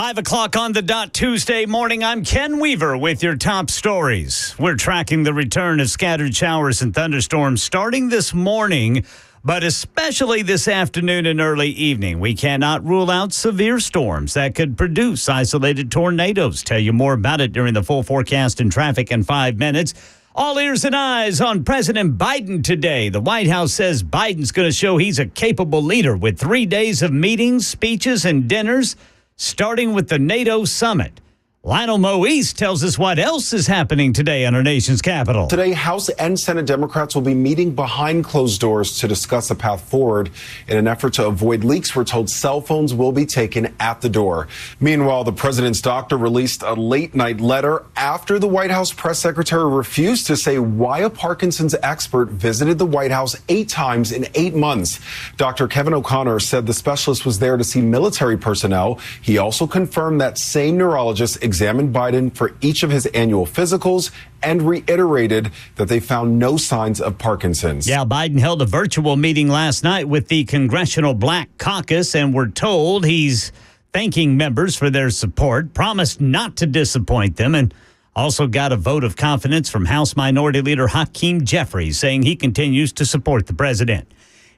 5 o'clock on the dot Tuesday morning. I'm Ken Weaver with your top stories. We're tracking the return of scattered showers and thunderstorms starting this morning, but especially this afternoon and early evening. We cannot rule out severe storms that could produce isolated tornadoes. Tell you more about it during the full forecast and traffic in 5 minutes. All ears and eyes on President Biden today. The White House says Biden's going to show he's a capable leader with 3 days of meetings, speeches, and dinners, starting with the NATO summit. Lionel Moise tells us what else is happening today in our nation's capital. Today, House and Senate Democrats will be meeting behind closed doors to discuss a path forward. In an effort to avoid leaks, we're told cell phones will be taken at the door. Meanwhile, the president's doctor released a late-night letter after the White House press secretary refused to say why a Parkinson's expert visited the White House 8 times in 8 months. Dr. Kevin O'Connor said the specialist was there to see military personnel. He also confirmed that same neurologist examined Biden for each of his annual physicals and reiterated that they found no signs of Parkinson's. Yeah, Biden held a virtual meeting last night with the Congressional Black Caucus, and we're told he's thanking members for their support, promised not to disappoint them, and also got a vote of confidence from House Minority Leader Hakeem Jeffries, saying he continues to support the president.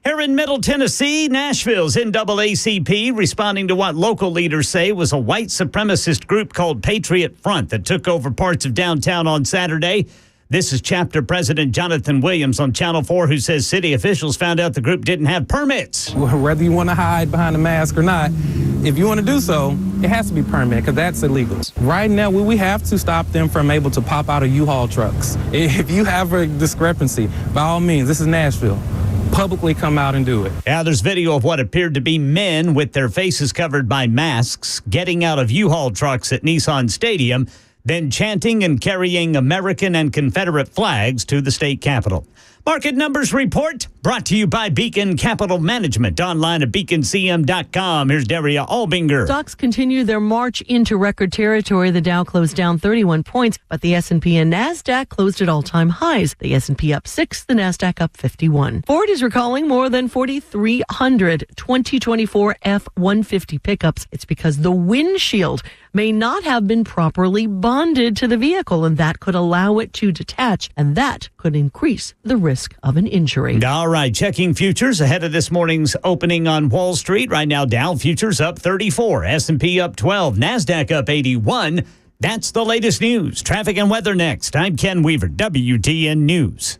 Here in Middle Tennessee, Nashville's NAACP responding to what local leaders say was a white supremacist group called Patriot Front that took over parts of downtown on Saturday. This is chapter president Jonathan Williams on Channel 4, who says city officials found out the group didn't have permits. Whether you want to hide behind a mask or not, if you want to do so, it has to be permitted because that's illegal. Right now, we have to stop them from able to pop out of U-Haul trucks. If you have a discrepancy, by all means, this is Nashville. Publicly come out and do it. Yeah, there's video of what appeared to be men with their faces covered by masks getting out of U-Haul trucks at Nissan Stadium, then chanting and carrying American and Confederate flags to the state capitol. Market Numbers Report brought to you by Beacon Capital Management. Online at beaconcm.com. Here's Daria Albinger. Stocks continue their march into record territory. The Dow closed down 31 points, but the S&P and NASDAQ closed at all-time highs. The S&P up 6, the NASDAQ up 51. Ford is recalling more than 4,300 2024 F-150 pickups. It's because the windshield may not have been properly bonded to the vehicle, and that could allow it to detach, and that could increase the risk of an injury. All right, checking futures ahead of this morning's opening on Wall Street. Right now, Dow futures up 34, S&P up 12, NASDAQ up 81. That's the latest news. Traffic and weather next. I'm Ken Weaver, WTN News.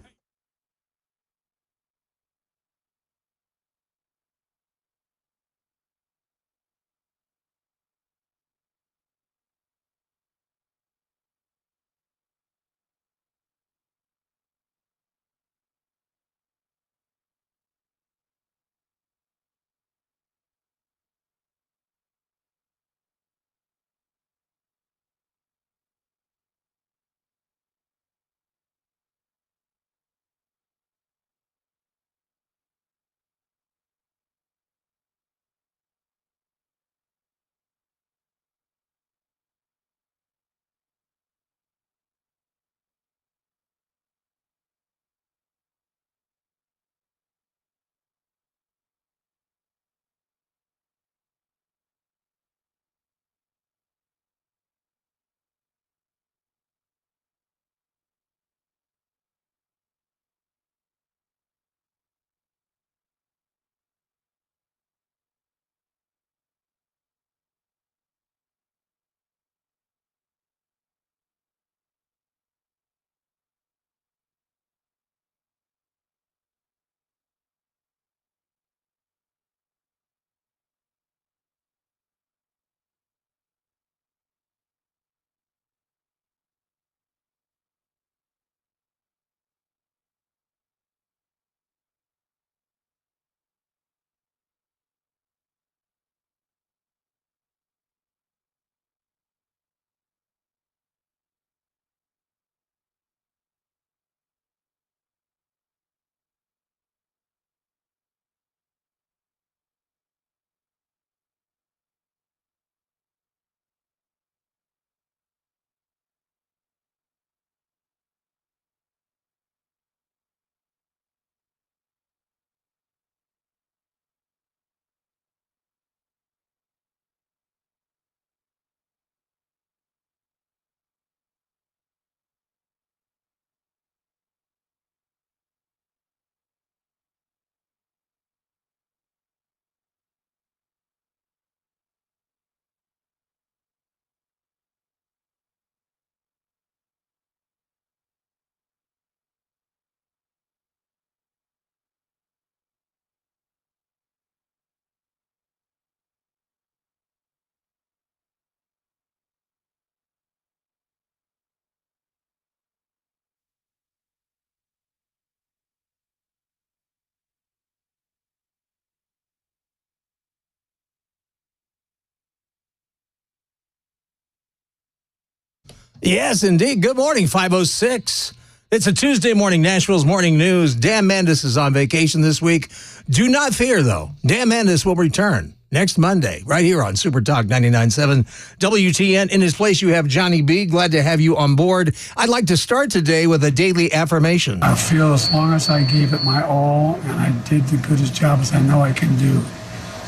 Yes, indeed. Good morning, 5:06. It's a Tuesday morning, Nashville's Morning News. Dan Mandis is on vacation this week. Do not fear, though. Dan Mandis will return next Monday, right here on Super Talk 99.7 WTN. In his place, you have Johnny B. Glad to have you on board. I'd like to start today with a daily affirmation. I feel as long as I gave it my all and I did the goodest job as I know I can do,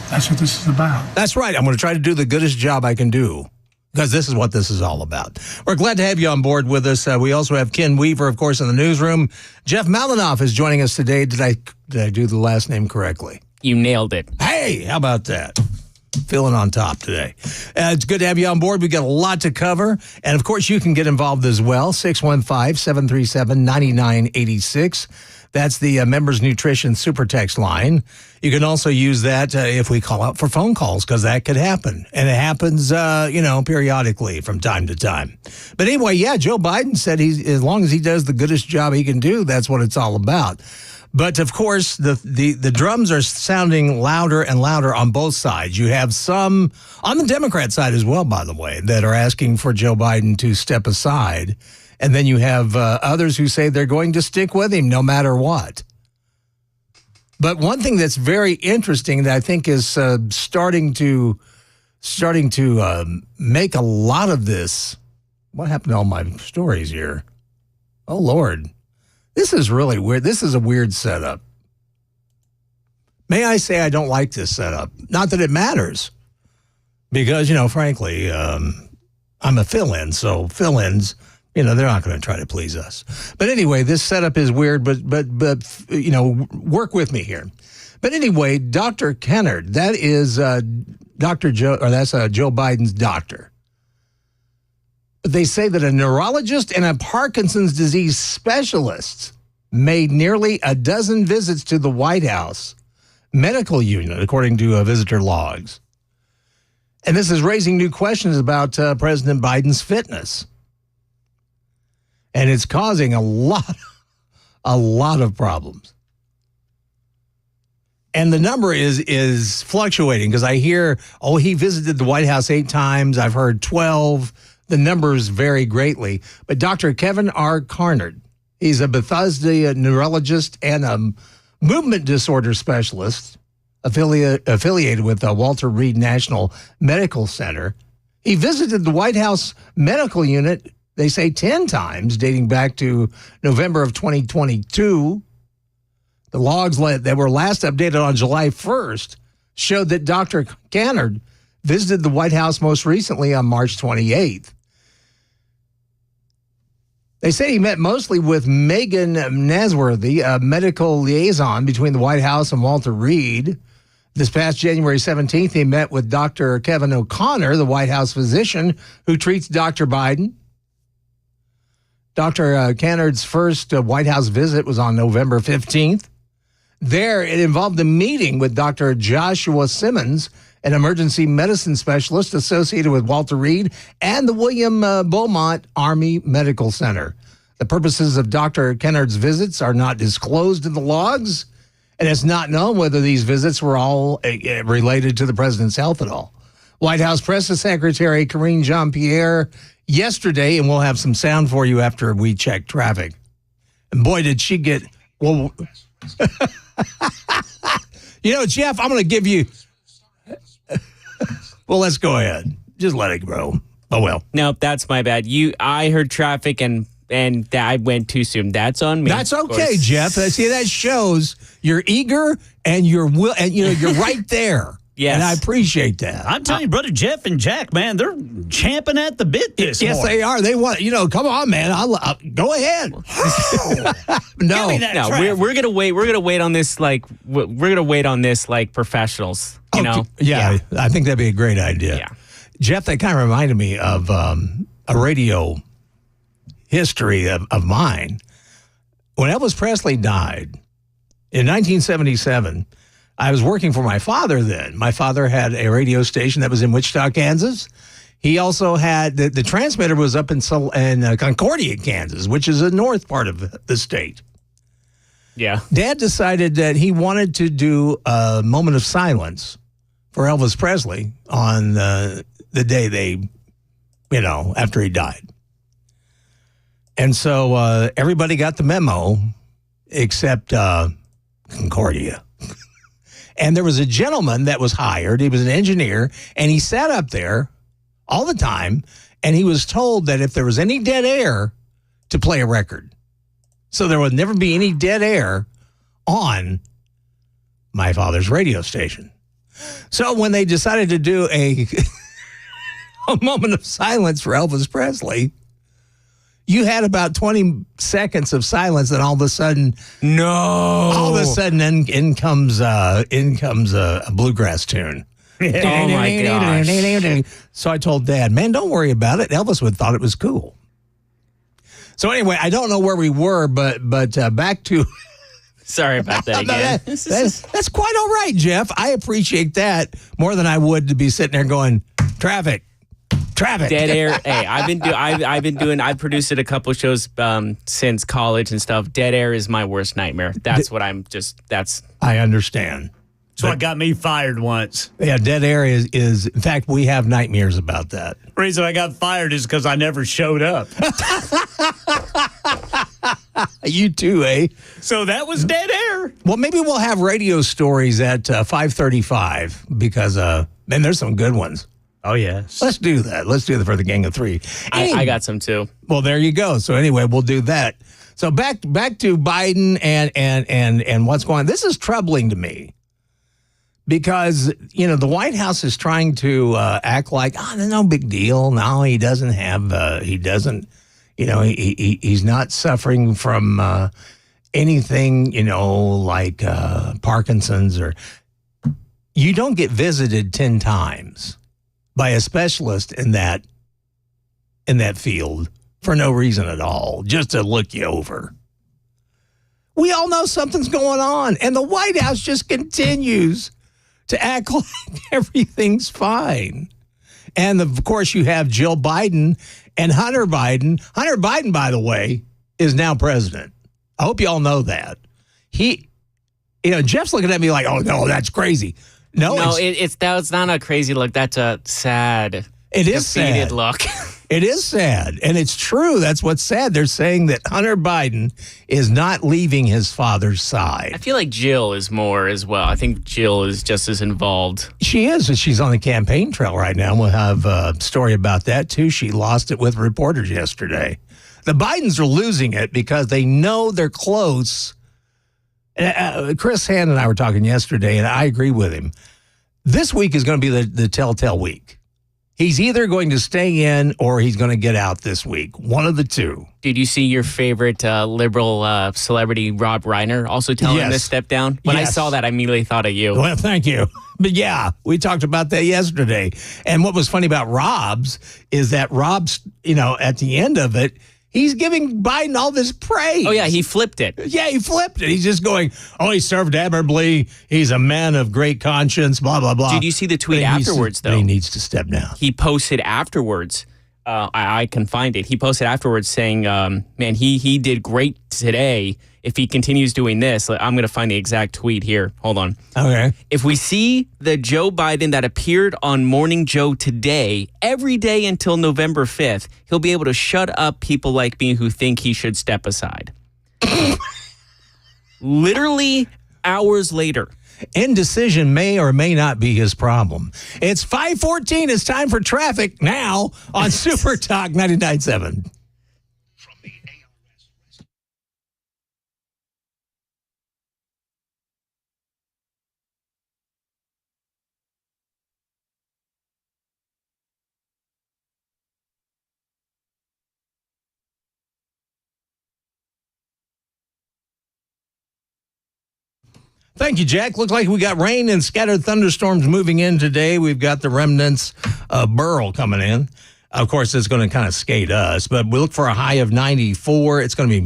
that's what this is about. That's right. I'm going to try to do the goodest job I can do, because this is what this is all about. We're glad to have you on board with us. We also have Ken Weaver, of course, in the newsroom. Jeff Malinoff is joining us today. Did I do the last name correctly? You nailed it. Hey, how about that? Feeling on top today. It's good to have you on board. We've got a lot to cover. And, of course, you can get involved as well. 615-737-9986. That's the Members Nutrition Super Text line. You can also use that if we call out for phone calls, because that could happen. And it happens, periodically from time to time. But anyway, yeah, Joe Biden said as long as he does the goodest job he can do, that's what it's all about. But, of course, the drums are sounding louder and louder on both sides. You have some on the Democrat side as well, by the way, that are asking for Joe Biden to step aside. And then you have others who say they're going to stick with him no matter what. But one thing that's very interesting that I think is starting to make a lot of this. What happened to all my stories here? Oh, Lord. This is really weird. This is a weird setup. May I say I don't like this setup? Not that it matters. Because, frankly, I'm a fill-in, so fill-ins, they're not going to try to please us. But anyway, this setup is weird, but work with me here. But anyway, Dr. Kennard, that is Dr. Joe, or that's Joe Biden's doctor. But they say that a neurologist and a Parkinson's disease specialist made nearly a dozen visits to the White House medical unit, according to visitor logs. And this is raising new questions about President Biden's fitness. And it's causing a lot of problems. And the number is fluctuating, because I hear, he visited the White House 8 times. I've heard 12. The numbers vary greatly. But Dr. Kevin R. Carnard, he's a Bethesda neurologist and a movement disorder specialist affiliated with Walter Reed National Medical Center. He visited the White House medical unit, they say 10 times, dating back to November of 2022. The logs that were last updated on July 1st showed that Dr. Kennard visited the White House most recently on March 28th. They say he met mostly with Megan Nasworthy, a medical liaison between the White House and Walter Reed. This past January 17th, he met with Dr. Kevin O'Connor, the White House physician who treats Dr. Biden. Dr. Kennard's first White House visit was on November 15th. There, it involved a meeting with Dr. Joshua Simmons, an emergency medicine specialist associated with Walter Reed and the William Beaumont Army Medical Center. The purposes of Dr. Kennard's visits are not disclosed in the logs, and it's not known whether these visits were all related to the president's health at all. White House Press Secretary Karine Jean-Pierre yesterday, and we'll have some sound for you after we check traffic. And boy, did she get... Well, Jeff, I'm going to give you... Well, let's go ahead. Just let it grow. Oh, well. Nope, that's my bad. I heard traffic and I went too soon. That's on me. That's okay, Jeff. See, that shows you're eager and you're you're right there. Yes. And I appreciate that. I'm telling you, Brother Jeff and Jack, man, they're champing at the bit this morning. Yes, they are. They want, come on, man. I'll go ahead. No, we're gonna wait. We're gonna wait on this like professionals. Yeah, I think that'd be a great idea. Yeah. Jeff, that kind of reminded me of a radio history of mine. When Elvis Presley died in 1977. I was working for my father then. My father had a radio station that was in Wichita, Kansas. He also had, the transmitter was up in Concordia, Kansas, which is the north part of the state. Yeah. Dad decided that he wanted to do a moment of silence for Elvis Presley on the day after he died. And so everybody got the memo except Concordia. And there was a gentleman that was hired. He was an engineer, and he sat up there all the time, and he was told that if there was any dead air, to play a record. So there would never be any dead air on my father's radio station. So when they decided to do a moment of silence for Elvis Presley, you had about 20 seconds of silence, and all of a sudden, in comes a bluegrass tune. Oh my gosh. So I told Dad, man, don't worry about it. Elvis would thought it was cool. So anyway, I don't know where we were, but back to. Sorry about that again. That's quite all right, Jeff. I appreciate that more than I would to be sitting there going, traffic. Dead air. Hey, I've produced a couple shows since college and stuff. Dead air is my worst nightmare. That's what I understand. So it got me fired once. Yeah, dead air is in fact, we have nightmares about that. The reason I got fired is because I never showed up. You too, eh? So that was dead air. Well, maybe we'll have radio stories at 5:35 because man, there's some good ones. Oh, yes. Let's do that. Let's do that for the gang of three. I got some too. Well, there you go. So anyway, we'll do that. So back to Biden and what's going on. This is troubling to me because, the White House is trying to act like, there's no big deal. No, he doesn't have, he's not suffering from anything, like Parkinson's or you don't get visited 10 times by a specialist in that field for no reason at all, just to look you over. We all know something's going on, and the White House just continues to act like everything's fine. And of course, you have Jill Biden and Hunter Biden. Hunter Biden, by the way, is now president. I hope you all know that. Jeff's looking at me like, oh no, that's crazy. No, it's not a crazy look. That's a sad, defeated look. It is sad, and it's true. That's what's sad. They're saying that Hunter Biden is not leaving his father's side. I feel like Jill is more as well. I think Jill is just as involved. She is. She's on the campaign trail right now. We'll have a story about that, too. She lost it with reporters yesterday. The Bidens are losing it because they know they're close. Chris Hand and I were talking yesterday, and I agree with him. This week is going to be the telltale week. He's either going to stay in or he's going to get out this week. One of the two. Did you see your favorite liberal celebrity, Rob Reiner, also telling him to step down? When I saw that, I immediately thought of you. Well, thank you. But yeah, we talked about that yesterday. And what was funny about Rob's is that Rob's, at the end of it, he's giving Biden all this praise. Oh, yeah, he flipped it. Yeah, he flipped it. He's just going, he served admirably. He's a man of great conscience, blah, blah, blah. Did you see the tweet afterwards, though? He needs to step down. He posted afterwards. I can find it. He posted afterwards saying, man, he did great today. If he continues doing this, I'm going to find the exact tweet here. Hold on. Okay. If we see the Joe Biden that appeared on Morning Joe today, every day until November 5th, he'll be able to shut up people like me who think he should step aside. Literally hours later. Indecision may or may not be his problem. It's 5:14. It's time for traffic now on Super Talk 99.7. Thank you, Jack. Looks like we got rain and scattered thunderstorms moving in today. We've got the remnants of Burl coming in. Of course, it's going to kind of skate us, but we look for a high of 94. It's going to be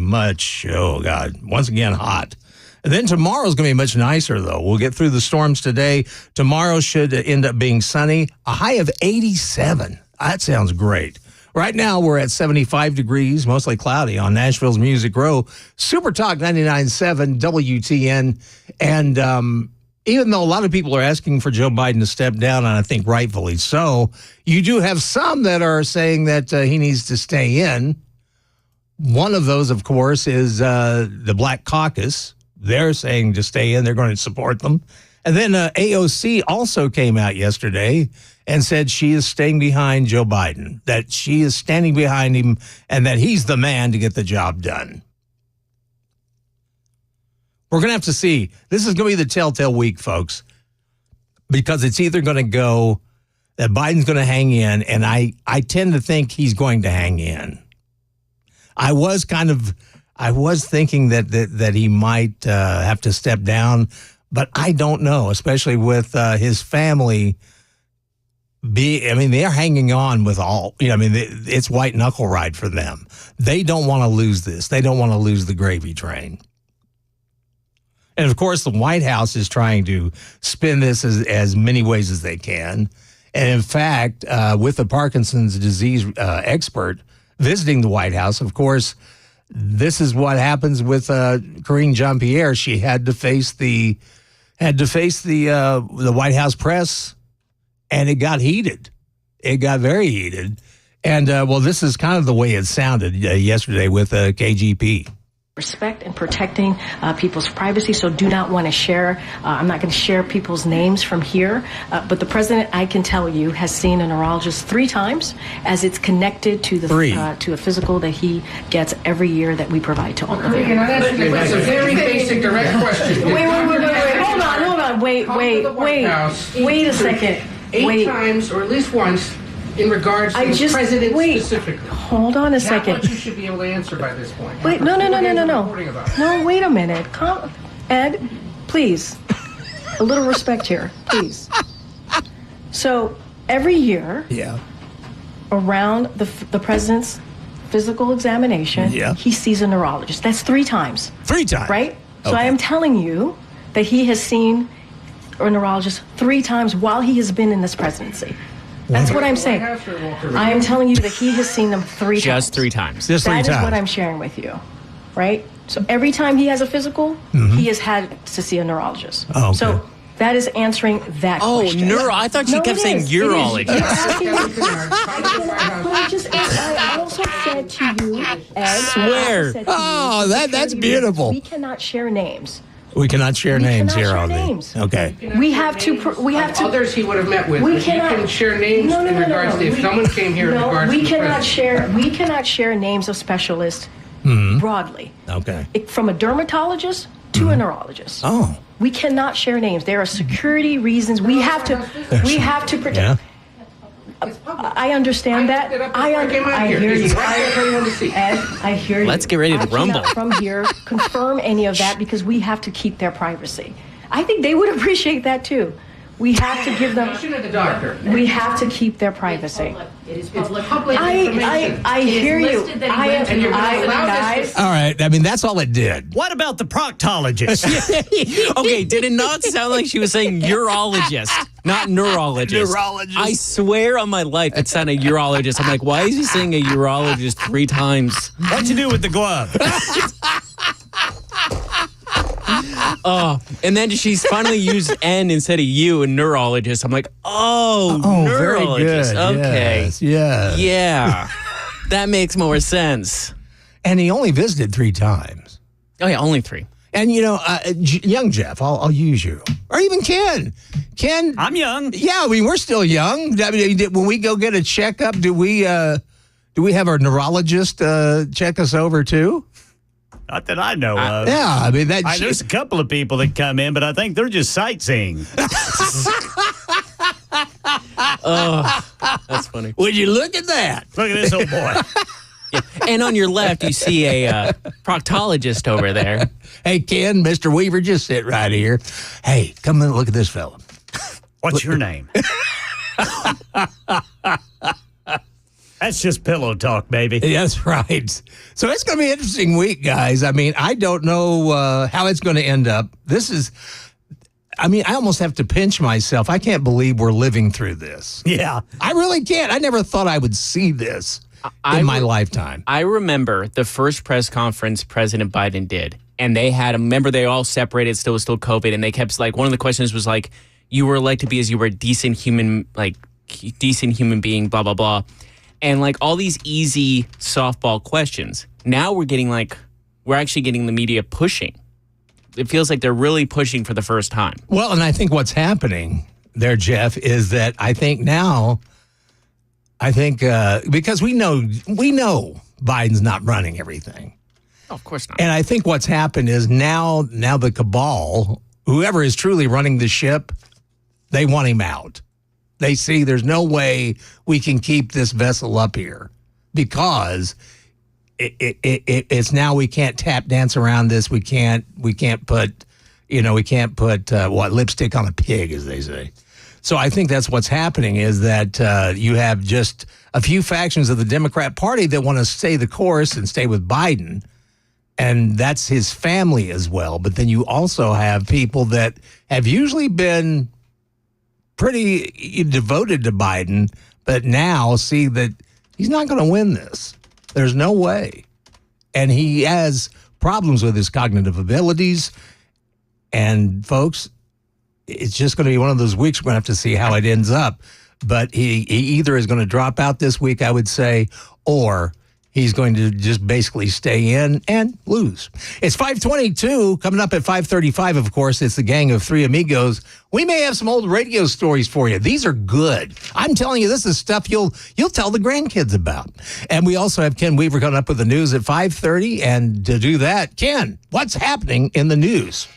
once again hot. And then tomorrow's going to be much nicer, though. We'll get through the storms today. Tomorrow should end up being sunny. A high of 87. That sounds great. Right now, we're at 75 degrees, mostly cloudy on Nashville's Music Row. Super Talk 99.7 WTN. And even though a lot of people are asking for Joe Biden to step down, and I think rightfully so, you do have some that are saying that he needs to stay in. One of those, of course, is the Black Caucus. They're saying to stay in. They're going to support them. And then AOC also came out yesterday and said she is staying behind Joe Biden, that she is standing behind him and that he's the man to get the job done. We're going to have to see. This is going to be the telltale week, folks, because it's either going to go that Biden's going to hang in, and I tend to think he's going to hang in. I was thinking that he might have to step down, but I don't know, especially with his family. They're hanging on with all. It's white knuckle ride for them. They don't want to lose this. They don't want to lose the gravy train. And of course, the White House is trying to spin this as many ways as they can. And in fact, with the Parkinson's disease expert visiting the White House, of course, this is what happens with Karine Jean-Pierre. She had to face the White House press, and it got heated. It got very heated. And this is kind of the way it sounded yesterday with KGP. Respect and protecting people's privacy, so do not want to share. I'm not going to share people's names from here, but the president, I can tell you, has seen a neurologist 3 times, as it's connected to to a physical that he gets every year that we provide to all of you. It's a very basic, direct question. Wait, hold on, wait a second. 8 times, or at least once, in regards to the president specifically. Hold on a second. Not what you should be able to answer by this point. Wait, no. No, wait a minute. Ed, please. A little respect here, please. So every year, around the president's physical examination, he sees a neurologist. That's 3 times. 3 times. Right? So I am telling you that he has seen a neurologist 3 times while he has been in this presidency. That's what I'm saying. I am telling you that he has seen them 3 times. Just 3 times. Just 3 times. That is what I'm sharing with you, right? So every time he has a physical, he has had to see a neurologist. Oh, okay. So that is answering that question. I thought she kept saying urologist. I also said to you, Ed. Swear. That's beautiful. We cannot share names. We cannot share names here, names. Okay. We have to. Others he would have met with. We cannot. You can share names in regards to if someone came here in regards to we cannot share. We cannot share names of specialists broadly. Okay. From a dermatologist to a neurologist. Oh. We cannot share names. There are security reasons. We have to protect. Yeah. I understand that. I hear you. Ed, I hear you. Let's get ready to rumble. I cannot from here confirm any of that because we have to keep their privacy. I think they would appreciate that too. We have to give them. The doctor. We have to keep their privacy. It is public information. I hear you. Guys. All right. That's all it did. What about the proctologist? Okay, did it not sound like she was saying urologist, not neurologist? Neurologist. I swear on my life it sounded urologist. I'm like, why is he saying a urologist 3 times? What'd you do with the glove? And then she's finally used N instead of U in neurologist. I'm like, neurologist. Very good. Okay. Yes. Yeah. That makes more sense. And he only visited 3 times. Oh, yeah, only 3. And, young Jeff, I'll use you. Or even Ken. Ken. I'm young. Yeah, we're still young. When we go get a checkup, do we have our neurologist check us over too? Not that I know of. Yeah, there's a couple of people that come in, but I think they're just sightseeing. That's funny. Would you look at that? Look at this old boy. Yeah. And on your left, you see a proctologist over there. Hey, Ken, Mr. Weaver, just sit right here. Hey, come and look at this fella. What's your name? That's just pillow talk, baby. Yeah, that's right. So it's going to be an interesting week, guys. I don't know how it's going to end up. I almost have to pinch myself. I can't believe we're living through this. Yeah. I really can't. I never thought I would see this in my lifetime. I remember the first press conference President Biden did, and they they all separated, still COVID, and they kept, one of the questions was you were elected because you were a decent human being, blah, blah, blah. and like all these easy softball questions. Now we're actually getting the media pushing. It feels like they're really pushing for the first time. Well, and I think what's happening there, Jeff, is that I think because we know Biden's not running everything. Oh, of course not. And I think what's happened is now the cabal, whoever is truly running the ship, they want him out. They see there's no way we can keep this vessel up here because it's now we can't tap dance around this. We can't put lipstick on a pig, as they say. So I think that's what's happening is that you have just a few factions of the Democrat Party that want to stay the course and stay with Biden. And that's his family as well. But then you also have people that have usually been pretty devoted to Biden, but now see that he's not going to win this. There's no way. And he has problems with his cognitive abilities. And folks, it's just going to be one of those weeks we're going to have to see how it ends up. But he either is going to drop out this week, I would say, or he's going to just basically stay in and lose. It's 522. Coming up at 5:35, of course, it's the gang of three amigos. We may have some old radio stories for you. These are good. I'm telling you, this is stuff you'll tell the grandkids about. And we also have Ken Weaver coming up with the news at 5:30. And to do that, Ken, what's happening in the news?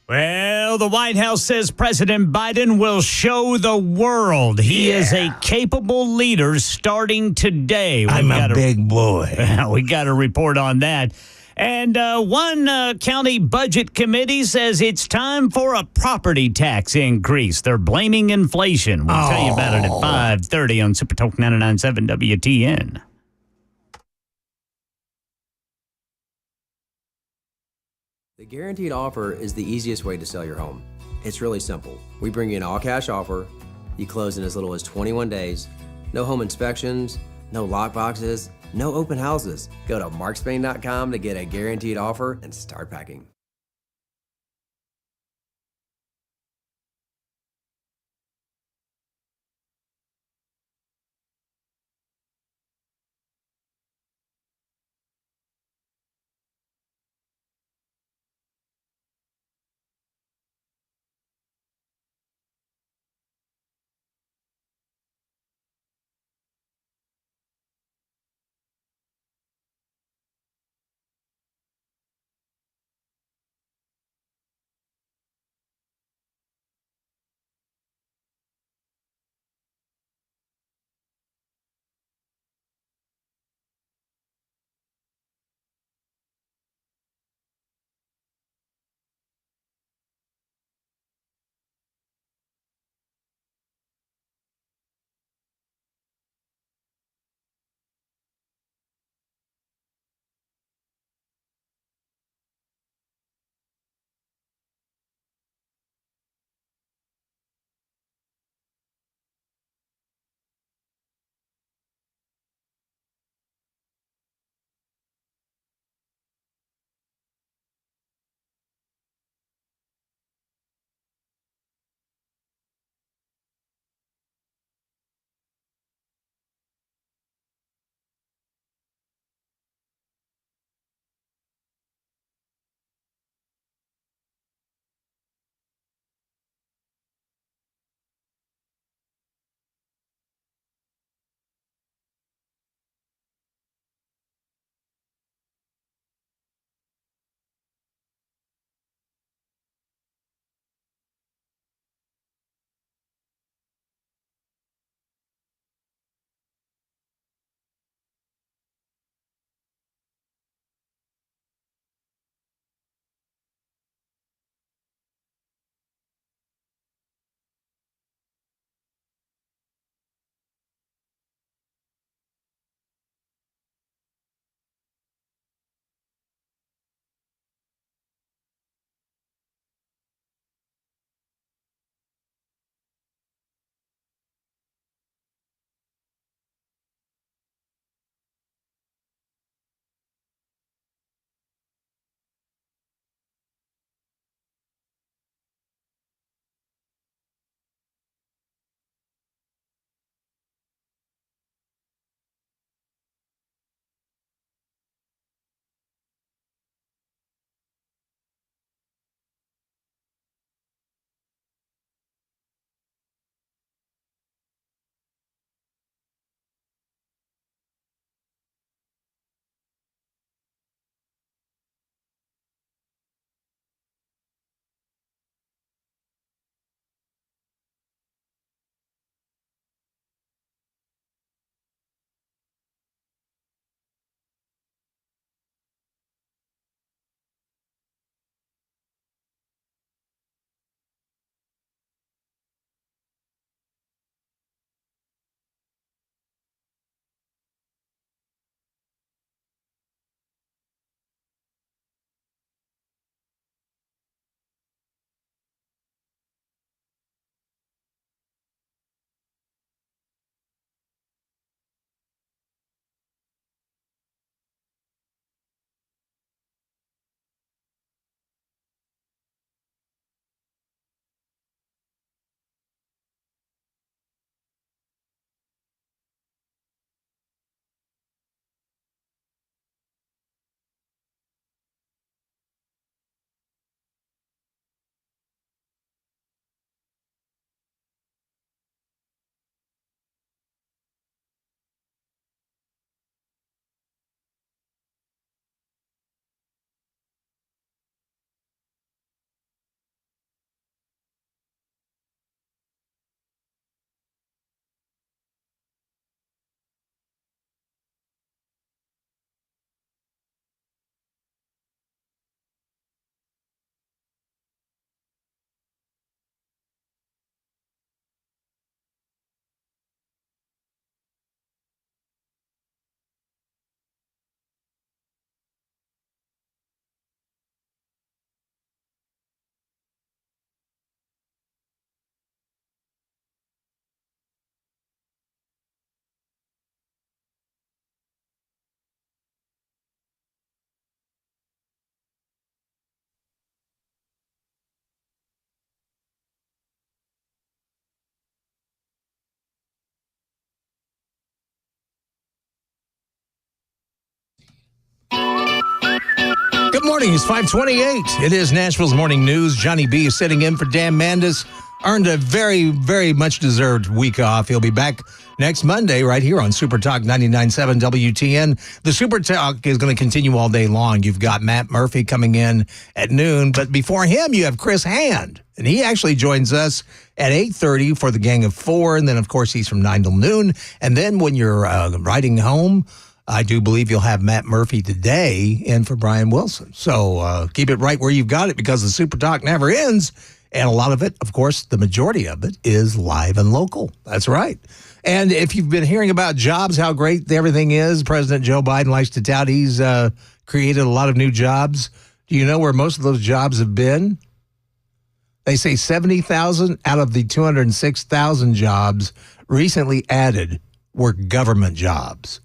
Well, the White House says President Biden will show the world he is a capable leader starting today. I'm a big boy. We got a report on that. And one county budget committee says it's time for a property tax increase. They're blaming inflation. We'll tell you about it at 5:30 on Super Talk 99.7 WTN. The guaranteed offer is the easiest way to sell your home. It's really simple. We bring you an all-cash offer. You close in as little as 21 days. No home inspections, no lockboxes, no open houses. Go to markspain.com to get a guaranteed offer and start packing. Good morning. It's 5:28. It is Nashville's Morning News. Johnny B is sitting in for Dan Mandis. Earned a very, very much deserved week off. He'll be back next Monday right here on Super Talk 99.7 WTN. The Super Talk is going to continue all day long. You've got Matt Murphy coming in at noon, but before him, you have Chris Hand, and he actually joins us at 8:30 for the Gang of Four, and then, of course, he's from 9 till noon. And then when you're riding home, I do believe you'll have Matt Murphy today in for Brian Wilson. So keep it right where you've got it because the Super Talk never ends. And a lot of it, of course, the majority of it is live and local. That's right. And if you've been hearing about jobs, how great everything is, President Joe Biden likes to tout he's created a lot of new jobs. Do you know where most of those jobs have been? They say 70,000 out of the 206,000 jobs recently added were government jobs.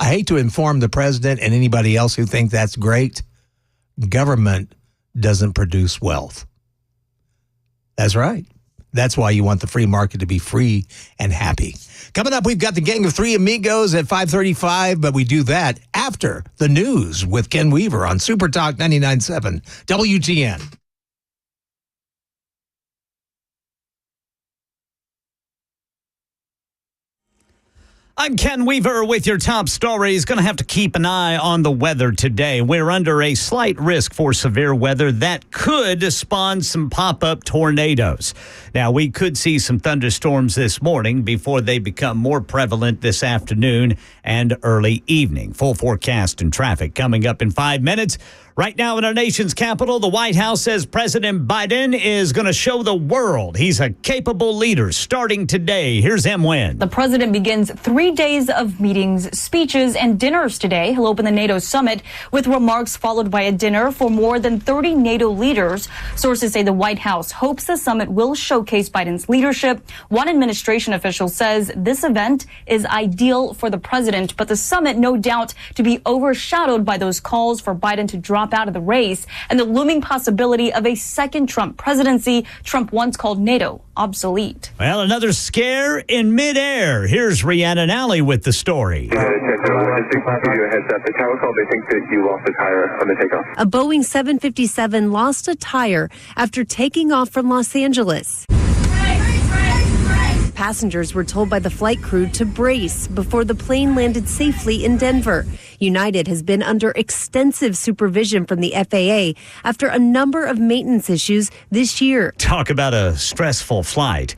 I hate to inform the president and anybody else who think that's great. Government doesn't produce wealth. That's right. That's why you want the free market to be free and happy. Coming up, we've got the Gang of Three Amigos at 5:35, but we do that after the news with Ken Weaver on Super Talk 99.7 WTN. I'm Ken Weaver with your top stories. Going to have to keep an eye on the weather today. We're under a slight risk for severe weather that could spawn some pop-up tornadoes. Now, we could see some thunderstorms this morning before they become more prevalent this afternoon and early evening. Full forecast and traffic coming up in 5 minutes. Right now in our nation's capital, the White House says President Biden is going to show the world he's a capable leader starting today. Here's M. Wynn. The president begins 3 days of meetings, speeches, and dinners today. He'll open the NATO summit with remarks followed by a dinner for more than 30 NATO leaders. Sources say the White House hopes the summit will showcase Biden's leadership. One administration official says this event is ideal for the president, but the summit, no doubt, to be overshadowed by those calls for Biden to drop out of the race and the looming possibility of a second Trump presidency. Trump once called NATO obsolete. Well, another scare in midair. Here's Rhiannon Alley with the story. Just to give you a heads up, the tower called, they think that you lost a tire on the takeoff. A Boeing 757 lost a tire after taking off from Los Angeles. Passengers were told by the flight crew to brace before the plane landed safely in Denver. United has been under extensive supervision from the FAA after a number of maintenance issues this year. Talk about a stressful flight.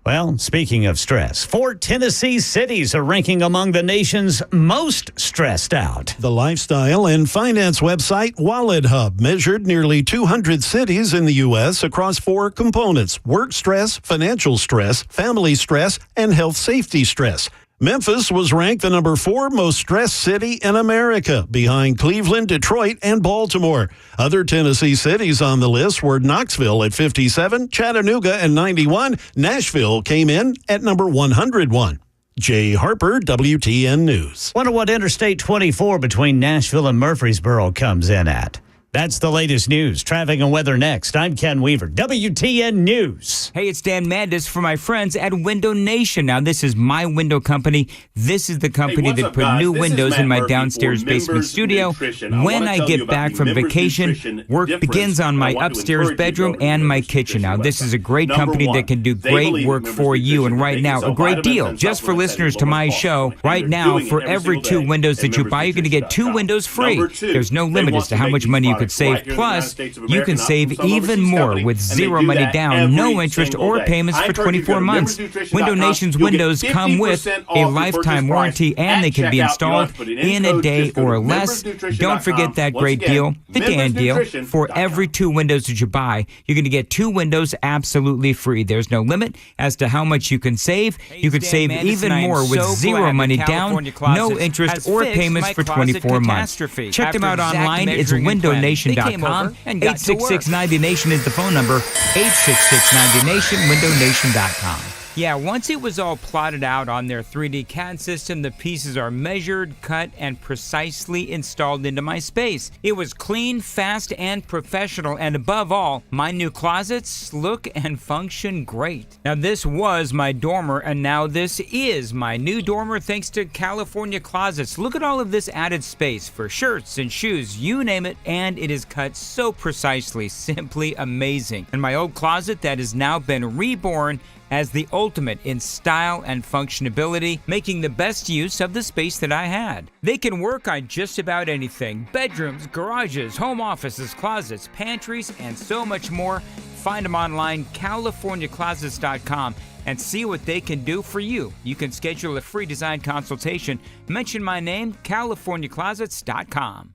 Well, speaking of stress, 4 Tennessee cities are ranking among the nation's most stressed out. The lifestyle and finance website Wallet Hub measured nearly 200 cities in the U.S. across 4 components: work stress, financial stress, family stress, and health safety stress. Memphis was ranked the number 4 most stressed city in America, behind Cleveland, Detroit, and Baltimore. Other Tennessee cities on the list were Knoxville at 57, Chattanooga at 91. Nashville came in at number 101. Jay Harper, WTN News. Wonder what Interstate 24 between Nashville and Murfreesboro comes in at. That's the latest news. Traffic and weather next. I'm Ken Weaver, WTN News. Hey, it's Dan Mandis for my friends at Window Nation. Now, this is my window company. This is the company that put new windows in my downstairs basement studio. When I get back from vacation, work begins on my upstairs bedroom and my kitchen. Now, this is a great company that can do great work for you. And right now, a great deal. Just for listeners to my show, right now, for every 2 windows that you buy, you're going to get 2 windows free. There's no limit as to how much money you could save. Plus, you can save even more with zero money down, no interest or payments for 24 months. Window Nation's windows come with a lifetime warranty, and they can be installed in a day or less. Don't forget that great deal, the Dan deal. For every 2 windows that you buy, you're going to get 2 windows absolutely free. There's no limit as to how much you can save. You could save even more with zero money down, no interest or payments for 24 months. Check them out online. It's windownation.com. 866-90-NATION is the phone number. 866-90-NATION, windownation.com. Yeah, once it was all plotted out on their 3D CAD system, the pieces are measured, cut, and precisely installed into my space. It was clean, fast, and professional, and above all, my new closets look and function great. Now, this was my dormer, and now this is my new dormer thanks to California Closets. Look at all of this added space for shirts and shoes, you name it, and it is cut so precisely, simply amazing. And my old closet that has now been reborn as the ultimate in style and functionability, making the best use of the space that I had. They can work on just about anything: bedrooms, garages, home offices, closets, pantries, and so much more. Find them online, CaliforniaClosets.com, and see what they can do for you. You can schedule a free design consultation. Mention my name, CaliforniaClosets.com.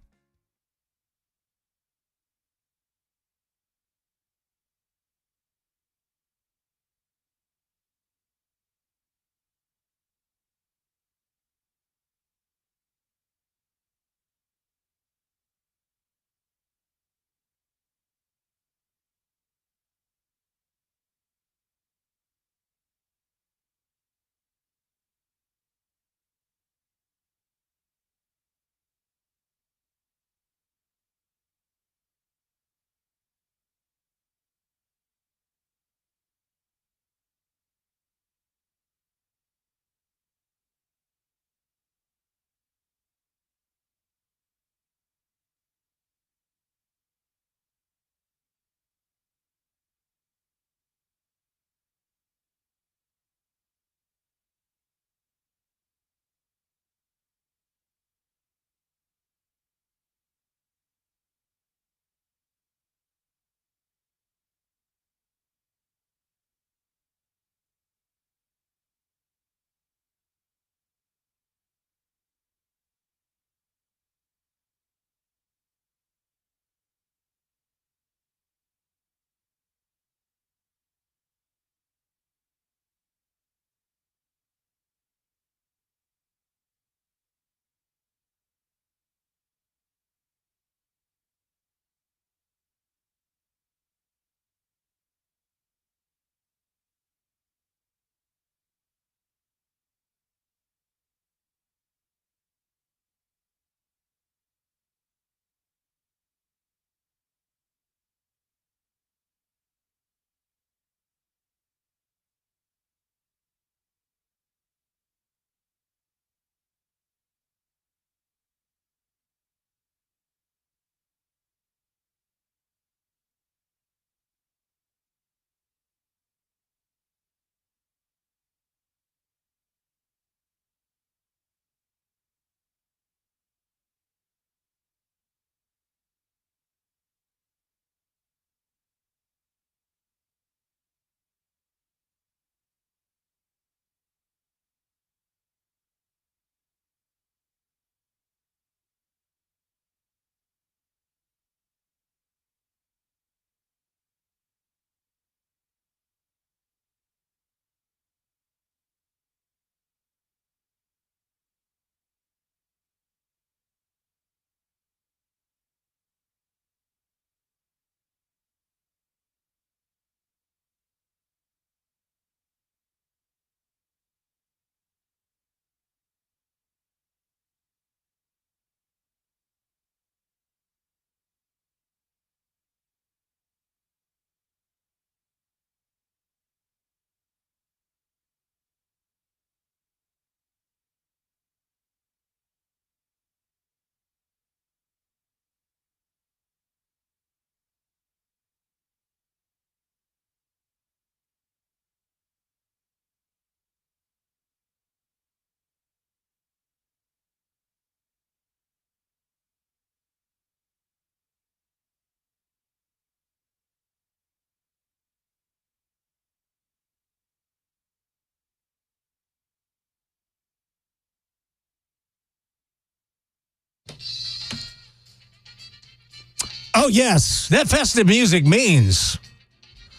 Oh, yes, that festive music means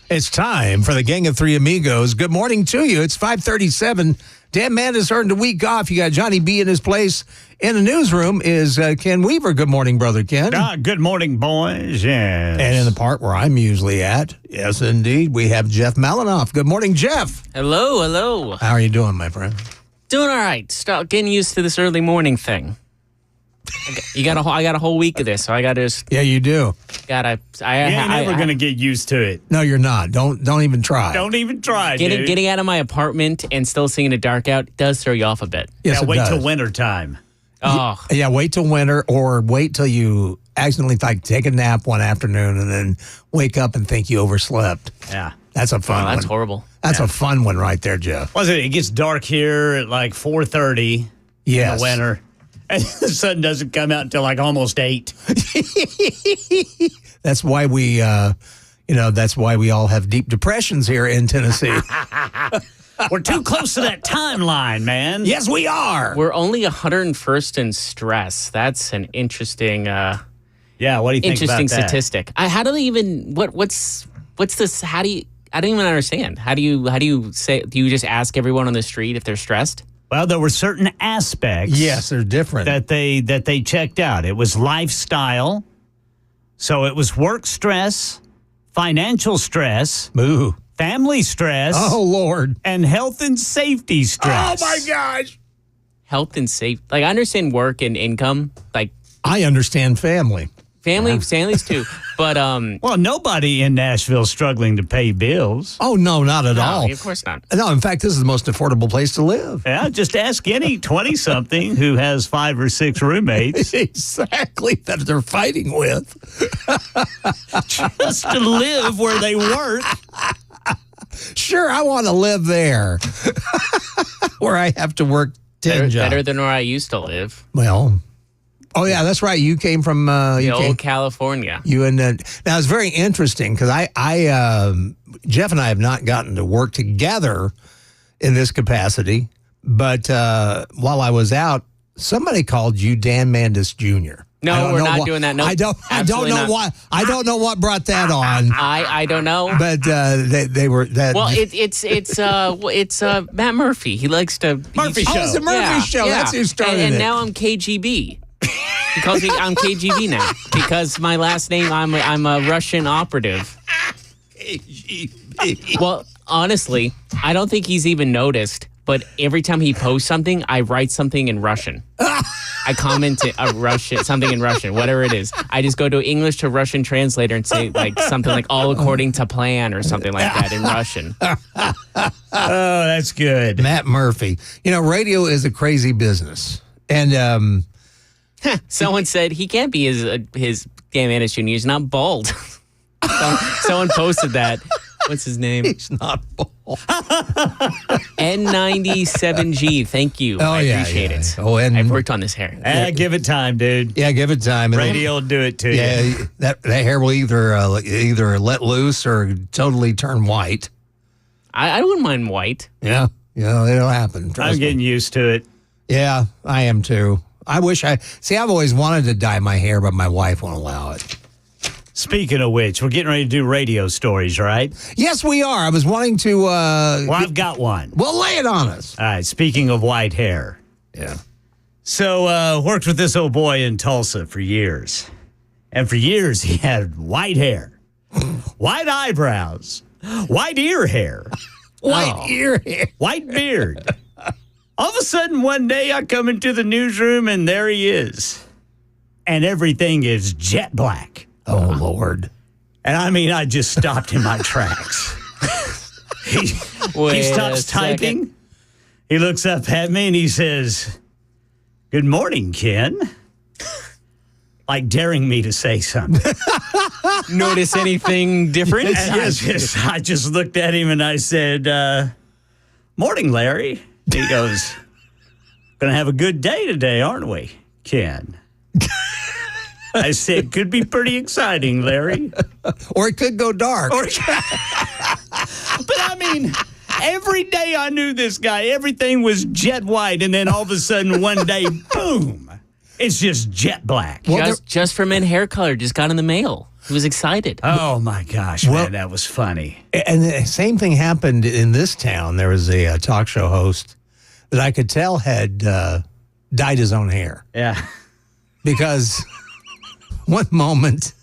it's time for the Gang of Three Amigos. Good morning to you. It's 5:37. Dan Mandis earned a week off. You got Johnny B in his place. In the newsroom is Ken Weaver. Good morning, Brother Ken. Good morning, boys. Yes. And in the part where I'm usually at, yes, indeed, we have Jeff Malinoff. Good morning, Jeff. Hello. How are you doing, my friend? Doing all right. Start getting used to this early morning thing. I got a whole week of this, so I got to just. Yeah, you do. You're never going to get used to it. No, you're not. Don't even try. Don't even try, dude. Getting out of my apartment and still seeing it dark out does throw you off a bit. Yes, wait till winter time. Oh. Yeah, wait till winter, or wait till you accidentally take a nap one afternoon and then wake up and think you overslept. Yeah. That's a fun one. That's horrible. That's a fun one right there, Jeff. It gets dark here at like 4:30 in the winter. And the sun doesn't come out until like almost 8. That's why we, that's why we all have deep depressions here in Tennessee. We're too close to that timeline, man. Yes, we are. We're only 101st in stress. That's an interesting. What do you think interesting about that? statistic. How do they even? What's this? How do you? I don't even understand. How do you say? Do you just ask everyone on the street if they're stressed? Well, there were certain aspects. Yes, they're different. That they checked out. It was lifestyle. So it was work stress, financial stress, family stress. Oh, Lord. And health and safety stress. Oh, my gosh. Health and safety. Like, I understand work and income. Like, I understand family. Families too. But well, nobody in Nashville is struggling to pay bills. Oh, no, not at all. Of course not. No, in fact, this is the most affordable place to live. Yeah, just ask any 20-something who has 5 or 6 roommates. Exactly, that they're fighting with. Just to live where they work. Sure, I want to live there. Where I have to work 10 jobs. Better than where I used to live. Well... Oh, yeah, that's right. You came from... old California. Now, it's very interesting because Jeff and I have not gotten to work together in this capacity. But while I was out, somebody called you Dan Mandis Jr. No, we're not doing that. No, I don't know why. I don't know what brought that on. I don't know. But they were that. Well, it's Matt Murphy. He likes to Murphy show. Oh, it's a Murphy show. Yeah. That's who started it. And now I'm KGB. He calls me I'm KGB now because my last name I'm a Russian operative. KGB. Well, honestly, I don't think he's even noticed. But every time he posts something, I write something in Russian. I comment something in Russian, whatever it is. I just go to English to Russian translator and say like something like all according to plan or something like that in Russian. Oh, that's good. Matt Murphy. Radio is a crazy business. And someone said he can't be his Dan Mandis Jr. He's not bald. Someone posted that. What's his name? He's not bald. N97G. Thank you. Oh, I appreciate it. Oh, and I've worked on this hair. Give it time, dude. Yeah, give it time. Radio will do it to you. Yeah, that hair will either let loose or totally turn white. I wouldn't mind white. Yeah, it'll happen. I'm getting used to it. Yeah, I am too. I've always wanted to dye my hair, but my wife won't allow it. Speaking of which, we're getting ready to do radio stories, right? Yes, we are. I was wanting to... well, I've got one. Well, lay it on us. All right, speaking of white hair. Yeah. So, worked with this old boy in Tulsa for years. And for years, he had white hair, white eyebrows, white ear hair. White ear hair. White beard. All of a sudden, one day, I come into the newsroom, and there he is. And everything is jet black. Oh, Lord. And I just stopped in my tracks. He stops typing. He looks up at me and he says, "Good morning, Ken." Like daring me to say something. Notice anything different? I just looked at him and I said, "Morning, Larry." He goes, "Gonna have a good day today, aren't we, Ken?" I said, "Could be pretty exciting, Larry." Or it could go dark. But every day I knew this guy, everything was jet white, and then all of a sudden one day, boom, it's just jet black. Well, just for men hair color, just got in the mail. He was excited. Oh, my gosh, man, that was funny. And the same thing happened in this town. There was a talk show host that I could tell had dyed his own hair. Yeah. Because one moment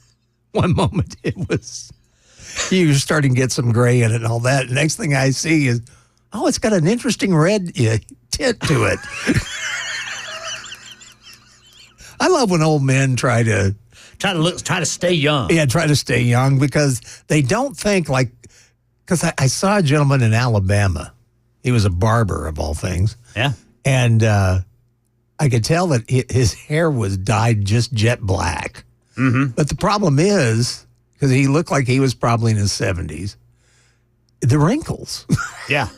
it was, he was starting to get some gray in it and all that. The next thing I see is, it's got an interesting red tint to it. I love when old men try to stay young. Yeah, try to stay young because they don't think like, because I saw a gentleman in Alabama. He was a barber of all things. Yeah. And I could tell that his hair was dyed just jet black. Mm-hmm. But the problem is, because he looked like he was probably in his 70s, the wrinkles. Yeah.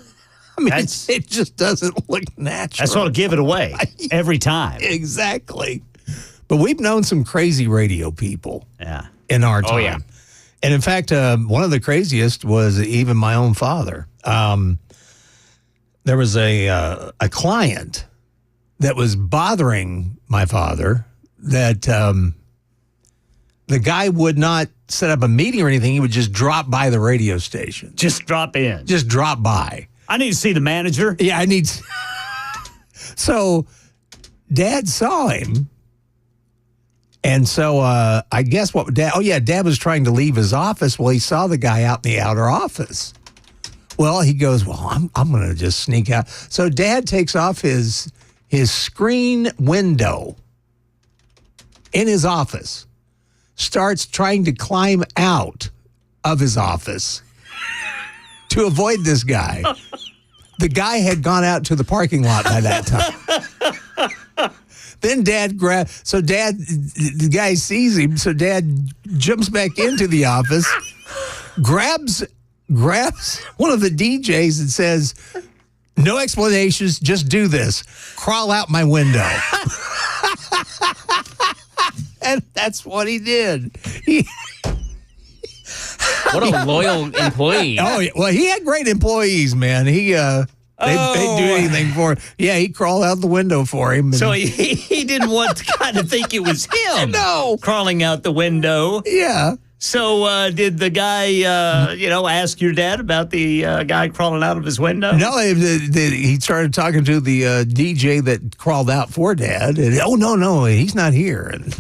I mean, it just doesn't look natural. That's what'll give it away every time. Exactly. But we've known some crazy radio people in our time. Oh, yeah. And in fact, one of the craziest was even my own father. There was a client that was bothering my father that the guy would not set up a meeting or anything. He would just drop by the radio station. Just drop in. Just drop by. I need to see the manager. Yeah, I need. So Dad saw him. And so I guess what Dad was trying to leave his office. Well, he saw the guy out in the outer office. Well, he goes, I'm going to just sneak out. So Dad takes off his screen window in his office, starts trying to climb out of his office to avoid this guy. The guy had gone out to the parking lot by that time. Then Dad the guy sees him, so Dad jumps back into the office, grabs one of the DJs and says, "No explanations, just do this. Crawl out my window." And that's what he did. What a loyal employee. Oh, well, he had great employees, man. They'd do anything for him. Yeah, he crawled out the window for him. So he didn't want to kind of think it was him. No. Crawling out the window. Yeah. So did the guy, ask your dad about the guy crawling out of his window? No, he started talking to the DJ that crawled out for Dad. And, no, he's not here. And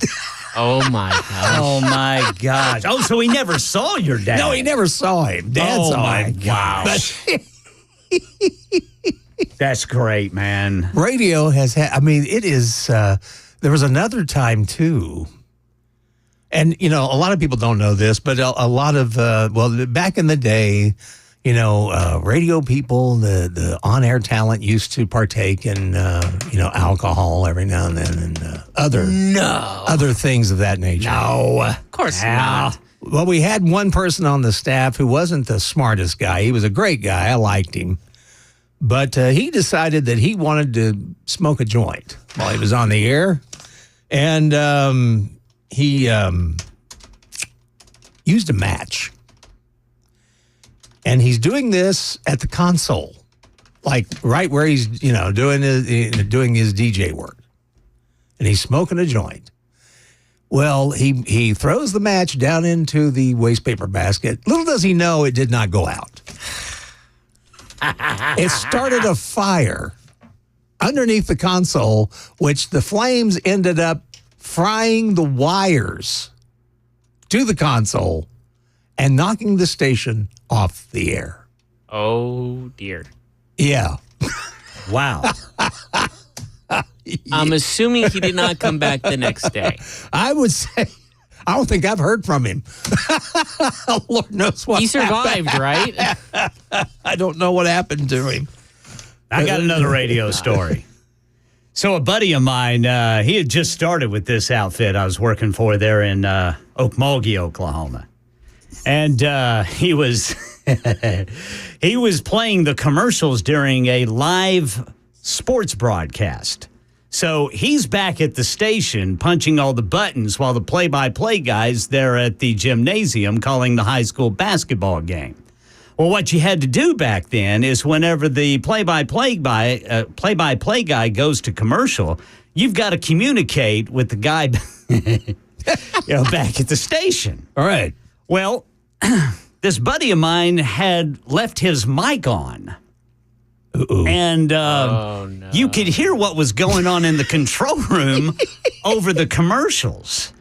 oh, my gosh. Oh, my gosh. Oh, so he never saw your dad? No, he never saw him. Dad saw him. Gosh. That's great, man. Radio has had, it is, there was another time, too. And, a lot of people don't know this, but a lot of, back in the day, radio people, the on-air talent used to partake in, alcohol every now and then and other things of that nature. No. Of course not. Well, we had one person on the staff who wasn't the smartest guy. He was a great guy. I liked him. But he decided that he wanted to smoke a joint while he was on the air. And he used a match. And he's doing this at the console, like right where he's, doing his DJ work. And he's smoking a joint. Well, he throws the match down into the waste paper basket. Little does he know it did not go out. It started a fire underneath the console, which the flames ended up frying the wires to the console and knocking the station off the air. Oh, dear. Yeah. Wow. I'm assuming he did not come back the next day. I would say, I don't think I've heard from him. Lord knows what he survived, happened. right? I don't know what happened to him. I got another radio story. So a buddy of mine, he had just started with this outfit I was working for there in Okmulgee, Oklahoma. And he was he was playing the commercials during a live sports broadcast. So he's back at the station punching all the buttons while the play-by-play guys there at the gymnasium calling the high school basketball game. Well, what you had to do back then is whenever the play-by-play guy goes to commercial, you've got to communicate with the guy back at the station. All right. Well, this buddy of mine had left his mic on. And you could hear what was going on in the control room over the commercials.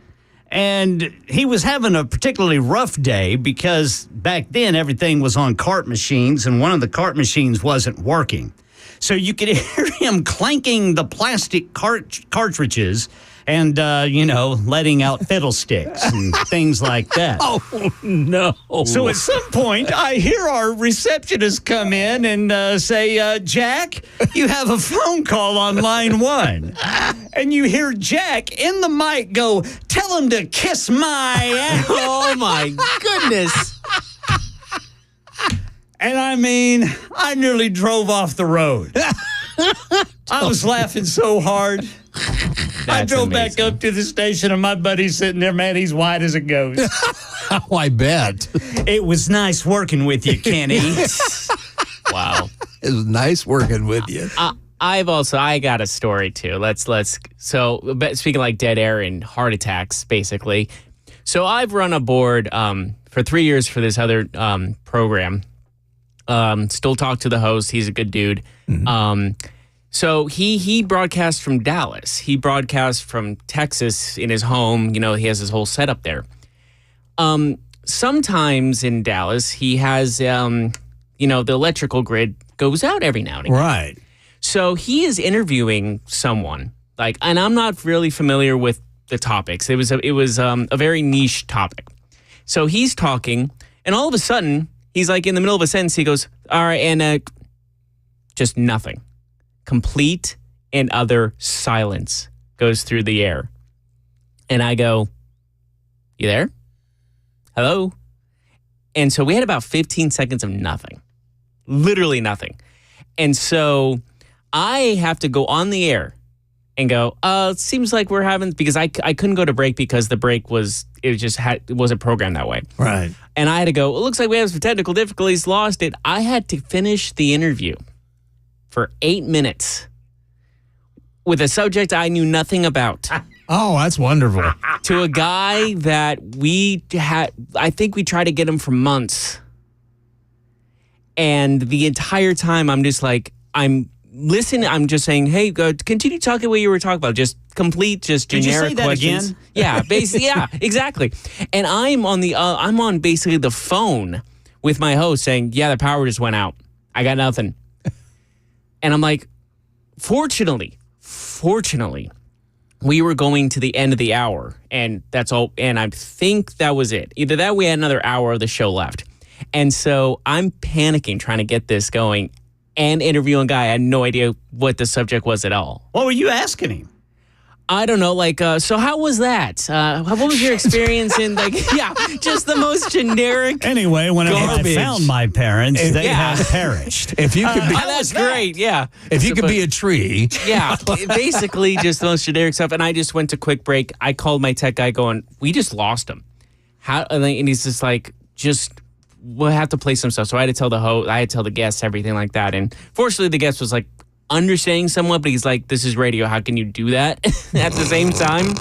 And he was having a particularly rough day because back then everything was on cart machines and one of the cart machines wasn't working. So you could hear him clanking the plastic cartridges and, letting out fiddlesticks and things like that. Oh, no. So at some point, I hear our receptionist come in and say, Jack, you have a phone call on line 1. And you hear Jack in the mic go, tell him to kiss my ass. Oh, my goodness. And I mean, I nearly drove off the road. I was laughing so hard. I drove back up to the station, and my buddy's sitting there, man, he's white as a ghost. Oh, I bet. It was nice working with you, Kenny. Wow. It was nice working with you. I got a story too. So speaking like dead air and heart attacks, basically. So I've run a board for 3 years for this other program. Still talk to the host. He's a good dude. Mm-hmm. So he broadcasts from Dallas. He broadcasts from Texas in his home. He has his whole setup there. Sometimes in Dallas, he has, the electrical grid goes out every now and again. Right. So he is interviewing someone, and I'm not really familiar with the topics. It was a very niche topic. So he's talking, and all of a sudden, he's in the middle of a sentence. He goes, all right, and just nothing. Complete and utter silence goes through the air. And I go, you there? Hello? And so we had about 15 seconds of nothing. Literally nothing. And so I have to go on the air and go, it seems like we're having, because I couldn't go to break because the break it wasn't programmed that way. Right. And I had to go, it looks like we have some technical difficulties, lost it. I had to finish the interview for 8 minutes with a subject I knew nothing about. Oh, that's wonderful. To a guy that I think we tried to get him for months. And the entire time I'm just I'm listening, I'm just saying, hey, continue talking what you were talking about. Just generic questions. Did you say that questions. Again? Yeah, basically, yeah, exactly. And I'm on basically the phone with my host saying, yeah, the power just went out. I got nothing. And I'm like, fortunately, we were going to the end of the hour, and that's all. And I think that was it. Either that, we had another hour of the show left. And so I'm panicking, trying to get this going, and interviewing a guy. I had no idea what the subject was at all. What were you asking him? I don't know, so how was that? What was your experience in, just the most generic Anyway, whenever garbage. I found my parents, they had perished. If you could be, that's great, yeah. If you could be a tree. Yeah, basically just the most generic stuff. And I just went to quick break. I called my tech guy going, we just lost him. How? And he's just we'll have to play some stuff. So I had to tell the host, I had to tell the guests, everything like that. And fortunately, the guest was understanding somewhat, but he's like, this is radio. How can you do that at the same time?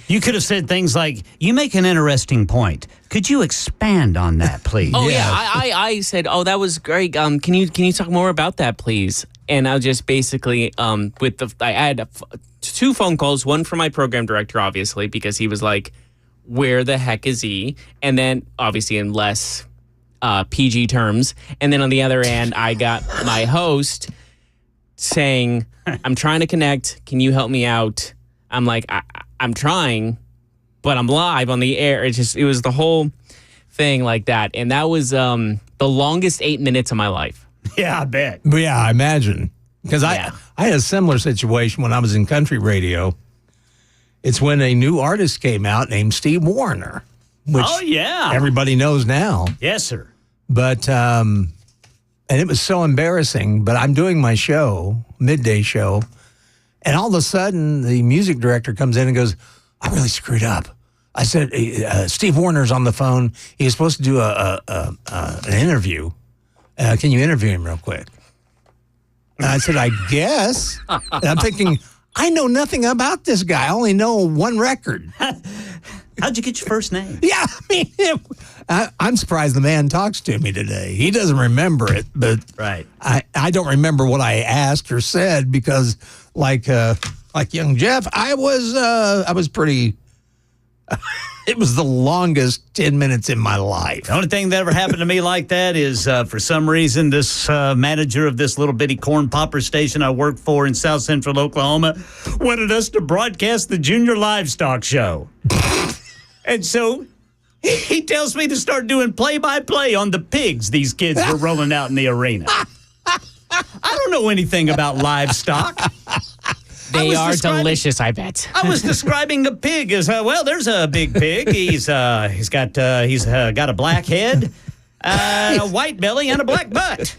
You could have said things like, you make an interesting point. Could you expand on that, please? Oh, yeah. I said, oh, that was great. Can you talk more about that, please? And I just basically, I had 2 phone calls, one from my program director, obviously, because he was like, where the heck is he? And then, obviously, in less PG terms. And then on the other end, I got my host saying, I'm trying to connect. Can you help me out? I'm like, I'm trying, but I'm live on the air. It was the whole thing like that. And that was the longest 8 minutes of my life. Yeah, I bet. Yeah, I imagine. Because I had a similar situation when I was in country radio. It's when a new artist came out named Steve Warner, which everybody knows now. Yes, sir. But, and it was so embarrassing, but I'm doing my show, midday show, and all of a sudden the music director comes in and goes, I really screwed up. I said, Steve Warner's on the phone. He was supposed to do an interview. Can you interview him real quick? And I said, I guess. And I'm thinking, I know nothing about this guy. I only know one record. How'd you get your first name? Yeah, I mean, I'm surprised the man talks to me today. He doesn't remember it, but right. I don't remember what I asked or said because, like young Jeff, I was pretty. It was the longest 10 minutes in my life. The only thing that ever happened to me like that is, for some reason, this manager of this little bitty corn popper station I work for in South Central Oklahoma wanted us to broadcast the Junior Livestock Show. And so he tells me to start doing play-by-play on the pigs these kids were rolling out in the arena. I don't know anything about livestock. They are delicious, I bet. I was describing a pig as, well, there's a big pig. He's got a black head, a white belly, and a black butt.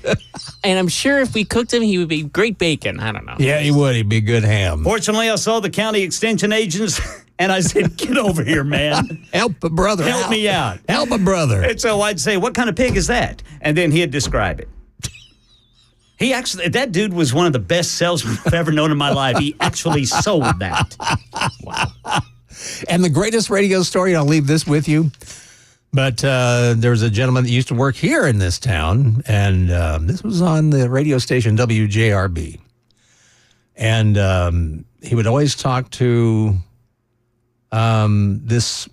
And I'm sure if we cooked him, he would be great bacon. I don't know. Yeah, he would. He'd be good ham. Fortunately, I saw the county extension agents, and I said, get over here, man. Help a brother out. Help me out. Help a brother. And so I'd say, what kind of pig is that? And then he'd describe it. That dude was one of the best salesmen I've ever known in my life. He actually sold that. Wow. And the greatest radio story, and I'll leave this with you, but there was a gentleman that used to work here in this town, and this was on the radio station WJRB. And he would always talk to this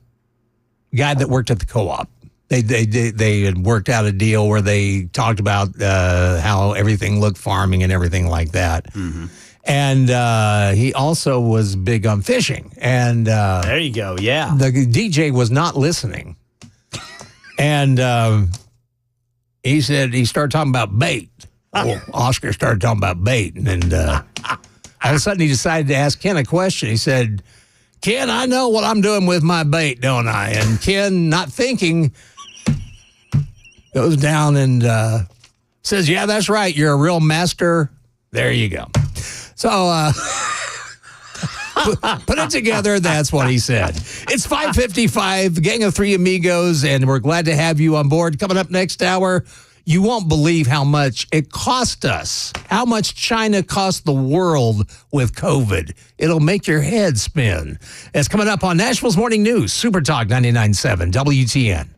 guy that worked at the co-op. They had worked out a deal where they talked about how everything looked farming and everything like that. Mm-hmm. And he also was big on fishing. And there you go, yeah. The DJ was not listening. And he started talking about bait. Well, Oscar started talking about bait. And all of a sudden he decided to ask Ken a question. He said, Ken, I know what I'm doing with my bait, don't I? And Ken, not thinking, goes down and says, yeah, that's right. You're a real master. There you go. So put it together. That's what he said. It's 5:55, Gang of Three Amigos, and we're glad to have you on board. Coming up next hour, you won't believe how much it cost us, how much China cost the world with COVID. It'll make your head spin. It's coming up on Nashville's Morning News, Super Talk 99.7 WTN.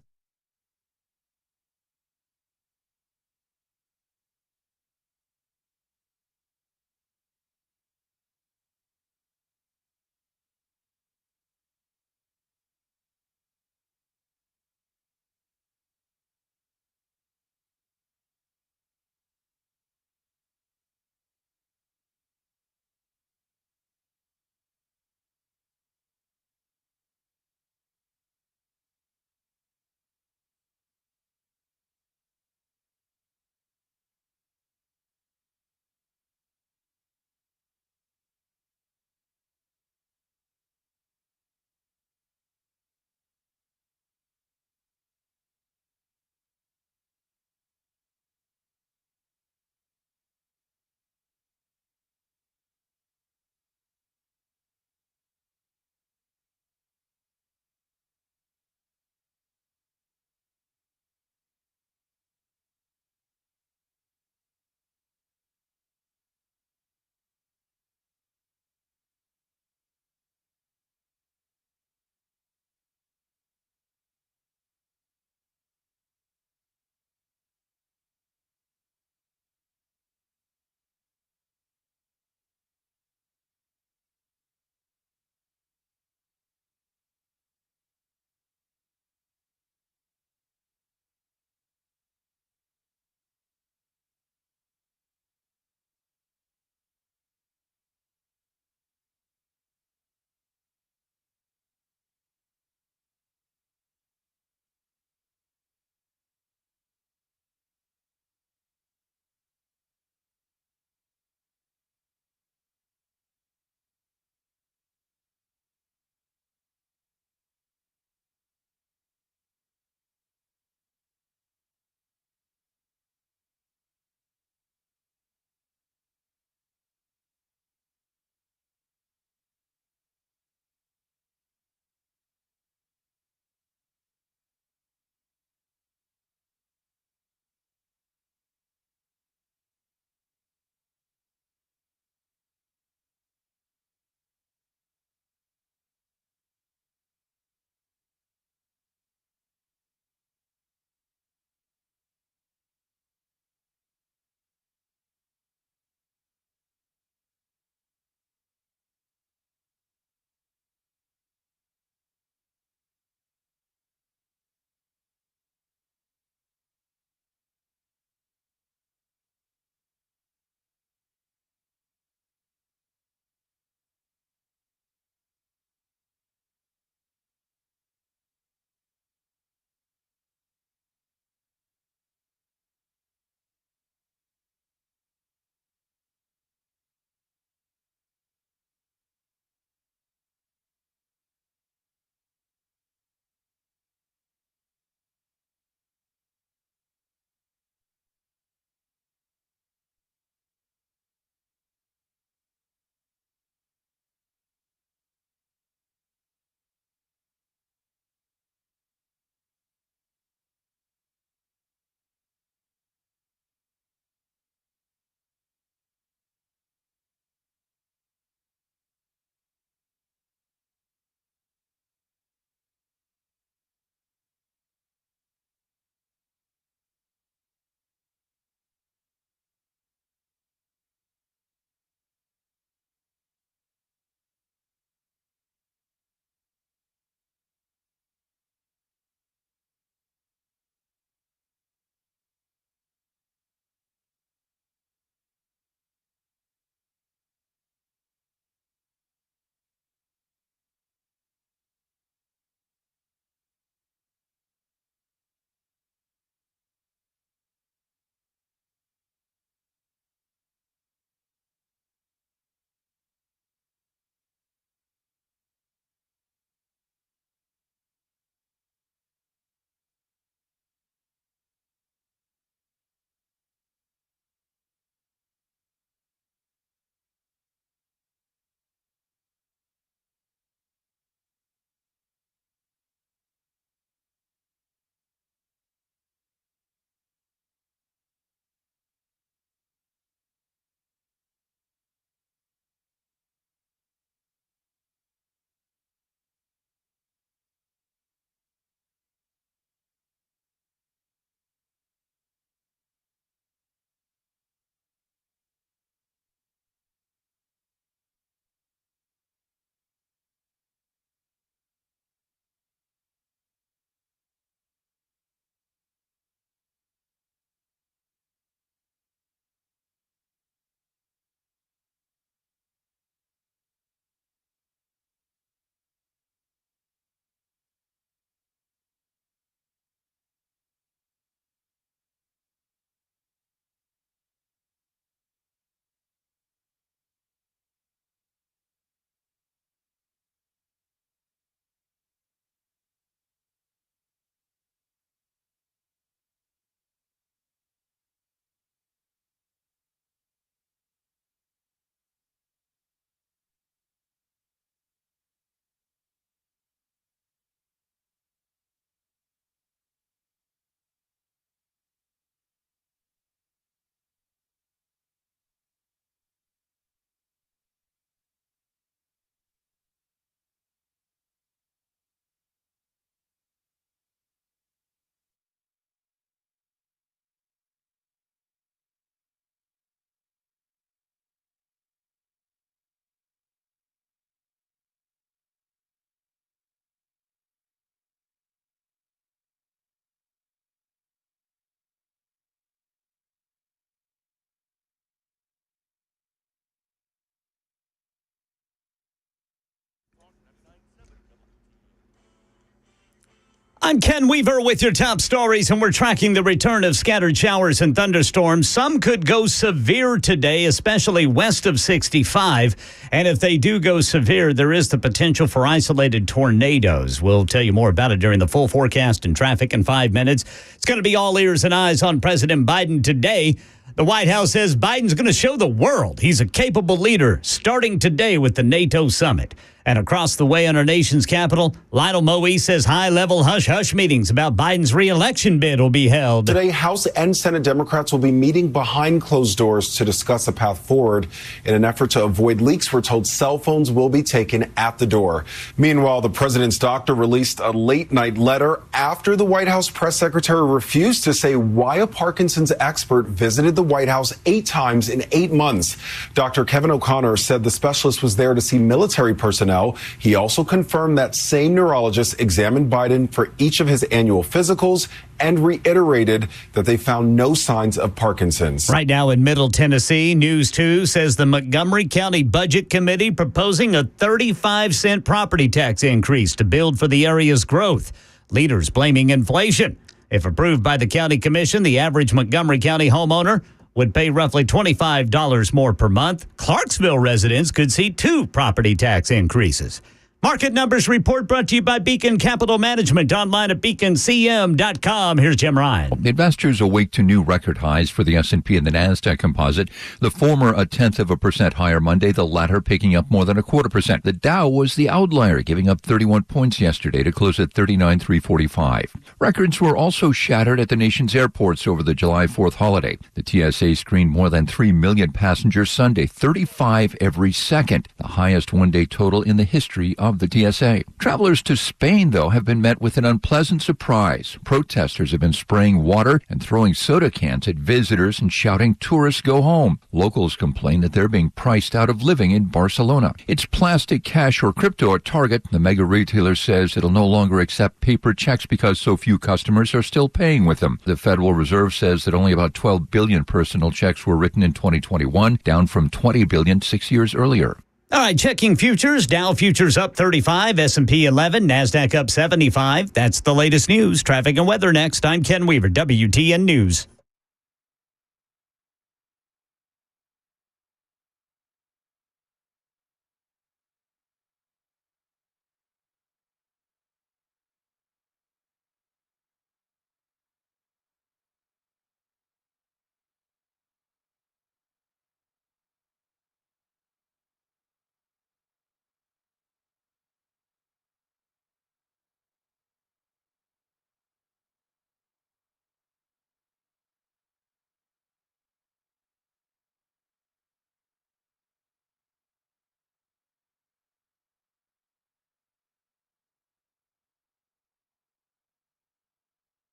I'm Ken Weaver with your top stories, and we're tracking the return of scattered showers and thunderstorms. Some could go severe today, especially west of 65. And if they do go severe, there is the potential for isolated tornadoes. We'll tell you more about it during the full forecast and traffic in 5 minutes. It's going to be all ears and eyes on President Biden today. The White House says Biden's going to show the world he's a capable leader, starting today with the NATO summit. And across the way in our nation's capital, Lionel Moe says high-level hush-hush meetings about Biden's re-election bid will be held. Today, House and Senate Democrats will be meeting behind closed doors to discuss a path forward. In an effort to avoid leaks, we're told cell phones will be taken at the door. Meanwhile, the president's doctor released a late-night letter after the White House press secretary refused to say why a Parkinson's expert visited the White House 8 times in 8 months. Dr. Kevin O'Connor said the specialist was there to see military personnel. He also confirmed that same neurologist examined Biden for each of his annual physicals and reiterated that they found no signs of Parkinson's. Right now in Middle Tennessee, News 2 says the Montgomery County Budget Committee proposing a 35-cent property tax increase to build for the area's growth. Leaders blaming inflation. If approved by the county commission, the average Montgomery County homeowner would pay roughly $25 more per month. Clarksville residents could see 2 property tax increases. Market Numbers Report brought to you by Beacon Capital Management, online at beaconcm.com. Here's Jim Ryan. Investors awake to new record highs for the S&P and the Nasdaq composite. The former 0.1% higher Monday, the latter picking up more than 0.25%. The Dow was the outlier, giving up 31 points yesterday to close at 39,345. Records were also shattered at the nation's airports over the July 4th holiday. The TSA screened more than 3 million passengers Sunday, 35 every second, the highest one-day total in the history of the TSA. Travelers to Spain, though, have been met with an unpleasant surprise. Protesters have been spraying water and throwing soda cans at visitors and shouting, "Tourists, go home." Locals complain that they're being priced out of living in Barcelona. It's plastic cash or crypto at Target. The mega retailer says it'll no longer accept paper checks because so few customers are still paying with them. The Federal Reserve says that only about 12 billion personal checks were written in 2021, down from 20 billion 6 years earlier. All right, checking futures. Dow futures up 35, S&P 11, NASDAQ up 75. That's the latest news. Traffic and weather next. I'm Ken Weaver, WTN News.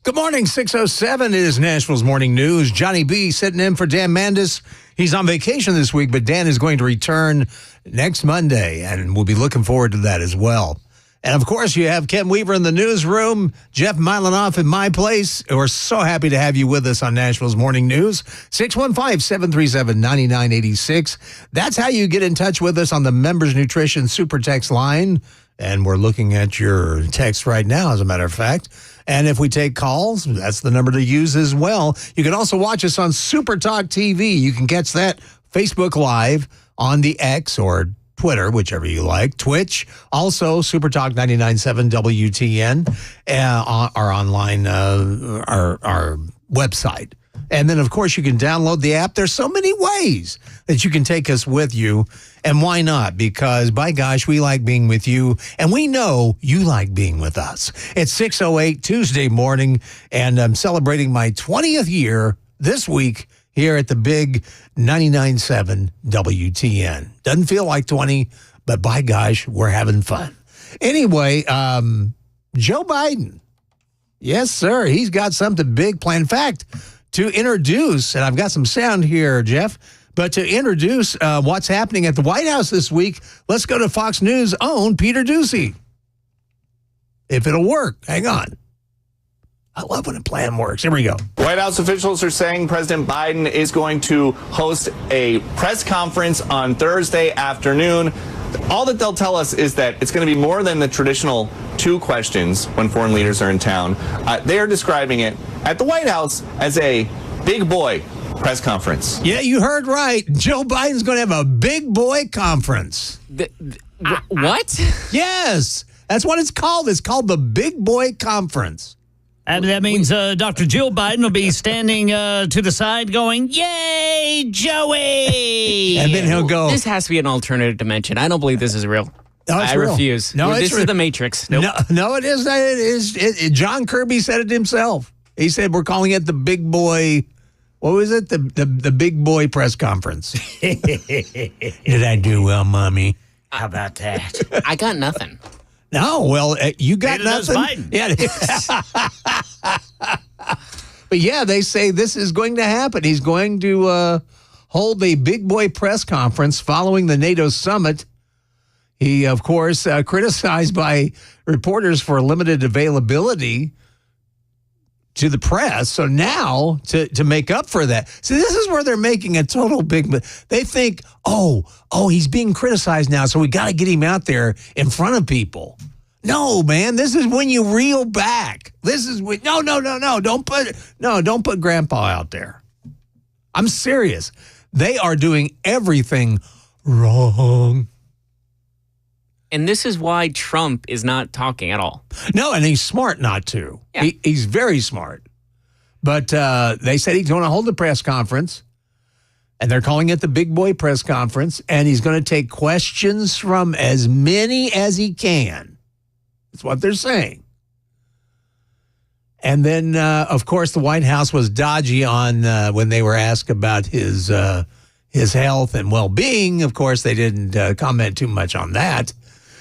Good morning, 6:07. It is Nashville's Morning News. Johnny B sitting in for Dan Mandis. He's on vacation this week, but Dan is going to return next Monday, and we'll be looking forward to that as well. And, of course, you have Ken Weaver in the newsroom, Jeff Milanoff in my place. We're so happy to have you with us on Nashville's Morning News. 615-737-9986. That's how you get in touch with us on the Members Nutrition Super Text line. And we're looking at your text right now, as a matter of fact. And if we take calls, that's the number to use as well. You can also watch us on Super Talk TV. You can catch that Facebook Live on the X or Twitter, whichever you like, Twitch, also Super Talk 99.7 WTN, our online, our website. And then, of course, you can download the app. There's so many ways that you can take us with you. And why not? Because, by gosh, we like being with you. And we know you like being with us. It's 6:08 Tuesday morning, and I'm celebrating my 20th year this week here at the big 99.7 WTN. Doesn't feel like 20, but by gosh, we're having fun. Anyway, Joe Biden. Yes, sir. He's got something big planned. In fact, to introduce, and I've got some sound here, Jeff, but to introduce what's happening at the White House this week, let's go to Fox News' own Peter Doocy. If it'll work. Hang on. I love when a plan works. Here we go. White House officials are saying President Biden is going to host a press conference on Thursday afternoon. All that they'll tell us is that it's going to be more than the traditional 2 questions when foreign leaders are in town. They are describing it at the White House as a big boy press conference. Yeah, you heard right. Joe Biden's going to have a big boy conference. What? Yes, that's what it's called. It's called the Big Boy Conference. And that means Dr. Jill Biden will be standing to the side going, "Yay, Joey!" And then he'll go, "This has to be an alternative dimension. I don't believe this is real. No, it's I real. refuse. No, this it's is the Matrix. Nope. No, it is. It is. John Kirby said it himself. He said we're calling it the Big Boy. What was it? The Big Boy press conference. Did I do well, Mommy? How about that? I got nothing. No, well, you got Neither nothing. does Yeah. But yeah, they say this is going to happen. He's going to hold a big boy press conference following the NATO summit. He, of course, criticized by reporters for limited availability to the press. So now, to make up for that, see, this is where they're making a total big. They think, oh, he's being criticized now, so we got to get him out there in front of people. No, man, this is when you reel back. This is when no. Don't put Grandpa out there. I'm serious. They are doing everything wrong. And this is why Trump is not talking at all. No, and he's smart not to. Yeah. He's very smart. But they said he's going to hold a press conference, and they're calling it the Big Boy Press Conference, and he's going to take questions from as many as he can. That's what they're saying. And then, of course, the White House was dodgy on when they were asked about his health and well-being. Of course, they didn't comment too much on that.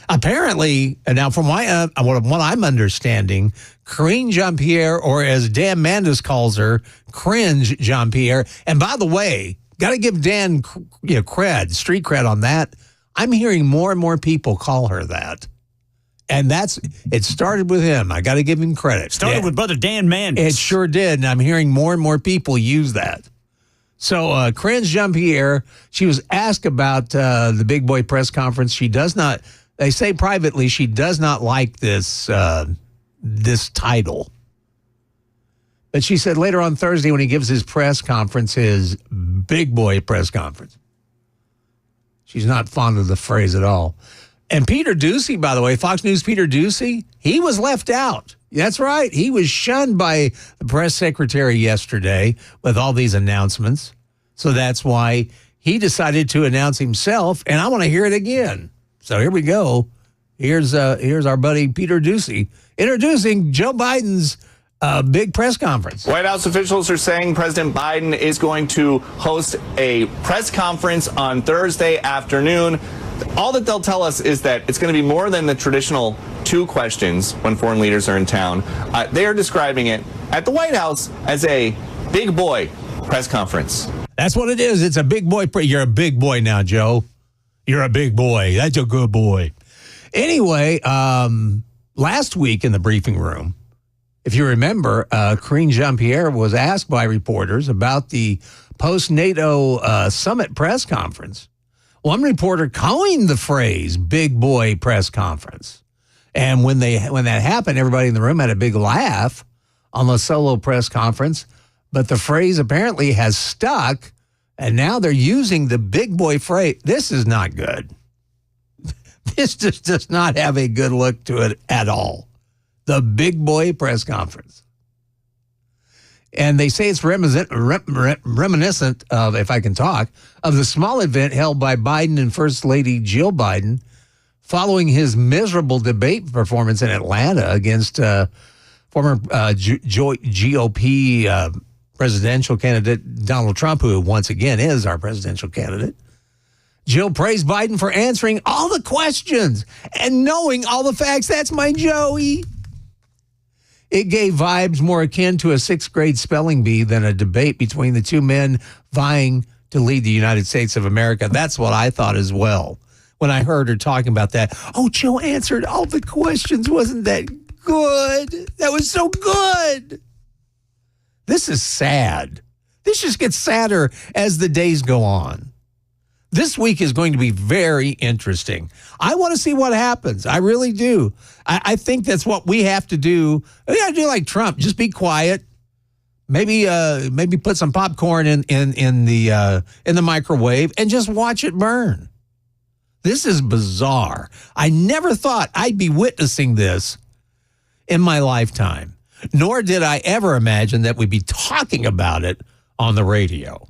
Apparently, now from what I'm understanding, Karine Jean-Pierre, or as Dan Mandis calls her, Cringe Jean-Pierre. And by the way, got to give Dan cred, street cred on that. I'm hearing more and more people call her that. And it started with him. I got to give him credit. Started with Brother Dan Mandis. It sure did. And I'm hearing more and more people use that. So, Cringe Jean-Pierre, she was asked about the Big Boy press conference. She does not, they say privately, she does not like this title. But she said later on Thursday when he gives his press conference, his Big Boy press conference, she's not fond of the phrase at all. And Peter Doocy, by the way, Fox News Peter Doocy, he was left out. That's right. He was shunned by the press secretary yesterday with all these announcements. So that's why he decided to announce himself, and I want to hear it again. So here we go. Here's our buddy Peter Doocy introducing Joe Biden's big press conference. White House officials are saying President Biden is going to host a press conference on Thursday afternoon. All that they'll tell us is that it's going to be more than the traditional 2 questions when foreign leaders are in town. They are describing it at the White House as a big boy press conference. That's what it is. It's a big boy. You're a big boy now, Joe. You're a big boy. That's a good boy. Anyway, last week in the briefing room, if you remember, Karine Jean-Pierre was asked by reporters about the post-NATO summit press conference. One reporter coined the phrase "big boy press conference," and when that happened, everybody in the room had a big laugh on the solo press conference. But the phrase apparently has stuck, and now they're using the big boy phrase. This is not good. This just does not have a good look to it at all. The big boy press conference. And they say it's reminiscent of, if I can talk, of the small event held by Biden and First Lady Jill Biden following his miserable debate performance in Atlanta against former GOP presidential candidate Donald Trump, who once again is our presidential candidate. Jill praised Biden for answering all the questions and knowing all the facts. That's my Joey. It gave vibes more akin to a 6th grade spelling bee than a debate between the two men vying to lead the United States of America. That's what I thought as well when I heard her talking about that. Oh, Jill answered all the questions. Wasn't that good? That was so good. This is sad. This just gets sadder as the days go on. This week is going to be very interesting. I want to see what happens. I really do. I think that's what we have to do. We got to do like Trump. Just be quiet. Maybe put some popcorn in the microwave and just watch it burn. This is bizarre. I never thought I'd be witnessing this in my lifetime, nor did I ever imagine that we'd be talking about it on the radio.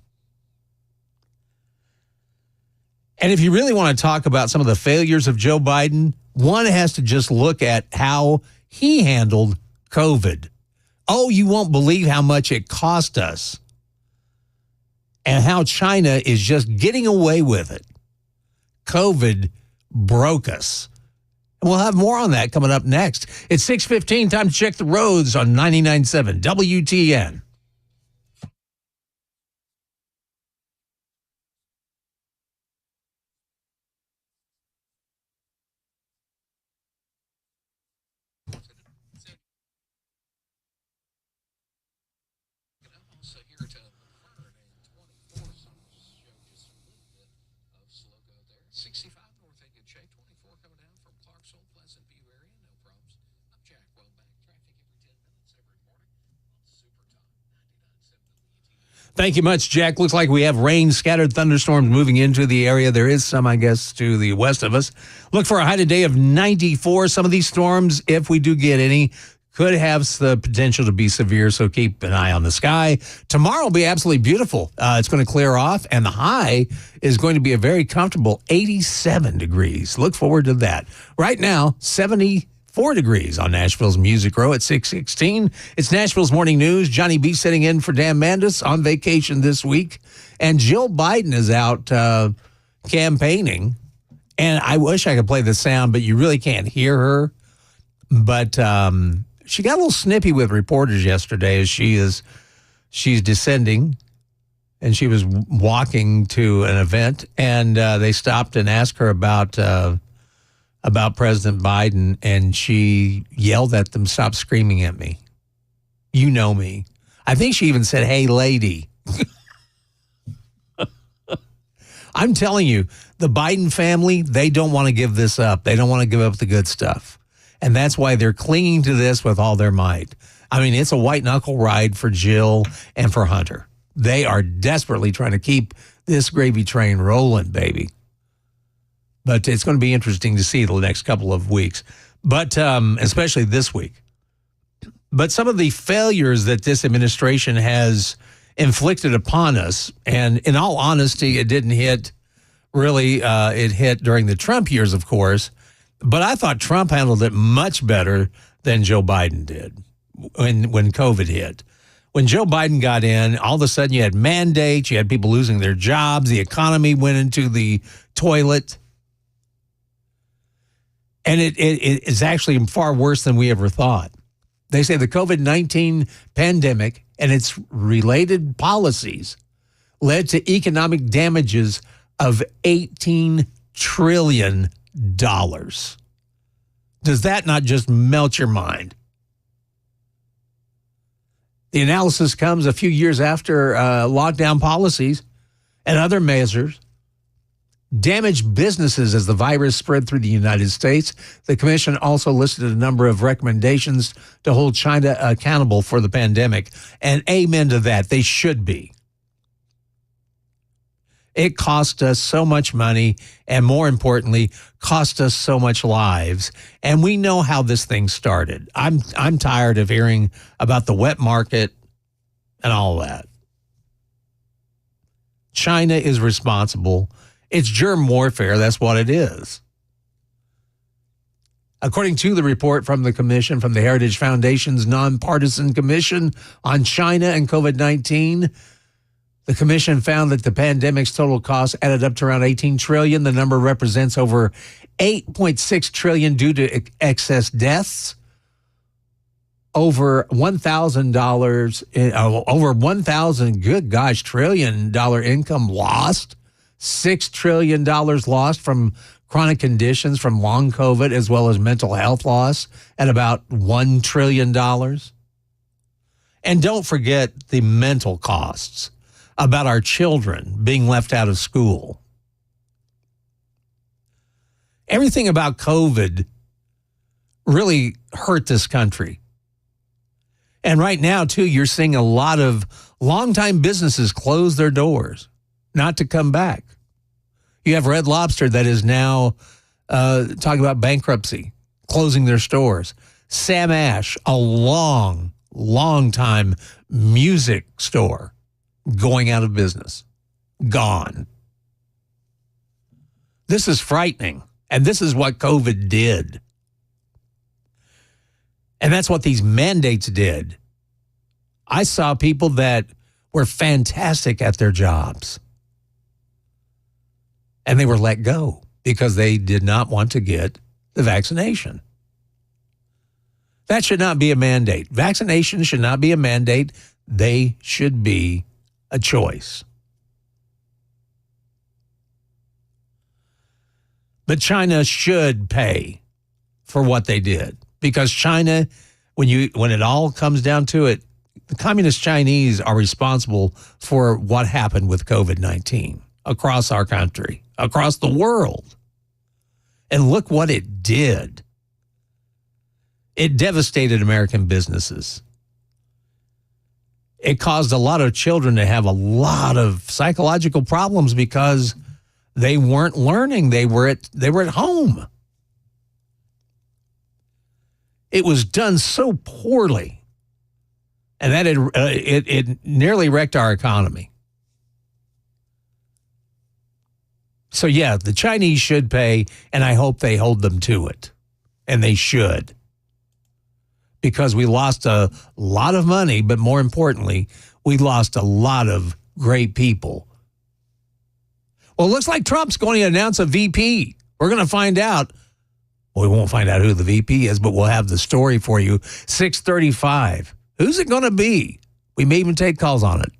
And if you really want to talk about some of the failures of Joe Biden, one has to just look at how he handled COVID. Oh, you won't believe how much it cost us and how China is just getting away with it. COVID broke us. And we'll have more on that coming up next. It's 6:15, time to check the roads on 99.7 WTN. Thank you much, Jack. Looks like we have rain, scattered thunderstorms moving into the area. There is some, I guess, to the west of us. Look for a high today of 94. Some of these storms, if we do get any, could have the potential to be severe, so keep an eye on the sky. Tomorrow will be absolutely beautiful. It's going to clear off, and the high is going to be a very comfortable 87 degrees. Look forward to that. Right now, 74 degrees on Nashville's Music Row at 6:16. It's Nashville's Morning News. Johnny B sitting in for Dan Mandis on vacation this week. And Jill Biden is out campaigning. And I wish I could play the sound, but you really can't hear her. But she got a little snippy with reporters yesterday as she's descending. And she was walking to an event. And they stopped and asked her about President Biden, and she yelled at them, "Stop screaming at me. You know me." I think she even said, "Hey, lady." I'm telling you, the Biden family, they don't want to give this up. They don't want to give up the good stuff. And that's why they're clinging to this with all their might. I mean, it's a white knuckle ride for Jill and for Hunter. They are desperately trying to keep this gravy train rolling, baby. But it's going to be interesting to see the next couple of weeks, but especially this week. But some of the failures that this administration has inflicted upon us, and in all honesty, it didn't hit really, it hit during the Trump years, of course, but I thought Trump handled it much better than Joe Biden did when COVID hit. When Joe Biden got in, all of a sudden you had mandates, you had people losing their jobs, the economy went into the toilet. And it is actually far worse than we ever thought. They say the COVID-19 pandemic and its related policies led to economic damages of $18 trillion. Does that not just melt your mind? The analysis comes a few years after lockdown policies and other measures damaged businesses as the virus spread through the United States. The commission also listed a number of recommendations to hold China accountable for the pandemic. And amen to that. They should be. It cost us so much money and, more importantly, cost us so much lives. And we know how this thing started. I'm tired of hearing about the wet market and all that. China is responsible. It's germ warfare. That's what it is. According to the report from the commission, from the Heritage Foundation's nonpartisan commission on China and COVID-19, the commission found that the pandemic's total cost added up to around $18 trillion. The number represents over $8.6 trillion due to excess deaths, over $1,000, good gosh, $1 trillion income lost, $6 trillion lost from chronic conditions from long COVID, as well as mental health loss at about $1 trillion. And don't forget the mental costs about our children being left out of school. Everything about COVID really hurt this country. And right now, too, you're seeing a lot of longtime businesses close their doors, not to come back. You have Red Lobster that is now talking about bankruptcy, closing their stores. Sam Ash, a long time music store, going out of business, gone. This is frightening, and this is what COVID did. And that's what these mandates did. I saw people that were fantastic at their jobs, and they were let go because they did not want to get the vaccination. That should not be a mandate. Vaccination should not be a mandate. They should be a choice. But China should pay for what they did, because China, when it all comes down to it, the communist Chinese are responsible for what happened with COVID-19 across our country, across the world. And look what it did. It devastated American businesses. It caused a lot of children to have a lot of psychological problems because they weren't learning. They were at home. It was done so poorly, and that it nearly wrecked our economy. So yeah, the Chinese should pay, and I hope they hold them to it, and they should. Because we lost a lot of money, but more importantly, we lost a lot of great people. Well, it looks like Trump's going to announce a VP. We're going to find out. Well, we won't find out who the VP is, but we'll have the story for you. 6:35. Who's it going to be? We may even take calls on it.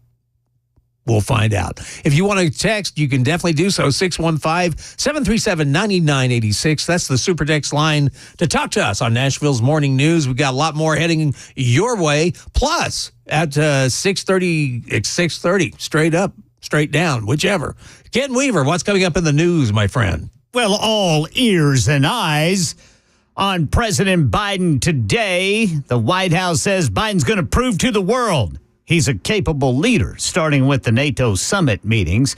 We'll find out. If you want to text, you can definitely do so. 615-737-9986. That's the super text line to talk to us on Nashville's Morning News. We've got a lot more heading your way. Plus, at 6:30, straight up, straight down, whichever. Ken Weaver, what's coming up in the news, my friend? Well, all ears and eyes on President Biden today. The White House says Biden's going to prove to the world he's a capable leader, starting with the NATO summit meetings.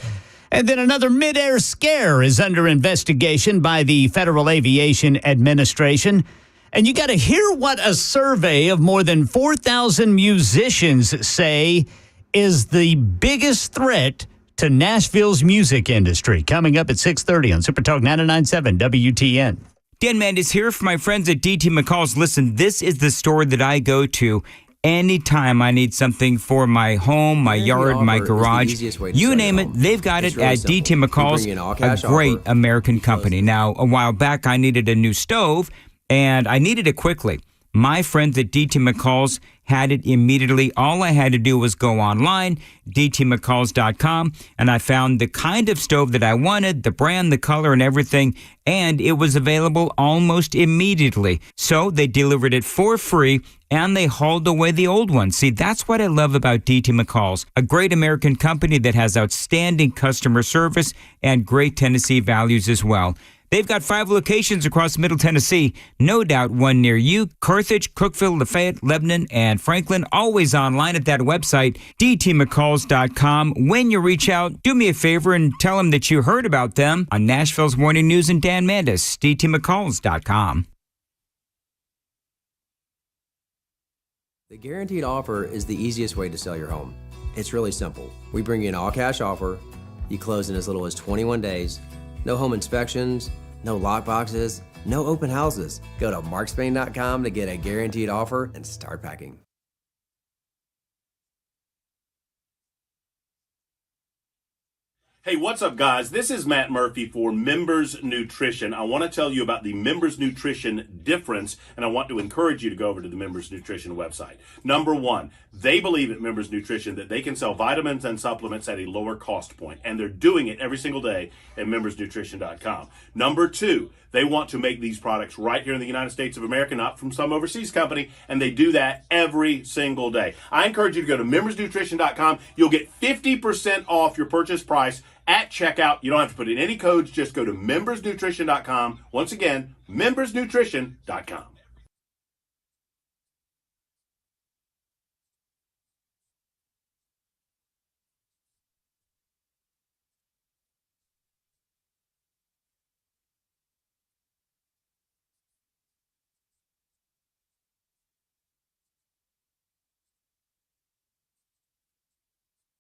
And then another midair scare is under investigation by the Federal Aviation Administration. And you got to hear what a survey of more than 4,000 musicians say is the biggest threat to Nashville's music industry. Coming up at 6:30 on Super Talk 99.7 WTN. Dan Mandis here for my friends at DT McCall's. Listen, this is the store that I go to Anytime I need something for my home, my yard, my garage, you name it, they've got it at DT McCall's, a great American company. Now, a while back, I needed a new stove, and I needed it quickly. My friends at DT McCall's had it immediately. All I had to do was go online, dtmccalls.com, and I found the kind of stove that I wanted, the brand, the color, and everything, and it was available almost immediately. So they delivered it for free, and they hauled away the old one. See, that's what I love about DT McCall's, a great American company that has outstanding customer service and great Tennessee values as well. They've got 5 locations across Middle Tennessee, no doubt one near you. Carthage, Cookeville, Lafayette, Lebanon, and Franklin, always online at that website, dtmccalls.com. When you reach out, do me a favor and tell them that you heard about them on Nashville's Morning News and Dan Mandis, dtmccalls.com. The guaranteed offer is the easiest way to sell your home. It's really simple. We bring you an all-cash offer. You close in as little as 21 days. No home inspections, no lockboxes, no open houses. Go to markspain.com to get a guaranteed offer and start packing. Hey, what's up, guys? This is Matt Murphy for Members Nutrition. I want to tell you about the Members Nutrition difference, and I want to encourage you to go over to the Members Nutrition website. Number one, they believe at Members Nutrition that they can sell vitamins and supplements at a lower cost point, and they're doing it every single day at membersnutrition.com. Number two, they want to make these products right here in the United States of America, not from some overseas company, and they do that every single day. I encourage you to go to membersnutrition.com. You'll get 50% off your purchase price at checkout. You don't have to put in any codes. Just go to membersnutrition.com. Once again, membersnutrition.com.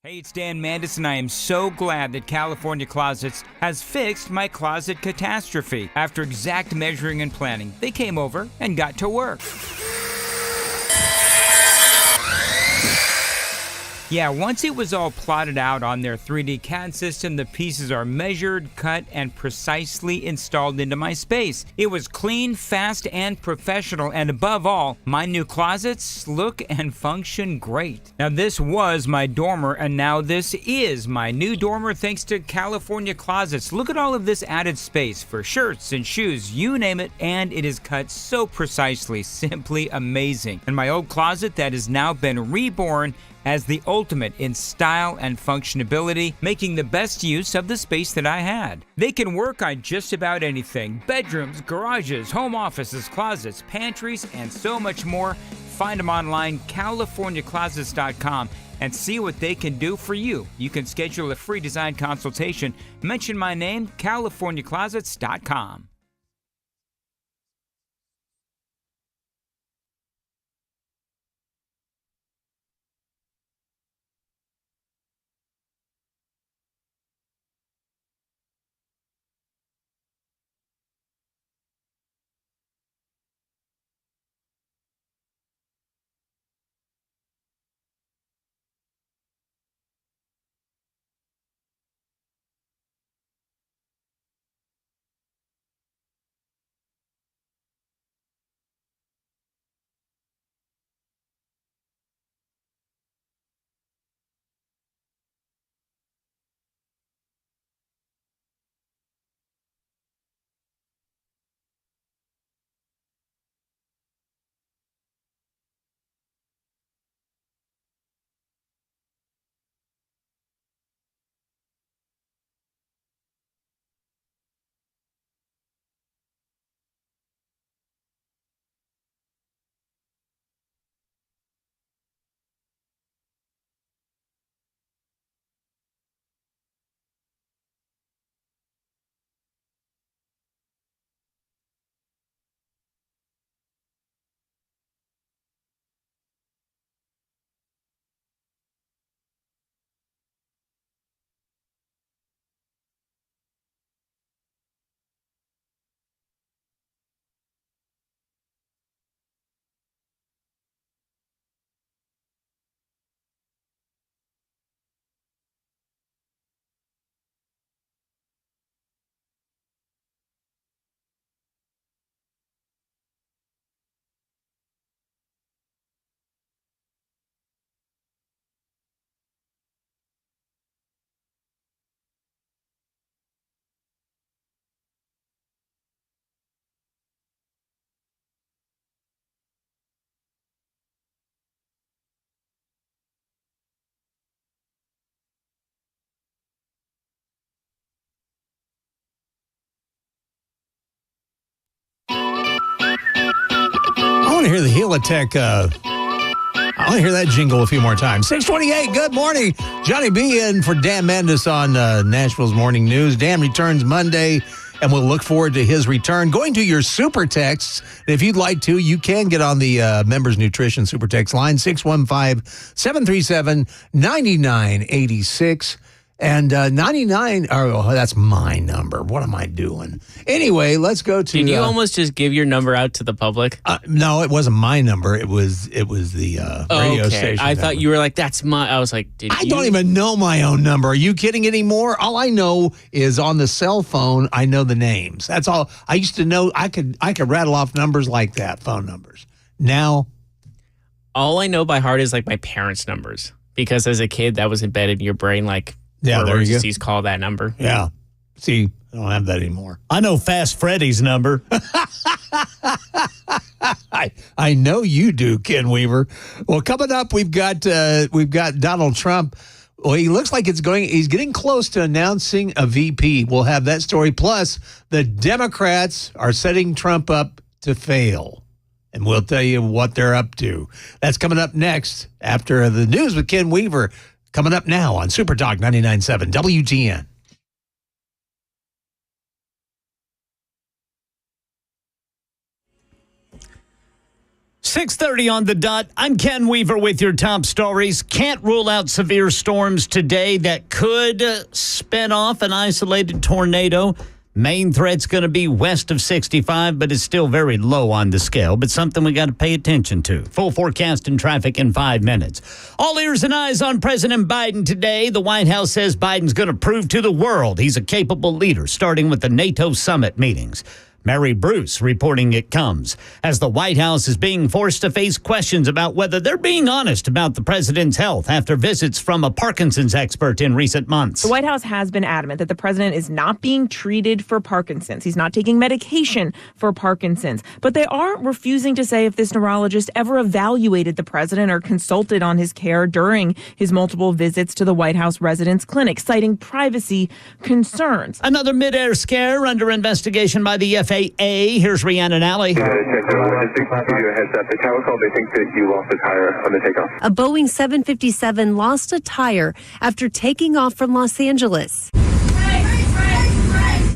Hey, it's Dan Mandis, and I am so glad that California Closets has fixed my closet catastrophe. After exact measuring and planning, they came over and got to work. Yeah, once it was all plotted out on their 3D CAD system, the pieces are measured, cut, and precisely installed into my space. It was clean, fast, and professional, and above all, my new closets look and function great. Now, this was my dormer, and now this is my new dormer thanks to California Closets. Look at all of this added space for shirts and shoes, you name it, and it is cut so precisely, simply amazing. And my old closet that has now been reborn as the ultimate in style and functionality, making the best use of the space that I had. They can work on just about anything: bedrooms, garages, home offices, closets, pantries, and so much more. Find them online, californiaclosets.com, and see what they can do for you. You can schedule a free design consultation. Mention my name, californiaclosets.com. hear the Helitech. I want to hear that jingle a few more times. 628, good morning. Johnny B in for Dan Mandis on Nashville's Morning News. Dan returns Monday, and we'll look forward to his return. Going to your super texts, and if you'd like to, you can get on the Members Nutrition super text line, 615-737-9986. And 99, that's my number. What am I doing? Anyway, let's go to... Did you almost just give your number out to the public? No, it wasn't my number. It was the radio station. I thought you were like, that's my... I was like, I don't even know my own number. Are you kidding anymore? All I know is on the cell phone, I know the names. That's all. I used to know. I could rattle off numbers like that, phone numbers. Now... All I know by heart is like my parents' numbers. Because as a kid, that was embedded in your brain, like... Yeah, there you go. Call that number. Yeah. See, I don't have that anymore. I know Fast Freddy's number. I know you do, Ken Weaver. Well, coming up, we've got Donald Trump. Well, he looks like he's getting close to announcing a VP. We'll have that story. Plus, the Democrats are setting Trump up to fail. And we'll tell you what they're up to. That's coming up next after the news with Ken Weaver. Coming up now on Super Talk 99.7 WTN. .30 on the dot. I'm Ken Weaver with your top stories. Can't rule out severe storms today that could spin off an isolated tornado. Main threat's going to be west of 65, but it's still very low on the scale, but something we got to pay attention to. Full forecast and traffic in 5 minutes. All ears and eyes on President Biden today. The White House says Biden's going to prove to the world he's a capable leader, starting with the NATO summit meetings. Mary Bruce reporting it comes as the White House is being forced to face questions about whether they're being honest about the president's health after visits from a Parkinson's expert in recent months. The White House has been adamant that the president is not being treated for Parkinson's. He's not taking medication for Parkinson's. But they are refusing to say if this neurologist ever evaluated the president or consulted on his care during his multiple visits to the White House residence clinic, citing privacy concerns. Another mid-air scare under investigation by the FAA. Here's Rhiannon Alley. Just give you a heads up. The tower call, they think that you lost a tire on the takeoff. A Boeing 757 lost a tire after taking off from Los Angeles.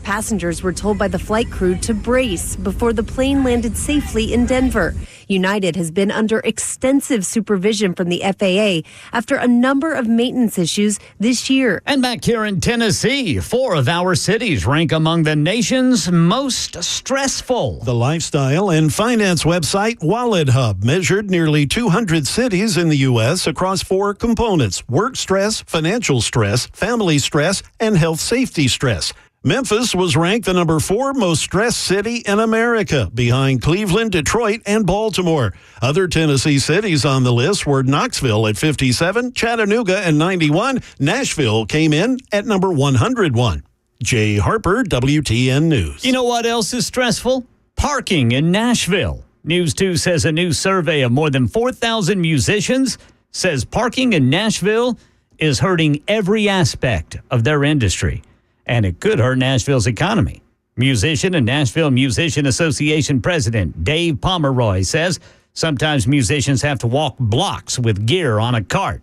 Passengers were told by the flight crew to brace before the plane landed safely in Denver. United has been under extensive supervision from the FAA after a number of maintenance issues this year. And back here in Tennessee, 4 of our cities rank among the nation's most stressful. The lifestyle and finance website Wallet Hub measured nearly 200 cities in the U.S. across 4 components: work stress, financial stress, family stress, and health safety stress. Memphis was ranked the number 4 most stressed city in America, behind Cleveland, Detroit, and Baltimore. Other Tennessee cities on the list were Knoxville at 57, Chattanooga at 91. Nashville came in at number 101. Jay Harper, WTN News. You know what else is stressful? Parking in Nashville. News 2 says a new survey of more than 4,000 musicians says parking in Nashville is hurting every aspect of their industry. And it could hurt Nashville's economy. Musician and Nashville Musician Association President Dave Pomeroy says sometimes musicians have to walk blocks with gear on a cart.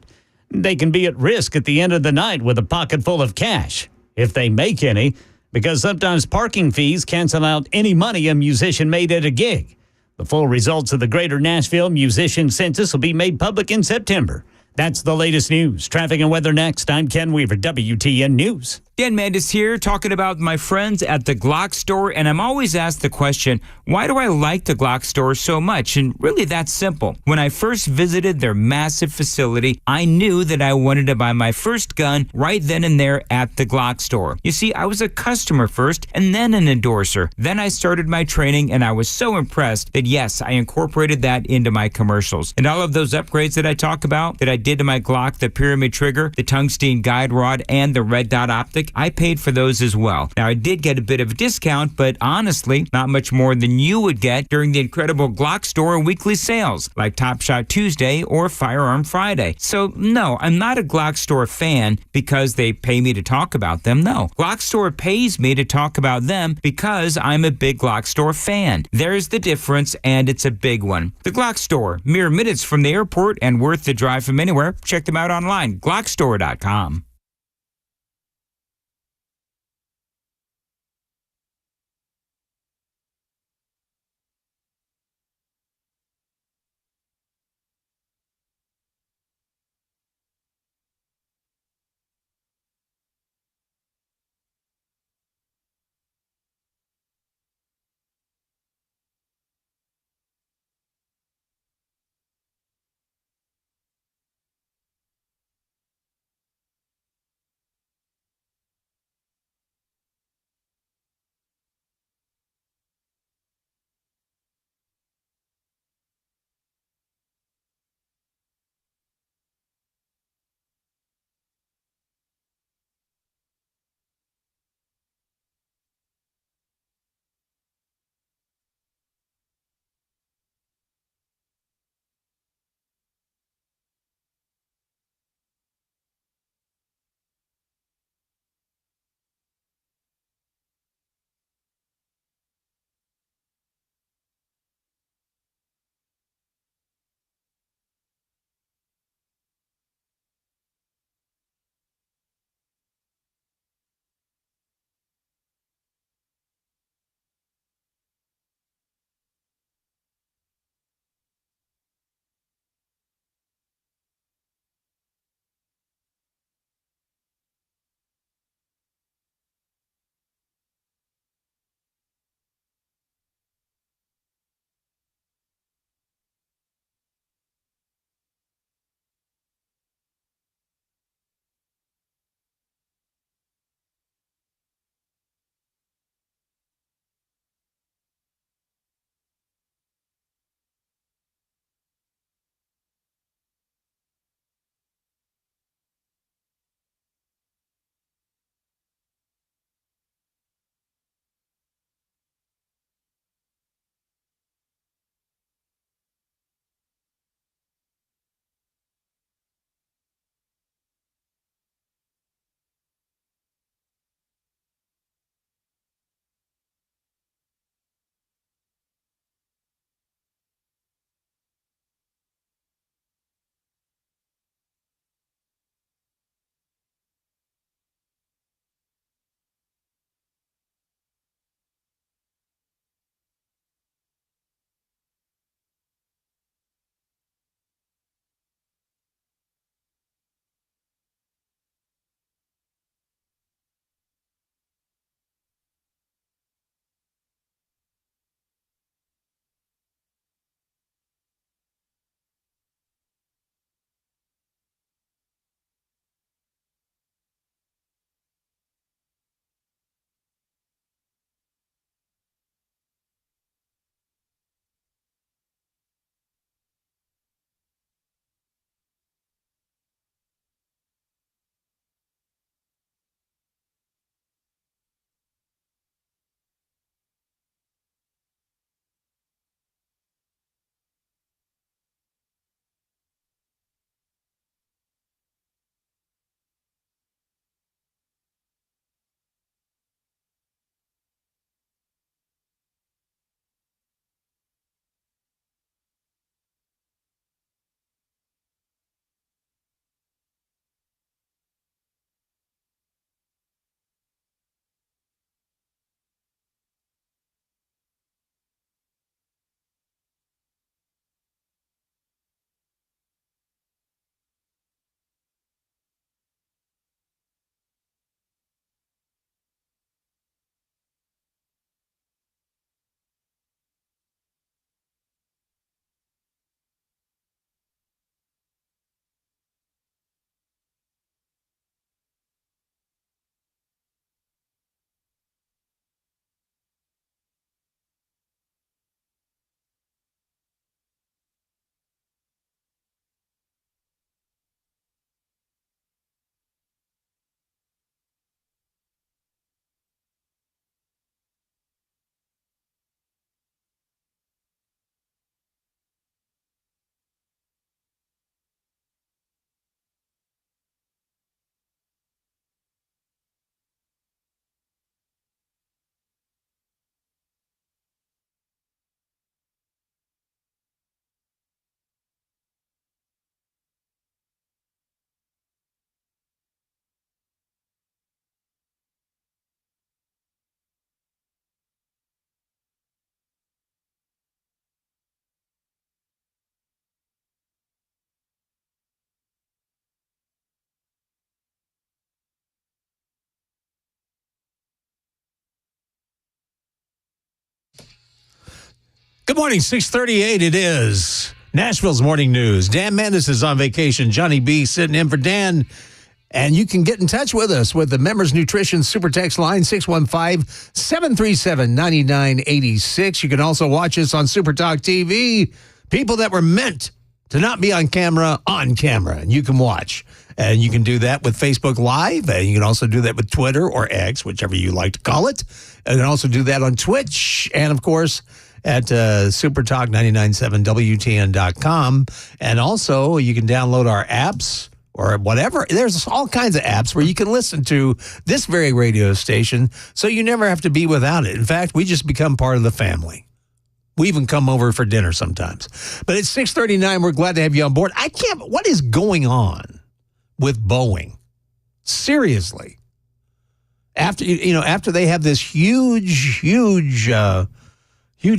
They can be at risk at the end of the night with a pocket full of cash, if they make any, because sometimes parking fees cancel out any money a musician made at a gig. The full results of the Greater Nashville Musician Census will be made public in September. That's the latest news. Traffic and weather next. I'm Ken Weaver, WTN News. Dan Mandis here, talking about my friends at the Glock store, and I'm always asked the question, why do I like the Glock store so much? And really, that's simple. When I first visited their massive facility, I knew that I wanted to buy my first gun right then and there at the Glock store. You see, I was a customer first and then an endorser. Then I started my training, and I was so impressed that, yes, I incorporated that into my commercials. And all of those upgrades that I talk about, that I did to my Glock, the pyramid trigger, the tungsten guide rod, and the red dot optic, break, I paid for those as well. Now, I did get a bit of a discount, but honestly, not much more than you would get during the incredible Glock Store weekly sales, like Top Shot Tuesday or Firearm Friday. So, no, I'm not a Glock Store fan because they pay me to talk about them. No, Glock Store pays me to talk about them because I'm a big Glock Store fan. There's the difference, and it's a big one. The Glock Store, mere minutes from the airport and worth the drive from anywhere. Check them out online, glockstore.com. Good morning, 6:38 it is. Nashville's Morning News. Dan Mandis is on vacation. Johnny B sitting in for Dan. And you can get in touch with us with the Members Nutrition Super Text line, 615-737-9986. You can also watch us on Super Talk TV. People that were meant to not be on camera, and you can watch. And you can do that with Facebook Live, and you can also do that with Twitter or X, whichever you like to call it. And you can also do that on Twitch, and of course, at supertalk997wtn.com. And also, you can download our apps or whatever. There's all kinds of apps where you can listen to this very radio station, so you never have to be without it. In fact, we just become part of the family. We even come over for dinner sometimes. But it's 6:39. We're glad to have you on board. What is going on with Boeing? Seriously. After they have this huge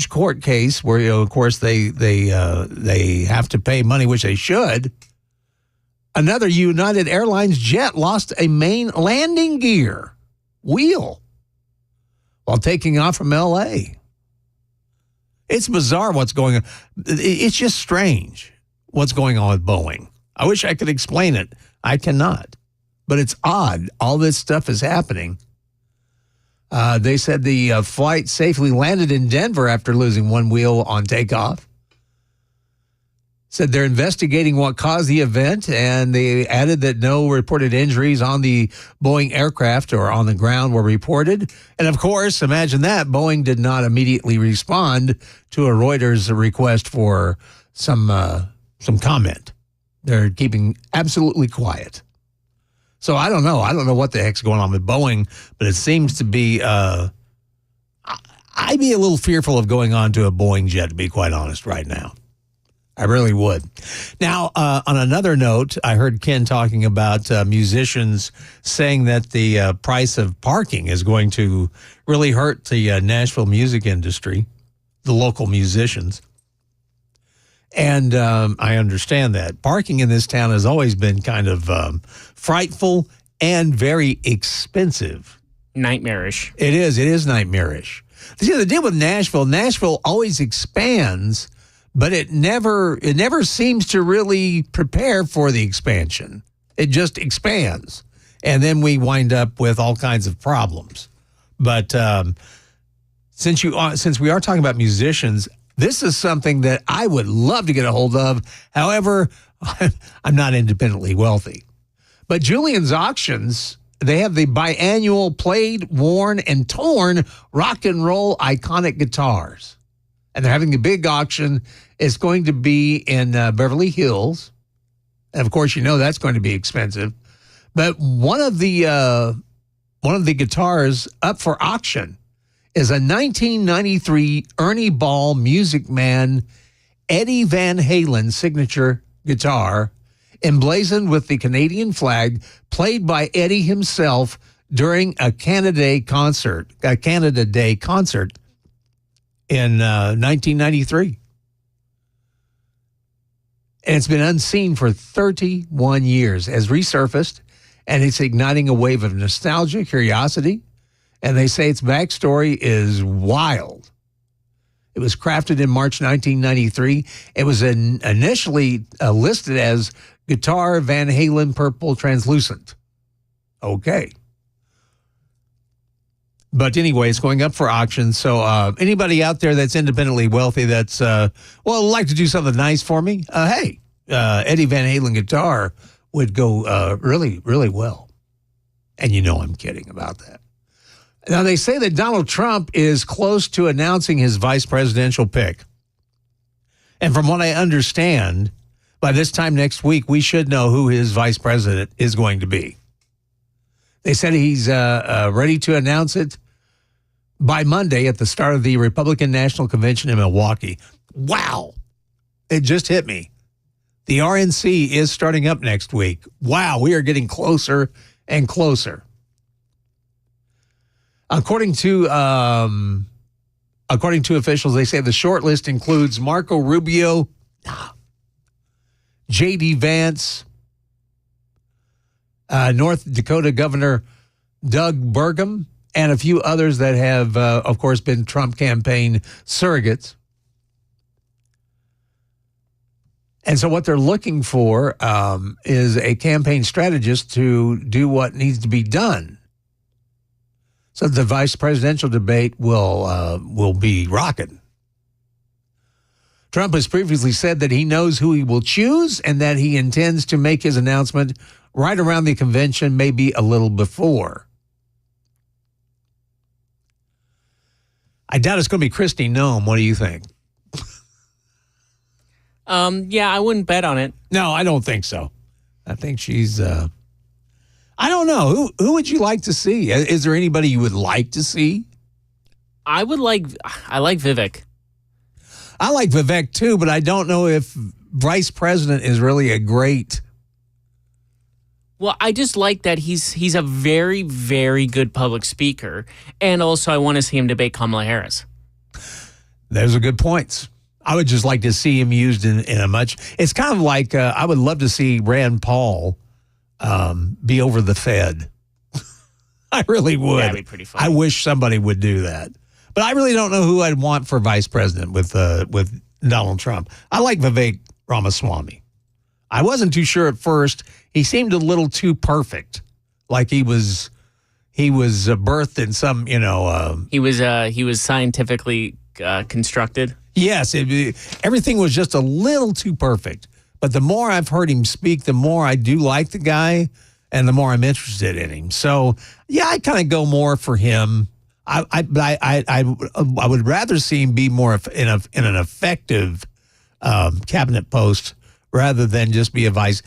court case where, of course, they have to pay money, which they should. Another United Airlines jet lost a main landing gear wheel while taking off from L.A. It's bizarre what's going on. It's just strange what's going on with Boeing. I wish I could explain it. I cannot. But it's odd. All this stuff is happening. They said the flight safely landed in Denver after losing one wheel on takeoff. Said they're investigating what caused the event, and they added that no reported injuries on the Boeing aircraft or on the ground were reported. And of course, imagine that, Boeing did not immediately respond to a Reuters request for some comment. They're keeping absolutely quiet. So I don't know. I don't know what the heck's going on with Boeing, but it seems to be, I'd be a little fearful of going on to a Boeing jet, to be quite honest, right now. I really would. Now, on another note, I heard Ken talking about musicians saying that the price of parking is going to really hurt the Nashville music industry, the local musicians. And I understand that. Parking in this town has always been kind of frightful and very expensive. Nightmarish. It is. It is nightmarish. See, the deal with Nashville always expands, but it never seems to really prepare for the expansion. It just expands. And then we wind up with all kinds of problems. But since we are talking about musicians, this is something that I would love to get a hold of. However, I'm not independently wealthy. But Julian's Auctions, they have the biannual played, worn, and torn rock and roll iconic guitars. And they're having a big auction. It's going to be in Beverly Hills. And of course, that's going to be expensive. But one of the guitars up for auction is a 1993 Ernie Ball Music Man Eddie Van Halen signature guitar, emblazoned with the Canadian flag, played by Eddie himself during a Canada Day concert in 1993. And it's been unseen for 31 years, has resurfaced, and it's igniting a wave of nostalgia, curiosity, and they say its backstory is wild. It was crafted in March 1993. It was initially listed as Guitar Van Halen Purple Translucent. Okay. But anyway, it's going up for auction. So anybody out there that's independently wealthy that's, like to do something nice for me, hey, Eddie Van Halen guitar would go really, really well. And I'm kidding about that. Now, they say that Donald Trump is close to announcing his vice presidential pick. And from what I understand, by this time next week, we should know who his vice president is going to be. They said he's ready to announce it by Monday at the start of the Republican National Convention in Milwaukee. Wow. It just hit me. The RNC is starting up next week. Wow, we are getting closer and closer. According to officials, they say the short list includes Marco Rubio, J.D. Vance, North Dakota Governor Doug Burgum, and a few others that have, of course, been Trump campaign surrogates. And so what they're looking for is a campaign strategist to do what needs to be done. So the vice presidential debate will be rocking. Trump has previously said that he knows who he will choose and that he intends to make his announcement right around the convention, maybe a little before. I doubt it's going to be Kristi Noem. What do you think? Yeah, I wouldn't bet on it. No, I don't think so. I think she's, I don't know. Who would you like to see? Is there anybody you would like to see? I like Vivek. I like Vivek too, but I don't know if vice president is really a great. Well, I just like that he's a very, very good public speaker. And also I want to see him debate Kamala Harris. Those are good points. I would just like to see him used in a much. It's kind of like I would love to see Rand Paul be over the Fed. I really would. That'd be pretty funny. I wish somebody would do that. But I really don't know who I'd want for vice president with Donald Trump. I like Vivek Ramaswamy. I wasn't too sure at first. He seemed a little too perfect, like he was birthed in some, He was scientifically constructed. Yes, everything was just a little too perfect. But the more I've heard him speak, the more I do like the guy, and the more I'm interested in him. So yeah, I kind of go more for him. I would rather see him be more in an effective cabinet post rather than just be a vice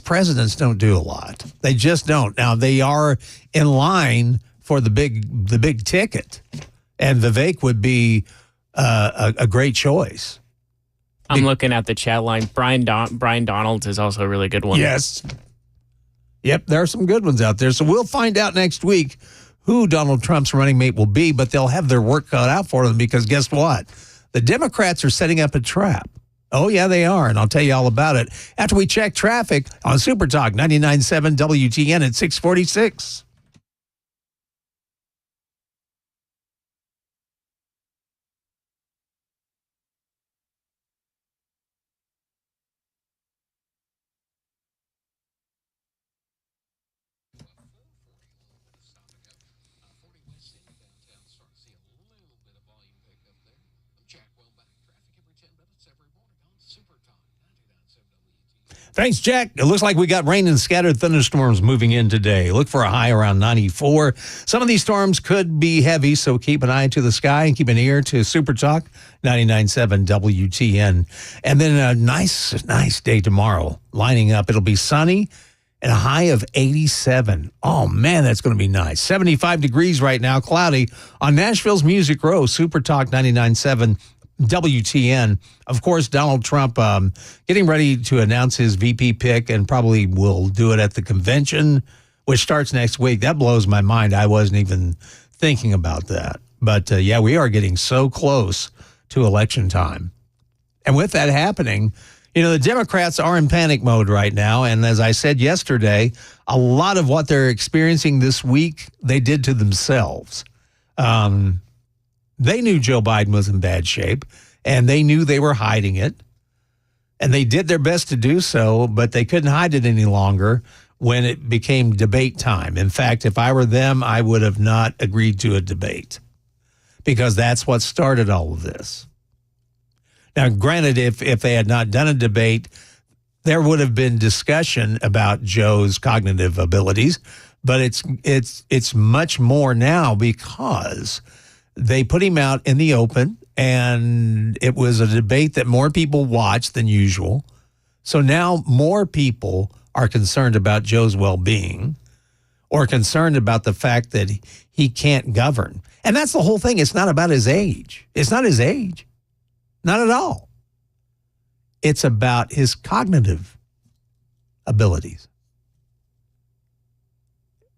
presidents. Don't do a lot. They just don't. Now they are in line for the big ticket, and Vivek would be a great choice. I'm looking at the chat line. Brian Donalds is also a really good one. Yes. Yep, there are some good ones out there. So we'll find out next week who Donald Trump's running mate will be, but they'll have their work cut out for them because guess what? The Democrats are setting up a trap. Oh, yeah, they are, and I'll tell you all about it after we check traffic on Super Talk 99.7 WTN at 646. Thanks, Jack. It looks like we got rain and scattered thunderstorms moving in today. Look for a high around 94. Some of these storms could be heavy, so keep an eye to the sky and keep an ear to Super Talk 99.7 WTN. And then a nice day tomorrow lining up. It'll be sunny and a high of 87. Oh, man, that's going to be nice. 75 degrees right now, cloudy on Nashville's Music Row, Super Talk 99.7 WTN. Of course, Donald Trump getting ready to announce his VP pick and probably will do it at the convention, which starts next week. That blows my mind. I wasn't even thinking about that. But, yeah, we are getting so close to election time. And with that happening, the Democrats are in panic mode right now. And as I said yesterday, a lot of what they're experiencing this week, they did to themselves. They knew Joe Biden was in bad shape, and they knew they were hiding it. And they did their best to do so, but they couldn't hide it any longer when it became debate time. In fact, if I were them, I would have not agreed to a debate because that's what started all of this. Now, granted, if they had not done a debate, there would have been discussion about Joe's cognitive abilities, but it's much more now because they put him out in the open, and it was a debate that more people watched than usual. So now more people are concerned about Joe's well-being or concerned about the fact that he can't govern. And that's the whole thing. It's not about his age. It's not his age. Not at all. It's about his cognitive abilities.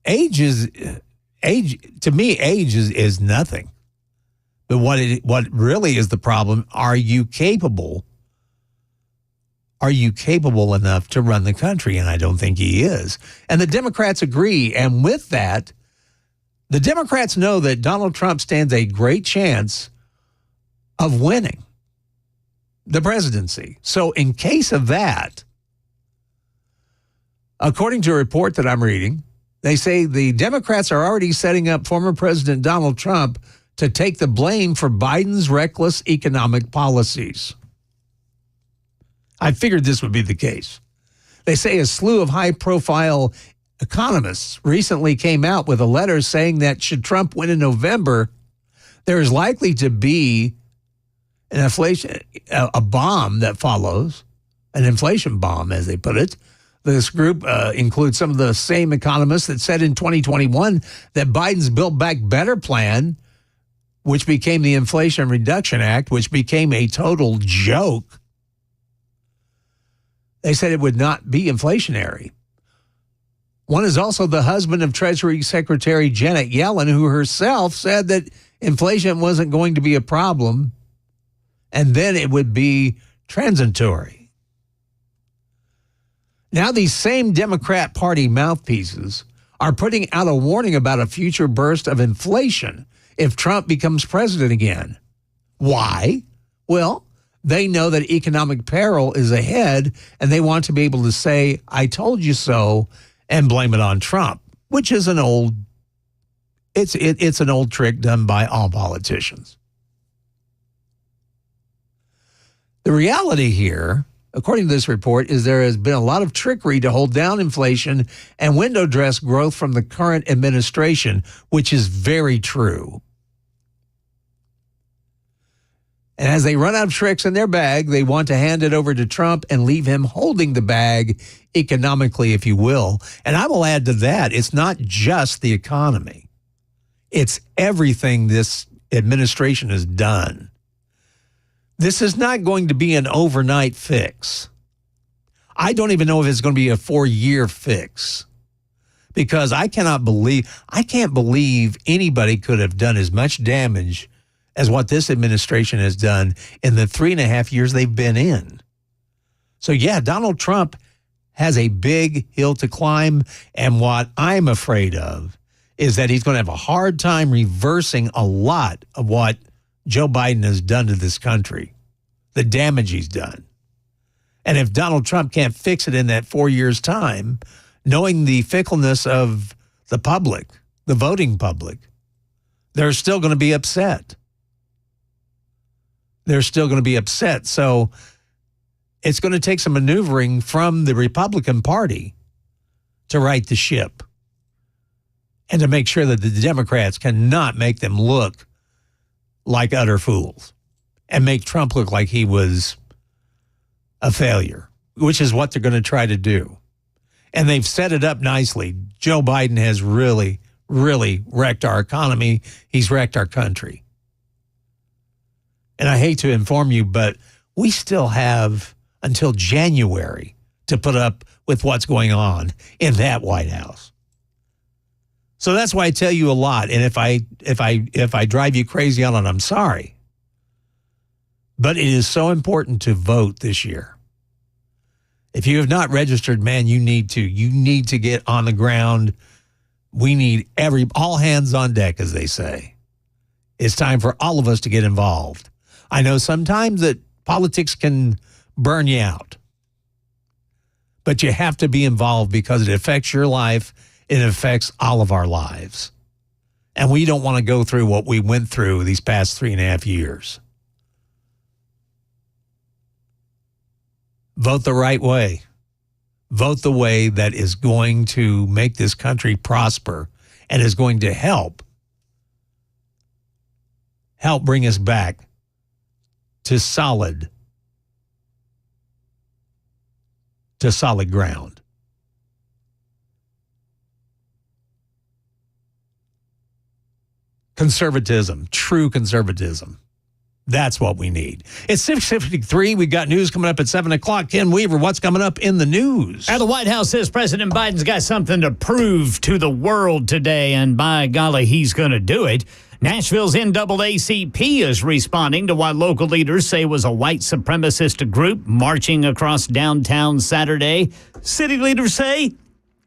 Age, to me, age is nothing. But what really is the problem, are you capable enough to run the country? And I don't think he is. And the Democrats agree. And with that, the Democrats know that Donald Trump stands a great chance of winning. the presidency. So in case of that, according to a report that I'm reading, they say the Democrats are already setting up former President Donald Trump to take the blame for Biden's reckless economic policies. I figured this would be the case. They say a slew of high-profile economists recently came out with a letter saying that should Trump win in November, there is likely to be an inflation, a bomb that follows, an inflation bomb, as they put it. This group includes some of the same economists that said in 2021 that Biden's Build Back Better plan, which became the Inflation Reduction Act, which became a total joke, they said it would not be inflationary. One is also the husband of Treasury Secretary Janet Yellen, who herself said that inflation wasn't going to be a problem, and then it would be transitory. Now these same Democrat Party mouthpieces are putting out a warning about a future burst of inflation if Trump becomes president again. Why? Well, they know that economic peril is ahead, and they want to be able to say, I told you so, and blame it on Trump, which is an old trick done by all politicians. The reality here, according to this report, is there has been a lot of trickery to hold down inflation and window dress growth from the current administration, which is very true. And as they run out of tricks in their bag, they want to hand it over to Trump and leave him holding the bag economically, if you will. And I will add to that, it's not just the economy. It's everything this administration has done. This is not going to be an overnight fix. I don't even know if it's going to be a 4-year fix, because I can't believe anybody could have done as much damage as what this administration has done in the 3.5 years they've been in. So yeah, Donald Trump has a big hill to climb, and what I'm afraid of is that he's going to have a hard time reversing a lot of what Joe Biden has done to this country, the damage he's done. And if Donald Trump can't fix it in that 4 years' time, knowing the fickleness of the public, the voting public, they're still going to be upset. They're still going to be upset. So it's going to take some maneuvering from the Republican Party to right the ship and to make sure that the Democrats cannot make them look like utter fools and make Trump look like he was a failure, which is what they're going to try to do. And they've set it up nicely. Joe Biden has really, really wrecked our economy. He's wrecked our country. And I hate to inform you, but we still have until January to put up with what's going on in that White House. So that's why I tell you a lot. And if I drive you crazy on it, I'm sorry. But it is so important to vote this year. If you have not registered, man, you need to. You need to get on the ground. We need all hands on deck, as they say. It's time for all of us to get involved. I know sometimes that politics can burn you out, but you have to be involved because it affects your life. It affects all of our lives. And we don't want to go through what we went through these past 3.5 years. Vote the right way. Vote the way that is going to make this country prosper and is going to help bring us back to solid ground. Conservatism, true conservatism. That's what we need. It's 6:53. We've got news coming up at 7 o'clock. Ken Weaver, what's coming up in the news? The White House says President Biden's got something to prove to the world today, and by golly, he's going to do it. Nashville's NAACP is responding to what local leaders say was a white supremacist group marching across downtown Saturday. City leaders say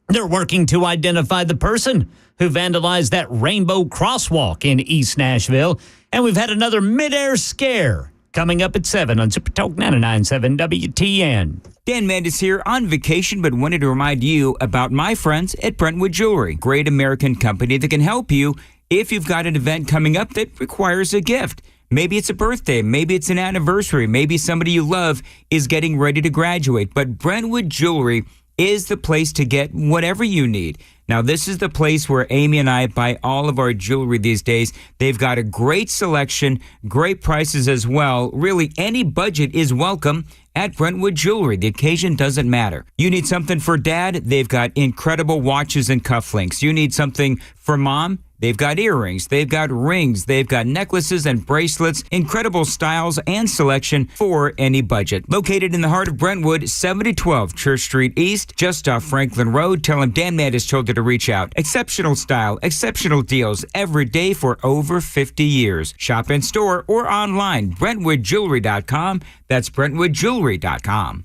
they're working to identify the person who vandalized that rainbow crosswalk in East Nashville. And we've had another midair scare coming up at 7 on Super Talk 99.7 WTN. Dan Mandis here on vacation, but wanted to remind you about my friends at Brentwood Jewelry. Great American company that can help you if you've got an event coming up that requires a gift. Maybe it's a birthday, maybe it's an anniversary, maybe somebody you love is getting ready to graduate. But Brentwood Jewelry is the place to get whatever you need. Now, this is the place where Amy and I buy all of our jewelry these days. They've got a great selection, great prices as well. Really, any budget is welcome at Brentwood Jewelry. The occasion doesn't matter. You need something for dad? They've got incredible watches and cufflinks. You need something for mom? They've got earrings, they've got rings, they've got necklaces and bracelets, incredible styles and selection for any budget. Located in the heart of Brentwood, 7012 Church Street East, just off Franklin Road. Tell them Dan Mandis told you to reach out. Exceptional style, exceptional deals every day for over 50 years. Shop in store or online, BrentwoodJewelry.com. That's BrentwoodJewelry.com.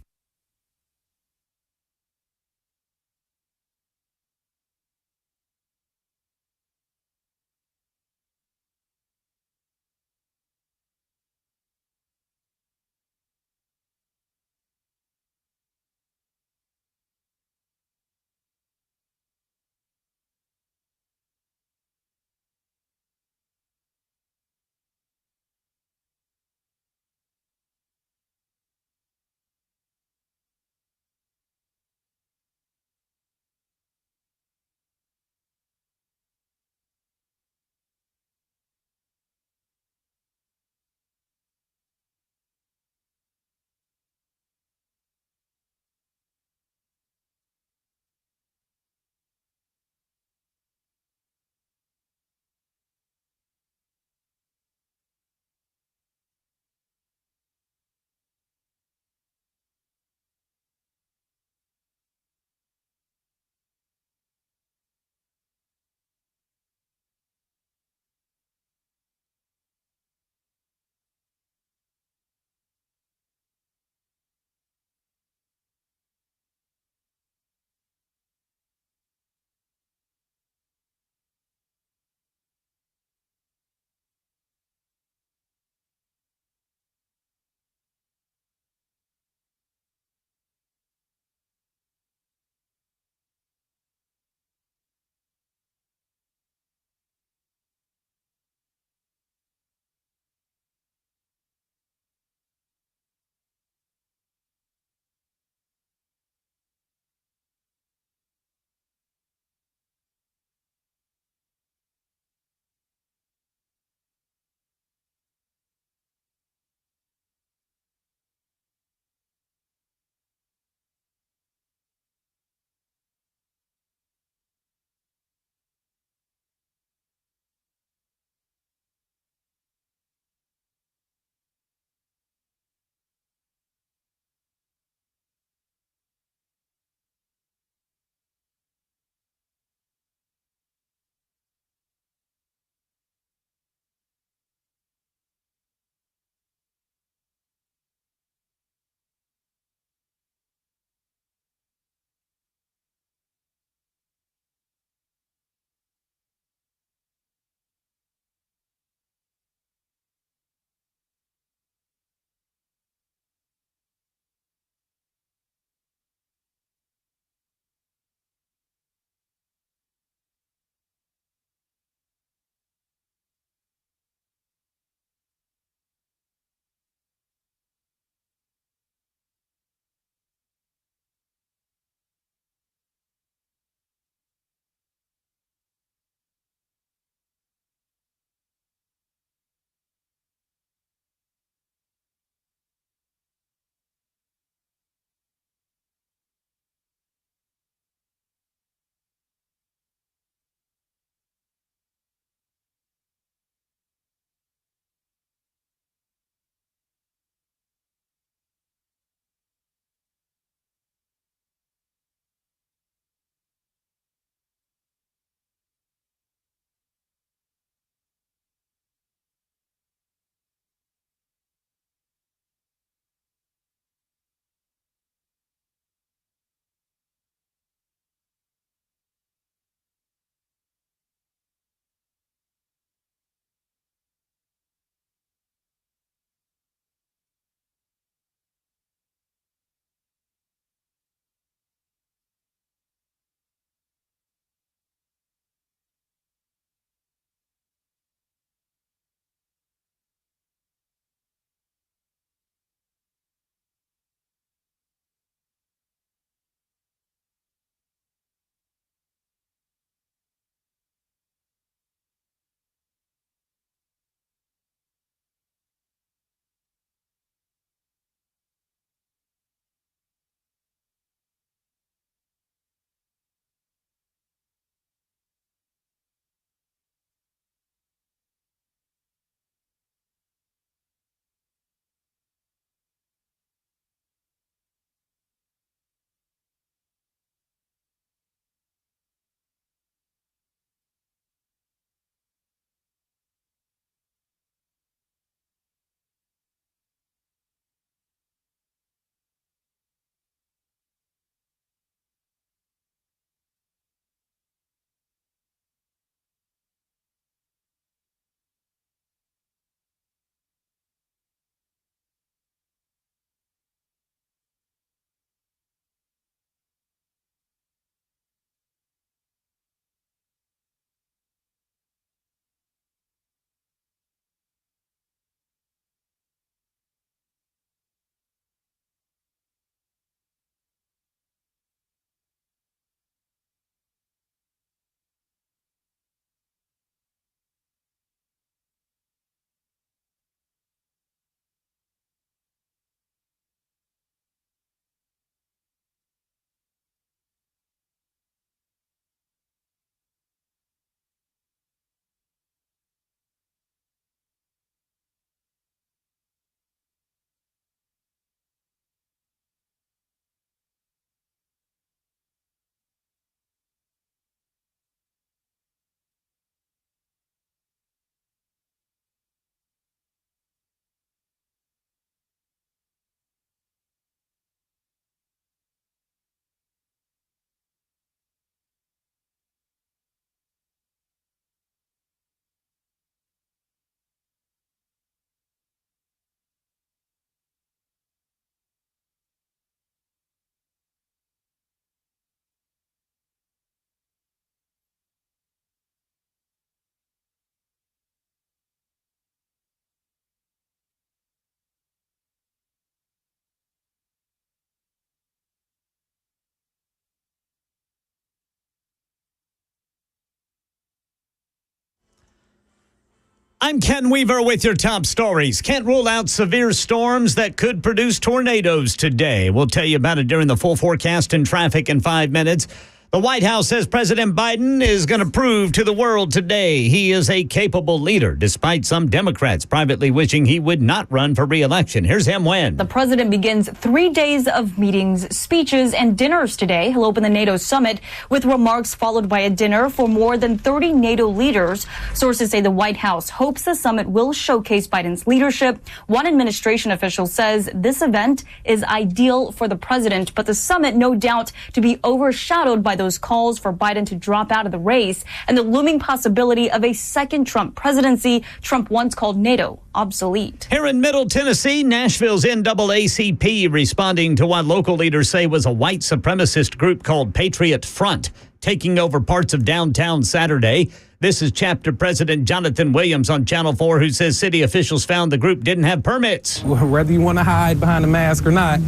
I'm Ken Weaver with your top stories. Can't rule out severe storms that could produce tornadoes today. We'll tell you about it during the full forecast and traffic in 5 minutes. The White House says President Biden is going to prove to the world today he is a capable leader, despite some Democrats privately wishing he would not run for re-election. Here's him when. The president begins 3 days of meetings, speeches, and dinners today. He'll open the NATO summit with remarks followed by a dinner for more than 30 NATO leaders. Sources say the White House hopes the summit will showcase Biden's leadership. One administration official says this event is ideal for the president, but the summit, no doubt, to be overshadowed by those calls for Biden to drop out of the race and the looming possibility of a second Trump presidency. Trump once called NATO obsolete. Here in Middle Tennessee, Nashville's NAACP responding to what local leaders say was a white supremacist group called Patriot Front taking over parts of downtown Saturday. This is chapter president Jonathan Williams on Channel 4, who says city officials found the group didn't have permits. Whether you want to hide behind a mask or not,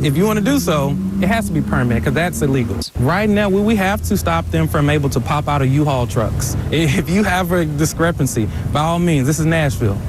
if you want to do so, it has to be permit because that's illegal. Right now, we have to stop them from able to pop out of U-Haul trucks. If you have a discrepancy, by all means, this is Nashville.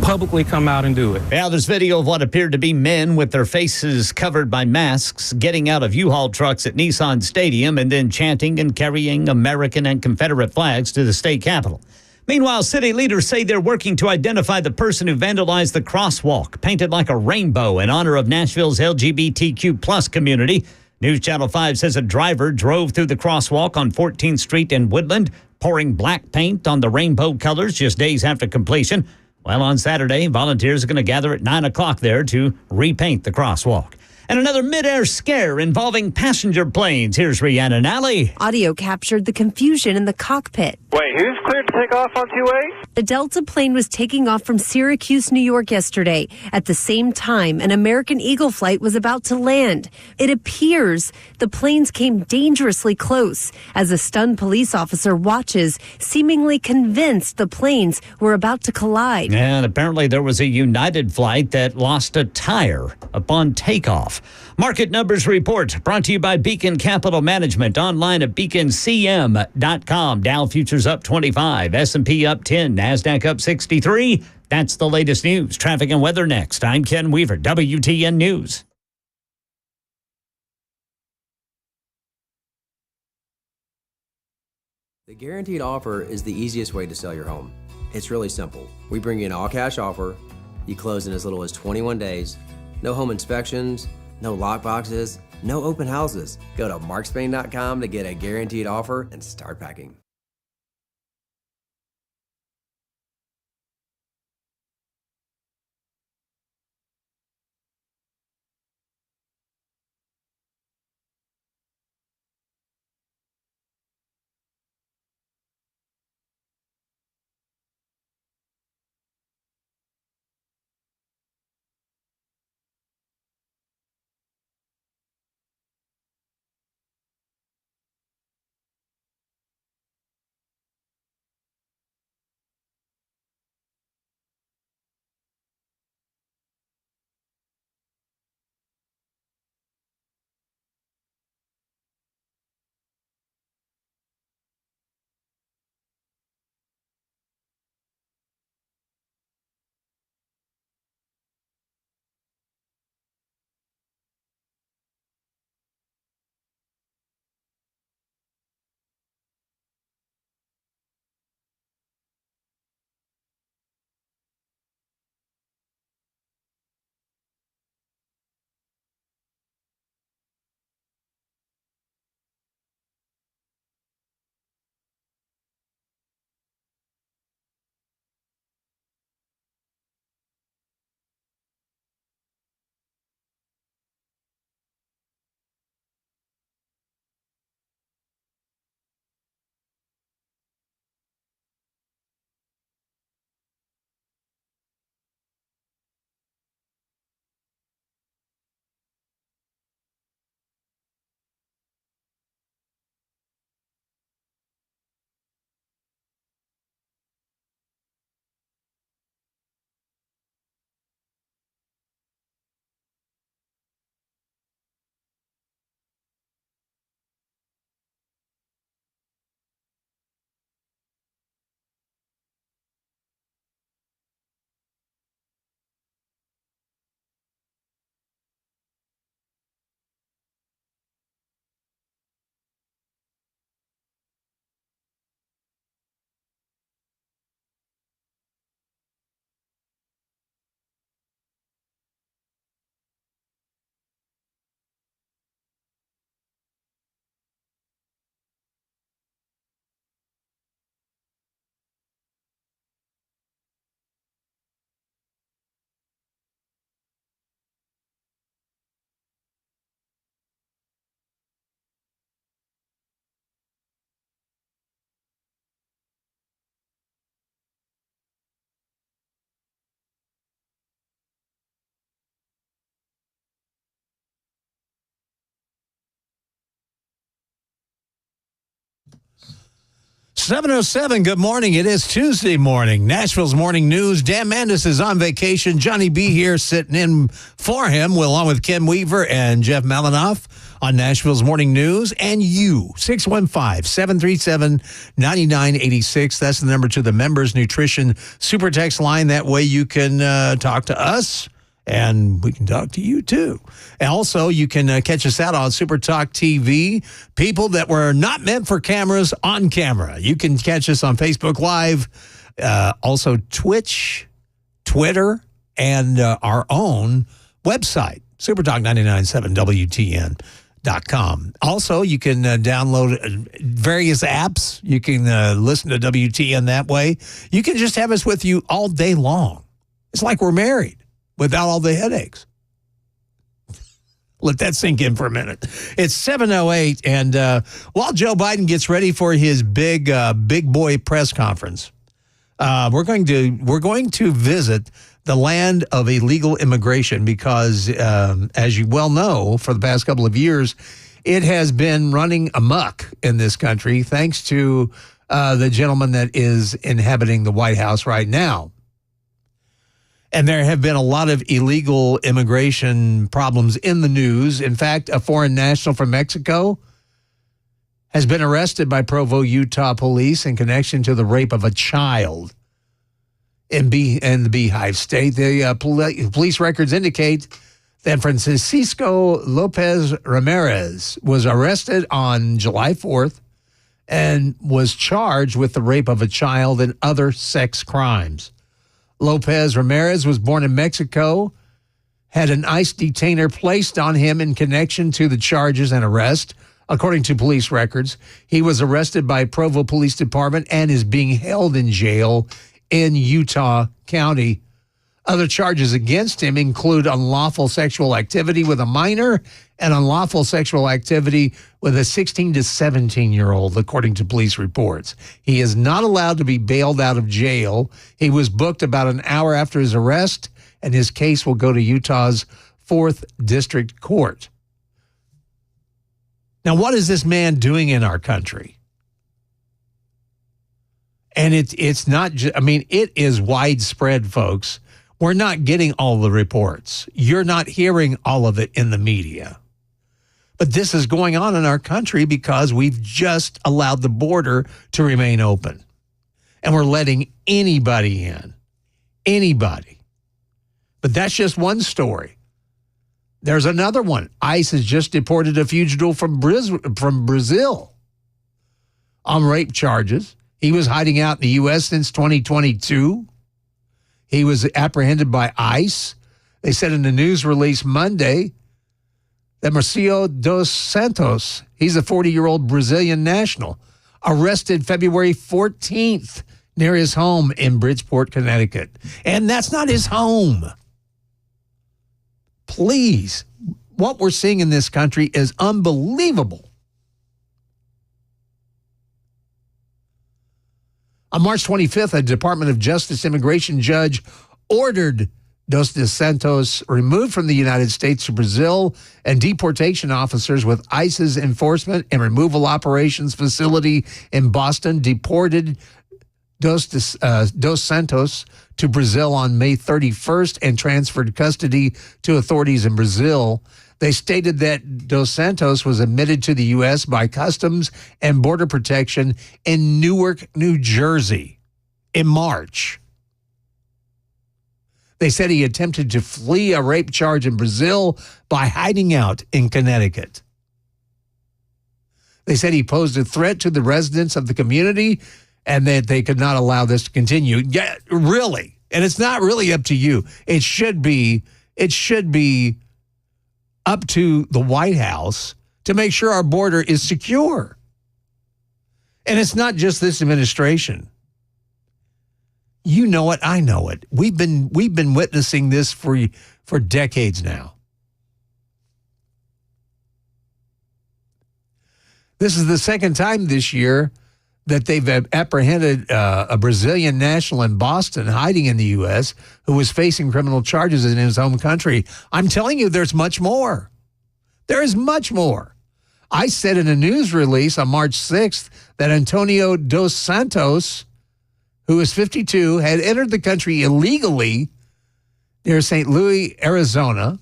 Publicly come out and do it. Now, there's video of what appeared to be men with their faces covered by masks getting out of U-Haul trucks at Nissan Stadium and then chanting and carrying American and Confederate flags to the state capitol. Meanwhile, city leaders say they're working to identify the person who vandalized the crosswalk, painted like a rainbow in honor of Nashville's LGBTQ plus community. News Channel 5 says a driver drove through the crosswalk on 14th Street in Woodland, pouring black paint on the rainbow colors just days after completion. Well, on Saturday, volunteers are going to gather at 9 o'clock there to repaint the crosswalk. And another mid-air scare involving passenger planes. Here's Rhiannon Alley. Audio captured the confusion in the cockpit. Wait, who's cleared to take off on 2A? A Delta plane was taking off from Syracuse, New York yesterday. At the same time, an American Eagle flight was about to land. It appears the planes came dangerously close as a stunned police officer watches, seemingly convinced the planes were about to collide. And apparently there was a United flight that lost a tire upon takeoff. Market Numbers Report brought to you by Beacon Capital Management, online at beaconcm.com. Dow futures up 25, S&P up 10, NASDAQ up 63. That's the latest news. Traffic and weather next. I'm Ken Weaver, WTN News. The guaranteed offer is the easiest way to sell your home. It's really simple. We bring you an all-cash offer. You close in as little as 21 days. No home inspections, no lock boxes, no open houses. Go to markspain.com to get a guaranteed offer and start packing. 7:07, good morning. It is Tuesday morning. Nashville's morning news. Dan Mandis is on vacation. Johnny B here sitting in for him, along with Ken Weaver and Jeff Malinoff on Nashville's morning news. And you, 615-737-9986. That's the number to the Members Nutrition Super Text line. That way you can talk to us. And we can talk to you, too. And also, you can catch us out on Super Talk TV. People that were not meant for cameras on camera. You can catch us on Facebook Live, also Twitch, Twitter, and our own website, supertalk997wtn.com. Also, you can download various apps. You can listen to WTN that way. You can just have us with you all day long. It's like we're married. Without all the headaches. Let that sink in for a minute. It's 7:08, and while Joe Biden gets ready for his big boy press conference, we're going to visit the land of illegal immigration because, as you well know, for the past couple of years, it has been running amok in this country thanks to the gentleman that is inhabiting the White House right now. And there have been a lot of illegal immigration problems in the news. In fact, a foreign national from Mexico has been arrested by Provo, Utah police in connection to the rape of a child in the Beehive State. The police records indicate that Francisco Lopez Ramirez was arrested on July 4th and was charged with the rape of a child and other sex crimes. Lopez Ramirez was born in Mexico, had an ICE detainer placed on him in connection to the charges and arrest. According to police records, he was arrested by Provo Police Department and is being held in jail in Utah County. Other charges against him include unlawful sexual activity with a minor and unlawful sexual activity with a 16 to 17-year-old, according to police reports. He is not allowed to be bailed out of jail. He was booked about an hour after his arrest, and his case will go to Utah's 4th District Court. Now, what is this man doing in our country? And it's not just, it is widespread, folks. We're not getting all the reports. You're not hearing all of it in the media. But this is going on in our country because we've just allowed the border to remain open. And we're letting anybody in. Anybody. But that's just one story. There's another one. ICE has just deported a fugitive from Brazil on rape charges. He was hiding out in the U.S. since 2022. He was apprehended by ICE. They said in the news release Monday that Marcio dos Santos, he's a 40-year-old Brazilian national, arrested February 14th near his home in Bridgeport, Connecticut. And that's not his home. Please, what we're seeing in this country is unbelievable. On March 25th, a Department of Justice immigration judge ordered Dos Santos removed from the United States to Brazil, and deportation officers with ICE's enforcement and removal operations facility in Boston deported Dos Santos to Brazil on May 31st and transferred custody to authorities in Brazil. They stated that Dos Santos was admitted to the U.S. by Customs and Border Protection in Newark, New Jersey in March. They said he attempted to flee a rape charge in Brazil by hiding out in Connecticut. They said he posed a threat to the residents of the community and that they could not allow this to continue. Yeah, really. And it's not really up to you. It should be up to the White House to make sure our border is secure. And it's not just this administration. You know it, I know it. We've been witnessing this for decades now. This is the second time this year that they've apprehended a Brazilian national in Boston hiding in the U.S. who was facing criminal charges in his home country. I'm telling you, there's much more. There is much more. I said in a news release on March 6th that Antonio dos Santos, who is 52, had entered the country illegally near St. Louis, Arizona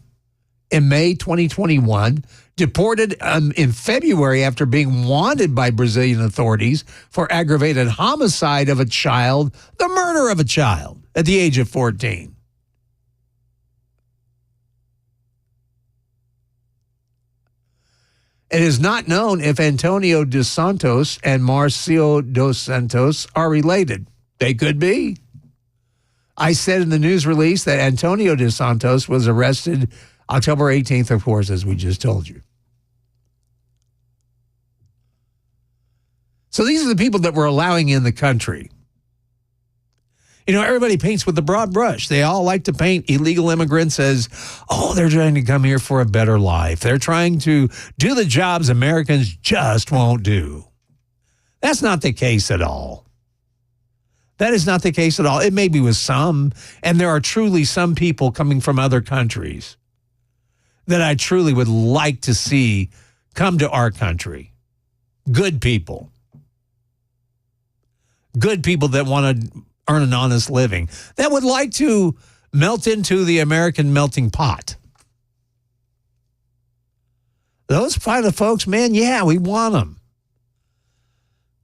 in May 2021, deported in February after being wanted by Brazilian authorities for aggravated homicide of a child, the murder of a child at the age of 14. It is not known if Antonio dos Santos and Marcio dos Santos are related. They could be. I said in the news release that Antonio dos Santos was arrested October 18th, of course, as we just told you. So these are the people that we're allowing in the country. You know, everybody paints with the broad brush. They all like to paint illegal immigrants as, oh, they're trying to come here for a better life. They're trying to do the jobs Americans just won't do. That's not the case at all. That is not the case at all. It may be with some, and there are truly some people coming from other countries that I truly would like to see come to our country. Good people. Good people that want to earn an honest living, that would like to melt into the American melting pot. Those kind of folks, man, yeah, we want them.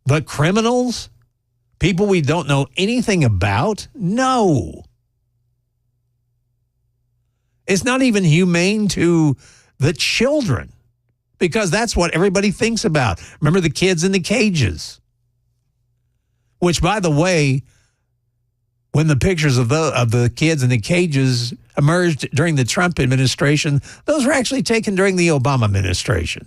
But criminals, people we don't know anything about, no. It's not even humane to the children, because that's what everybody thinks about. Remember the kids in the cages? Which, by the way, when the pictures of the kids in the cages emerged during the Trump administration, those were actually taken during the Obama administration.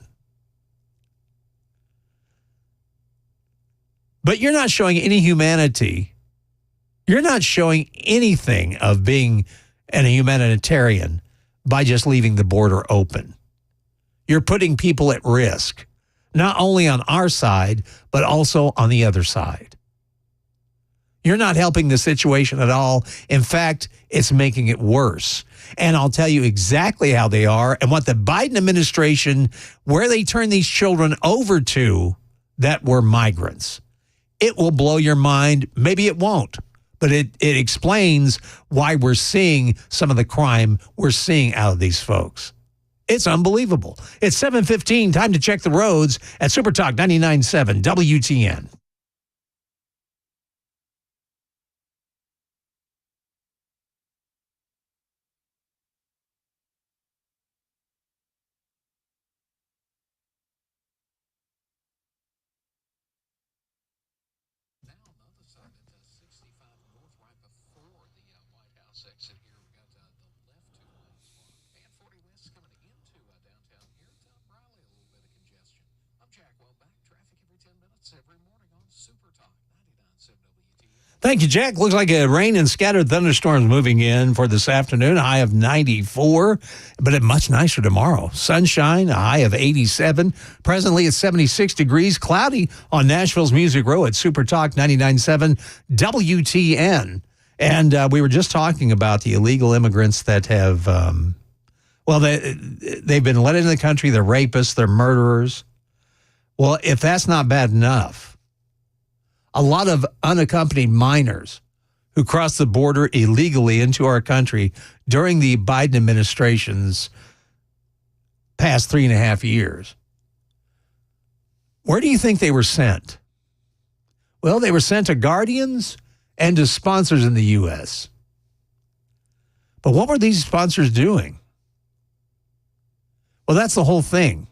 But you're not showing any humanity. You're not showing anything of being a humanitarian by just leaving the border open. You're putting people at risk, not only on our side, but also on the other side. You're not helping the situation at all. In fact, it's making it worse. And I'll tell you exactly how they are and what the Biden administration, where they turn these children over to that were migrants. It will blow your mind. Maybe it won't. But it explains why we're seeing some of the crime we're seeing out of these folks. It's unbelievable. It's 7:15. Time to check the roads at Super Talk 99.7 WTN. Thank you, Jack. Looks like a rain and scattered thunderstorms moving in for this afternoon. A high of 94, but it's much nicer tomorrow. Sunshine, a high of 87. Presently, it's 76 degrees. Cloudy on Nashville's Music Row at Super Talk 99.7 WTN. And we were just talking about the illegal immigrants that have, they've been let into the country. They're rapists. They're murderers. Well, if that's not bad enough, a lot of unaccompanied minors who crossed the border illegally into our country during the Biden administration's past 3.5 years. Where do you think they were sent? Well, they were sent to guardians and to sponsors in the U.S. But what were these sponsors doing? Well, that's the whole thing.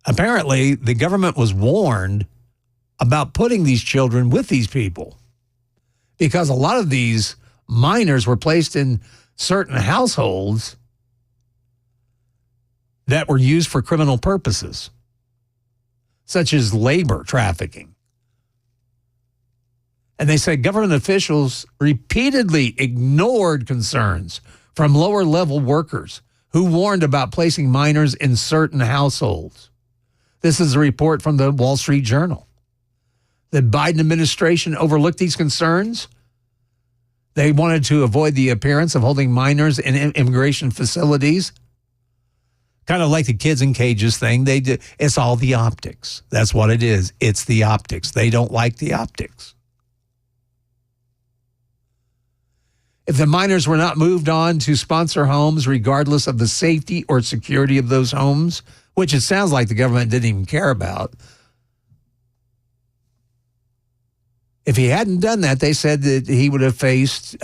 Apparently, the government was warned about putting these children with these people because a lot of these minors were placed in certain households that were used for criminal purposes, such as labor trafficking. And they said government officials repeatedly ignored concerns from lower-level workers who warned about placing minors in certain households. This is a report from the Wall Street Journal. The Biden administration overlooked these concerns. They wanted to avoid the appearance of holding minors in immigration facilities. Kind of like the kids in cages thing. It's all the optics. That's what it is. It's the optics. They don't like the optics. If the minors were not moved on to sponsor homes, regardless of the safety or security of those homes, which it sounds like the government didn't even care about. If he hadn't done that, they said that he would have faced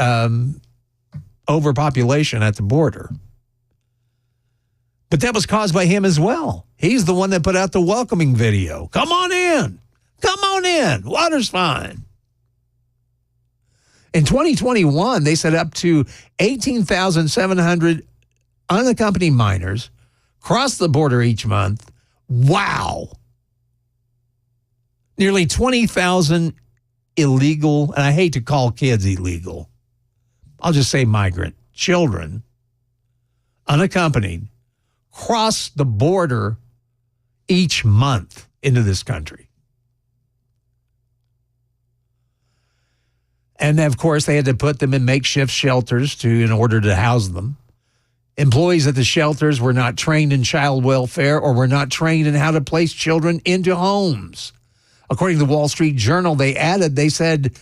overpopulation at the border. But that was caused by him as well. He's the one that put out the welcoming video. Come on in. Come on in. Water's fine. In 2021, they said up to 18,700 unaccompanied minors crossed the border each month. Wow. Nearly 20,000 illegal, and I hate to call kids illegal, I'll just say migrant children, unaccompanied, cross the border each month into this country. And of course, they had to put them in makeshift shelters in order to house them. Employees at the shelters were not trained in child welfare or were not trained in how to place children into homes. According to the Wall Street Journal, they said,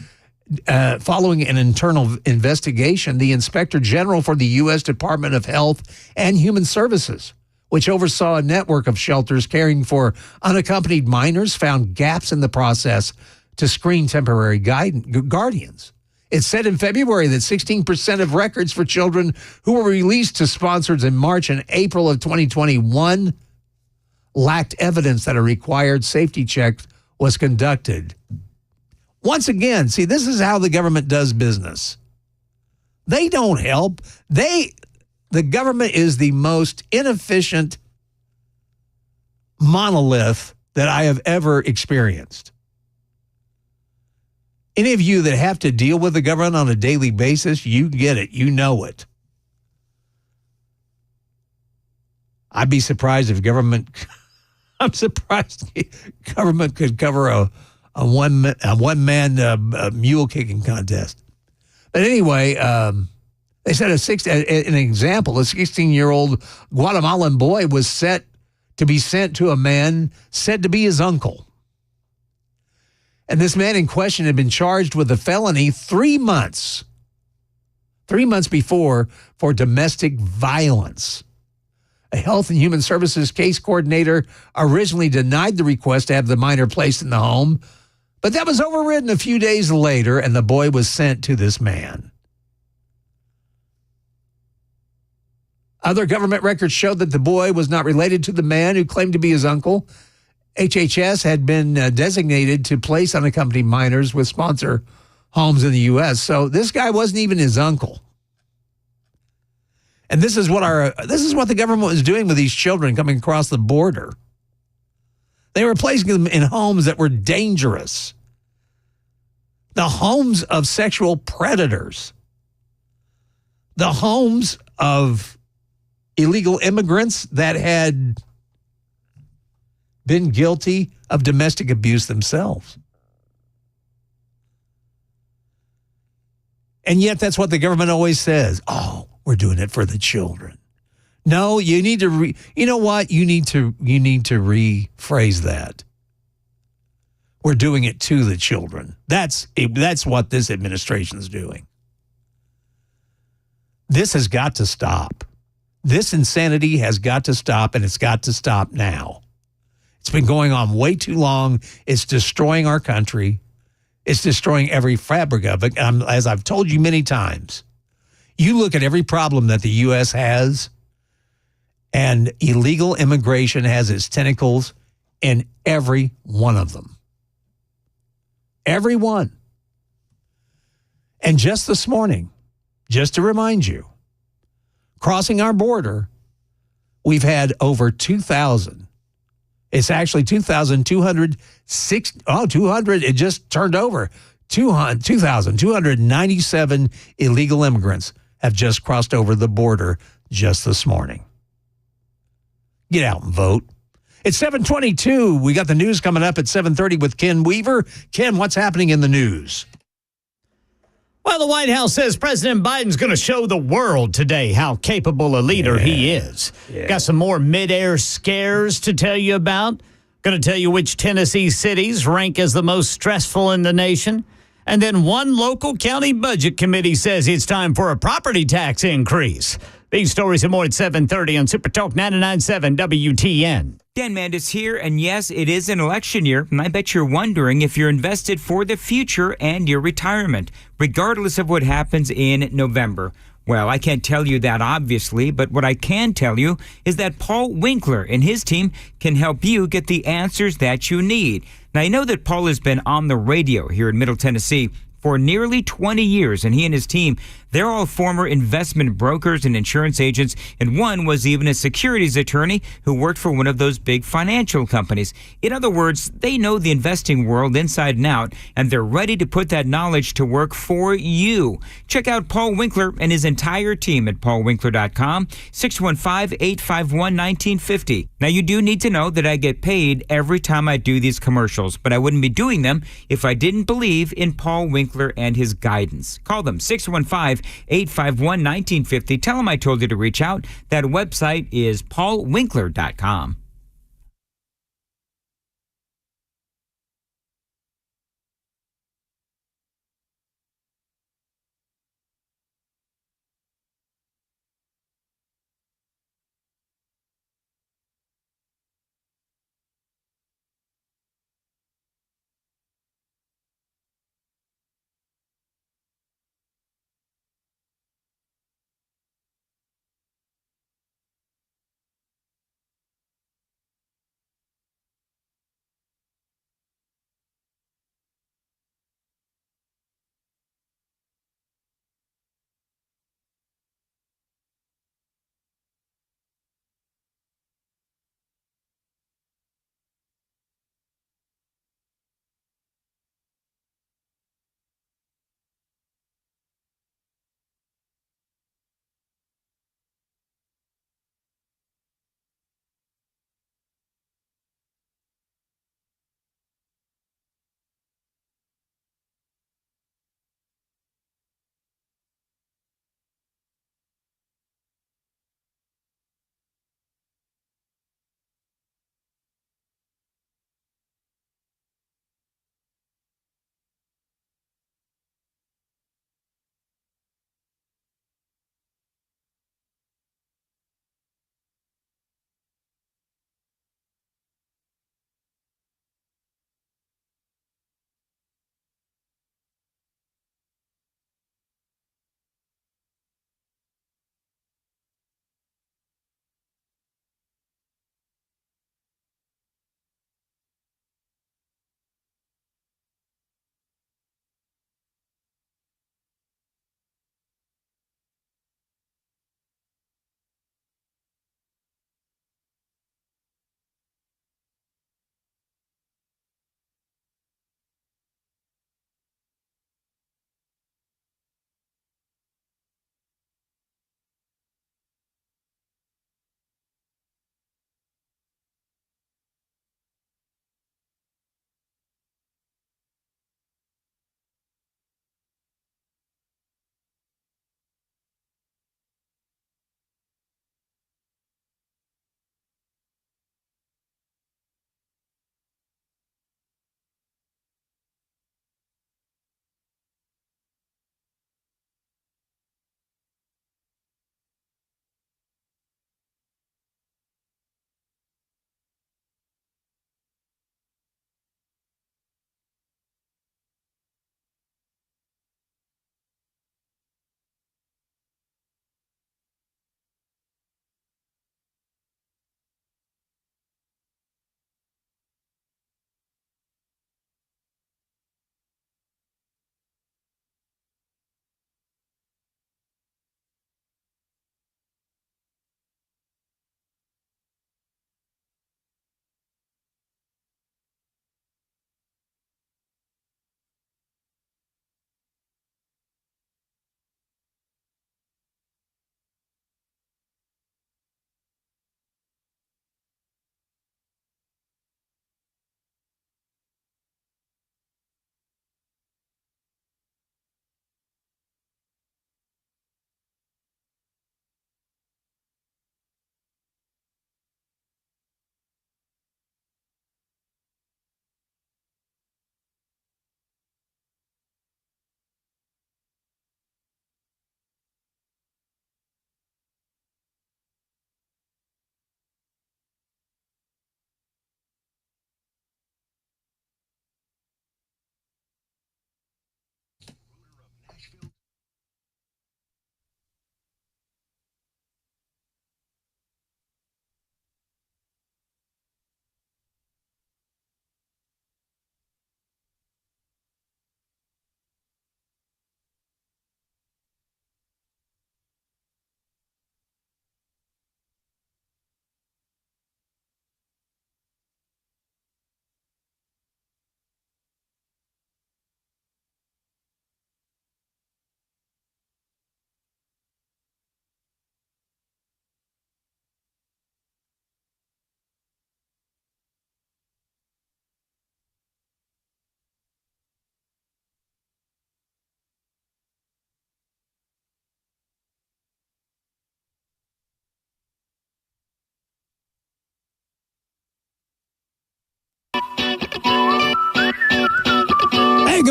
following an internal investigation, the Inspector General for the U.S. Department of Health and Human Services, which oversaw a network of shelters caring for unaccompanied minors, found gaps in the process to screen temporary guardians. It said in February that 16% of records for children who were released to sponsors in March and April of 2021 lacked evidence that a required safety check was conducted. Once again, see, this is how the government does business. They don't help. The government is the most inefficient monolith that I have ever experienced. Any of you that have to deal with the government on a daily basis, you get it. You know it. I'd be surprised if government... I'm surprised government could cover a one-man mule kicking contest. But anyway, they said an example, a 16-year-old Guatemalan boy was set to be sent to a man said to be his uncle. And this man in question had been charged with a felony 3 months before for domestic violence. A Health and Human Services case coordinator originally denied the request to have the minor placed in the home, but that was overridden a few days later, and the boy was sent to this man. Other government records showed that the boy was not related to the man who claimed to be his uncle. HHS had been designated to place unaccompanied minors with sponsor homes in the U.S., so this guy wasn't even his uncle. And this is what the government was doing with these children coming across the border. They were placing them in homes that were dangerous. The homes of sexual predators. The homes of illegal immigrants that had been guilty of domestic abuse themselves. And yet that's what the government always says. Oh, we're doing it for the children. No, you need to you know what? You need to rephrase that. We're doing it to the children. That's what this administration is doing. This has got to stop. This insanity has got to stop, and it's got to stop now. It's been going on way too long. It's destroying our country. It's destroying every fabric of it. As I've told you many times, you look at every problem that the U.S. has, and illegal immigration has its tentacles in every one of them. Every one. And just this morning, just to remind you, crossing our border, we've had over 2,000. It's actually 2,206. 200. It just turned over. 2,297 illegal immigrants have just crossed over the border just this morning. Get out and vote. It's 7:22. We got the news coming up at 7:30 with Ken Weaver. Ken, what's happening in the news? Well, the White House says President Biden's going to show the world today how capable a leader he is. Got some more midair scares to tell you about. Going to tell you which Tennessee cities rank as the most stressful in the nation. And then one local county budget committee says it's time for a property tax increase. These stories and more at 7:30 on Super Talk 99.7 WTN. Dan Mandis here, and yes, it is an election year, and I bet you're wondering if you're invested for the future and your retirement, regardless of what happens in November. Well, I can't tell you that, obviously, but what I can tell you is that Paul Winkler and his team can help you get the answers that you need. Now, I know that Paul has been on the radio here in Middle Tennessee for nearly 20 years, and he and his team, they're all former investment brokers and insurance agents, and one was even a securities attorney who worked for one of those big financial companies. In other words, they know the investing world inside and out, and they're ready to put that knowledge to work for you. Check out Paul Winkler and his entire team at paulwinkler.com, 615-851-1950. Now, you do need to know that I get paid every time I do these commercials, but I wouldn't be doing them if I didn't believe in Paul Winkler and his guidance. Call them, 615-851-1950. Tell them I told you to reach out. That website is paulwinkler.com.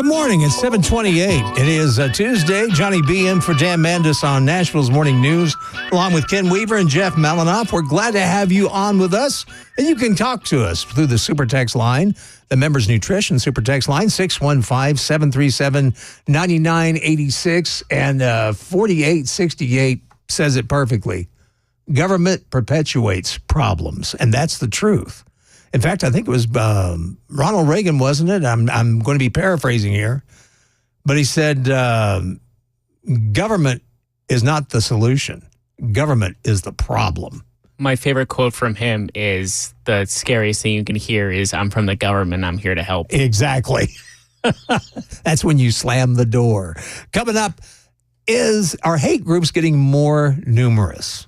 morning. It's 7:28. It is Tuesday. Johnny B in for Dan Mandis on Nashville's Morning News, along with Ken Weaver and Jeff Malinoff. We're glad to have you on with us, and you can talk to us through the Super Text line, the Members Nutrition Super Text line, 615-737-9986, and 4868 says it perfectly. Government perpetuates problems, and that's the truth. In fact, I think it was Ronald Reagan, wasn't it? I'm going to be paraphrasing here. But he said, government is not the solution. Government is the problem. My favorite quote from him is, the scariest thing you can hear is, I'm from the government, I'm here to help. Exactly. That's when you slam the door. Coming up, are hate groups getting more numerous?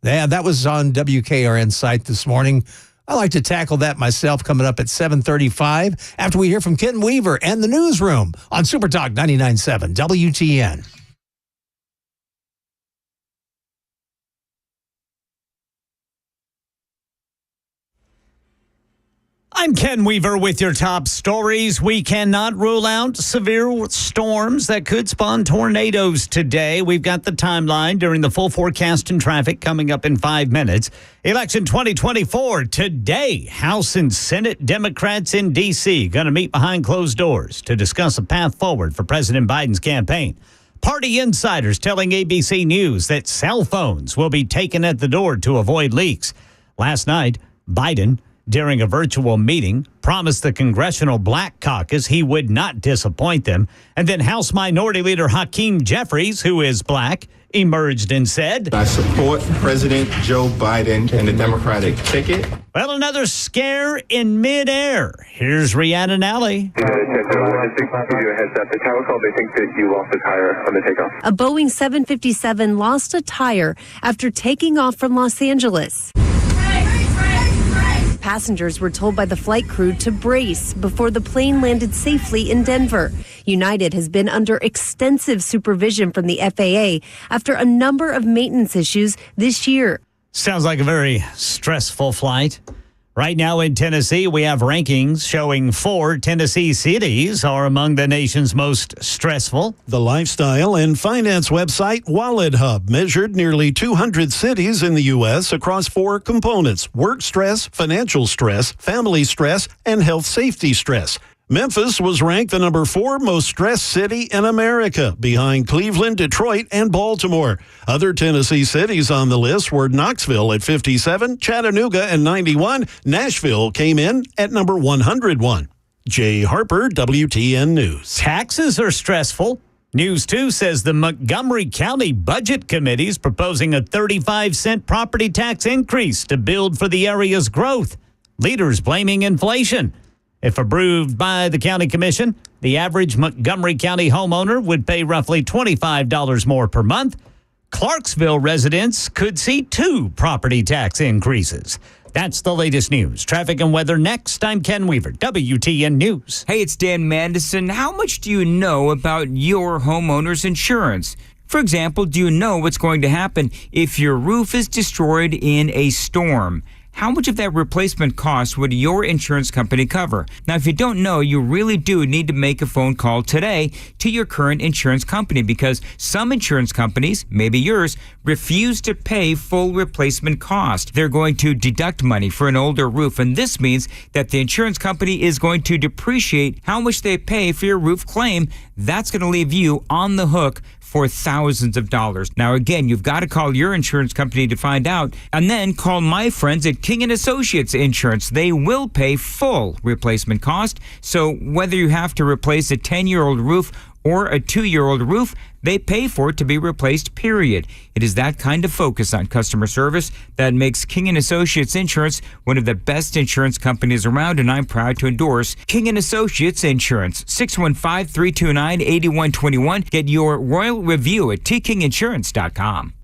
Yeah, that was on WKRN site this morning. I like to tackle that myself coming up at 7:35 after we hear from Ken Weaver and the newsroom on Super Talk 99.7 WTN. I'm Ken Weaver with your top stories. We cannot rule out severe storms that could spawn tornadoes today. We've got the timeline during the full forecast and traffic coming up in 5 minutes. Election 2024 today. House and Senate Democrats in D.C. going to meet behind closed doors to discuss a path forward for President Biden's campaign. Party insiders telling ABC News that cell phones will be taken at the door to avoid leaks. Last night, Biden, during a virtual meeting, promised the Congressional Black Caucus he would not disappoint them. And then House Minority Leader Hakeem Jeffries, who is black, emerged and said, I support President Joe Biden and the Democratic ticket. Well, another scare in midair. Here's Rhiannon Alley. Give you a heads up. The tower call, they think that you lost a tire on the takeoff. A Boeing 757 lost a tire after taking off from Los Angeles. Passengers were told by the flight crew to brace before the plane landed safely in Denver. United has been under extensive supervision from the FAA after a number of maintenance issues this year. Sounds like a very stressful flight. Right now in Tennessee, we have rankings showing 4 Tennessee cities are among the nation's most stressful. The lifestyle and finance website Wallet Hub measured nearly 200 cities in the U.S. across 4 components: work stress, financial stress, family stress, and health safety stress. Memphis was ranked the number 4 most stressed city in America, behind Cleveland, Detroit, and Baltimore. Other Tennessee cities on the list were Knoxville at 57, Chattanooga at 91. Nashville came in at number 101. Jay Harper, WTN News. Taxes are stressful. News 2 says the Montgomery County Budget Committee is proposing a 35-cent property tax increase to build for the area's growth. Leaders blaming inflation. If approved by the county commission, the average Montgomery County homeowner would pay roughly $25 more per month. Clarksville residents could see 2 property tax increases. That's the latest news. Traffic and weather next. I'm Ken Weaver, WTN News. Hey, it's Dan Mandison. How much do you know about your homeowner's insurance? For example, do you know what's going to happen if your roof is destroyed in a storm? How much of that replacement cost would your insurance company cover? Now, if you don't know, you really do need to make a phone call today to your current insurance company, because some insurance companies, maybe yours, refuse to pay full replacement cost. They're going to deduct money for an older roof, and this means that the insurance company is going to depreciate how much they pay for your roof claim. That's going to leave you on the hook for thousands of dollars. Now, again, you've got to call your insurance company to find out, and then call my friends at King & Associates Insurance. They will pay full replacement cost. So whether you have to replace a 10-year-old roof or a 2-year-old roof, they pay for it to be replaced, period. It is that kind of focus on customer service that makes King & Associates Insurance one of the best insurance companies around, and I'm proud to endorse King & Associates Insurance. 615-329-8121. Get your royal review at tkinginsurance.com.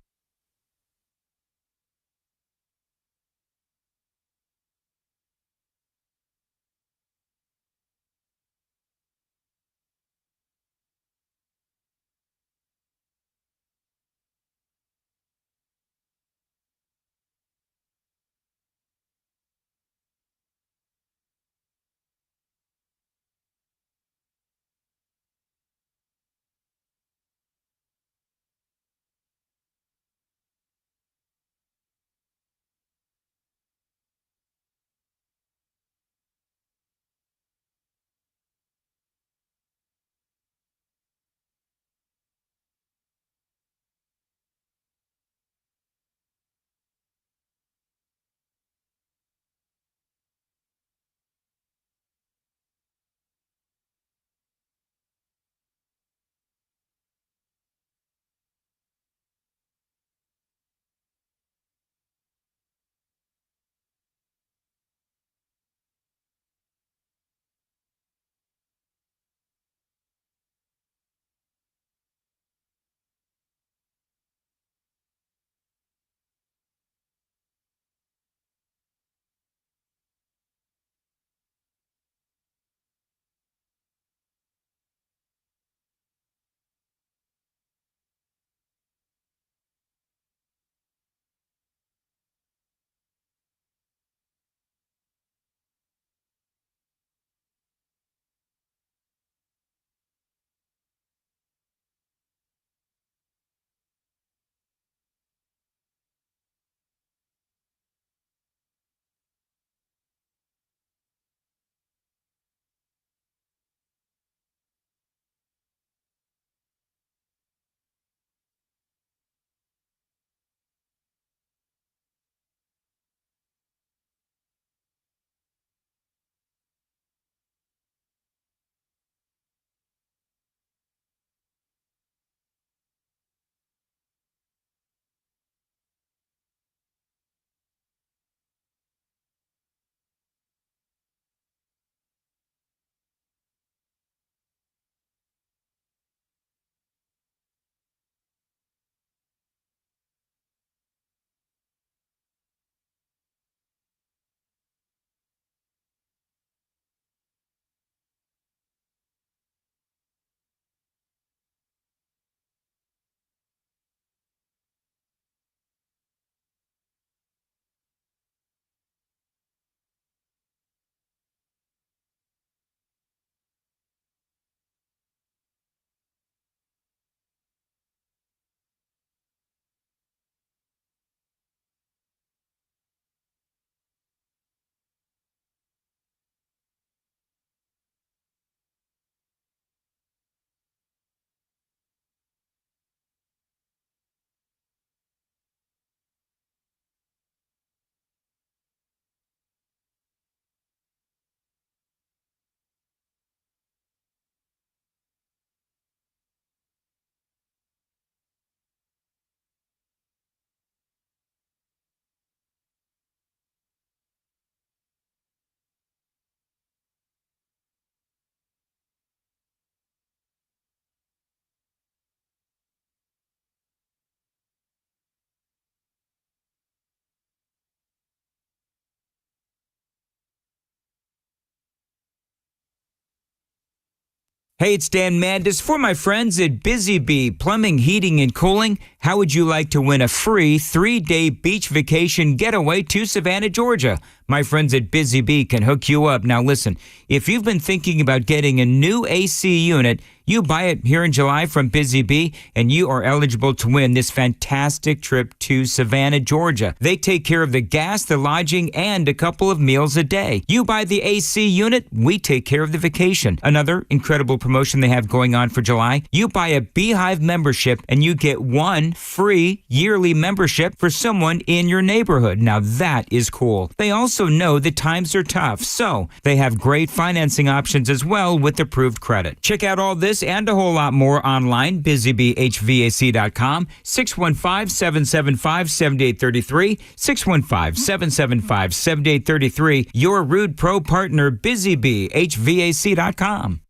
Hey, it's Dan Mandis for my friends at Busy Bee Plumbing, Heating, and Cooling. How would you like to win a free 3-day beach vacation getaway to Savannah, Georgia? My friends at Busy Bee can hook you up. Now listen, if you've been thinking about getting a new AC unit, you buy it here in July from Busy Bee, and you are eligible to win this fantastic trip to Savannah, Georgia. They take care of the gas, the lodging, and a couple of meals a day. You buy the AC unit, we take care of the vacation. Another incredible promotion they have going on for July, you buy a Beehive membership, and you get one free yearly membership for someone in your neighborhood. Now that is cool. They also know that times are tough, so they have great financing options as well with approved credit. Check out all this and a whole lot more online, busybeehvac.com, 615-775-7833, 615-775-7833, your Rude Pro partner, busybeehvac.com.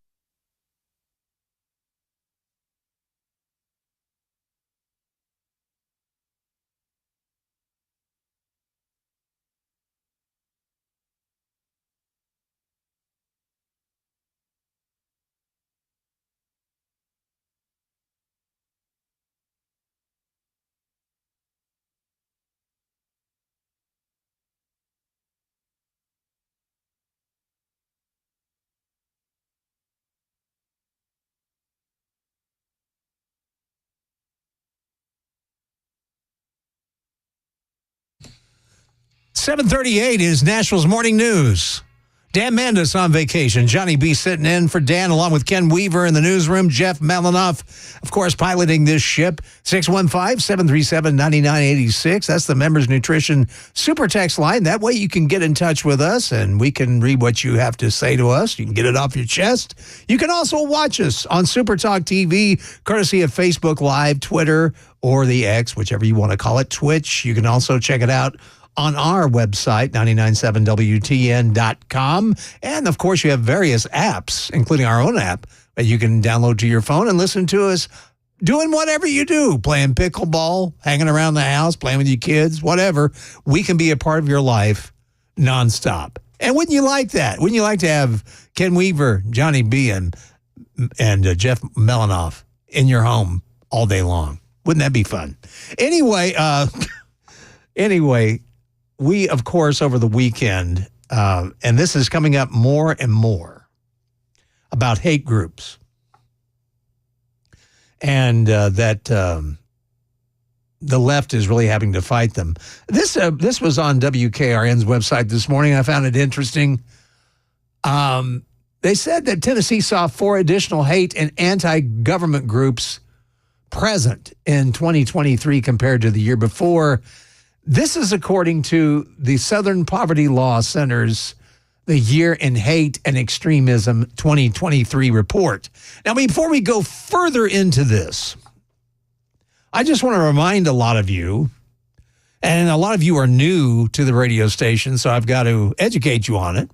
.38 is Nashville's morning news. Dan Mandis on vacation. Johnny B sitting in for Dan along with Ken Weaver in the newsroom. Jeff Malinoff, of course, piloting this ship. 615-737-9986. That's the Members Nutrition Super Text line. That way you can get in touch with us and we can read what you have to say to us. You can get it off your chest. You can also watch us on Super Talk TV, courtesy of Facebook Live, Twitter, or the X, whichever you want to call it, Twitch. You can also check it out on our website, 997wtn.com. And, of course, you have various apps, including our own app, that you can download to your phone and listen to us doing whatever you do, playing pickleball, hanging around the house, playing with your kids, whatever. We can be a part of your life nonstop. And wouldn't you like that? Wouldn't you like to have Ken Weaver, Johnny B, and Jeff Malinoff in your home all day long? Wouldn't that be fun? Anyway, we, of course, over the weekend, and this is coming up more and more, about hate groups. And that the left is really having to fight them. This was on WKRN's website this morning. I found it interesting. They said that Tennessee saw 4 additional hate and anti-government groups present in 2023 compared to the year before. This is according to the Southern Poverty Law Center's The Year in Hate and Extremism 2023 report. Now, before we go further into this, I just want to remind a lot of you, and a lot of you are new to the radio station, so I've got to educate you on it,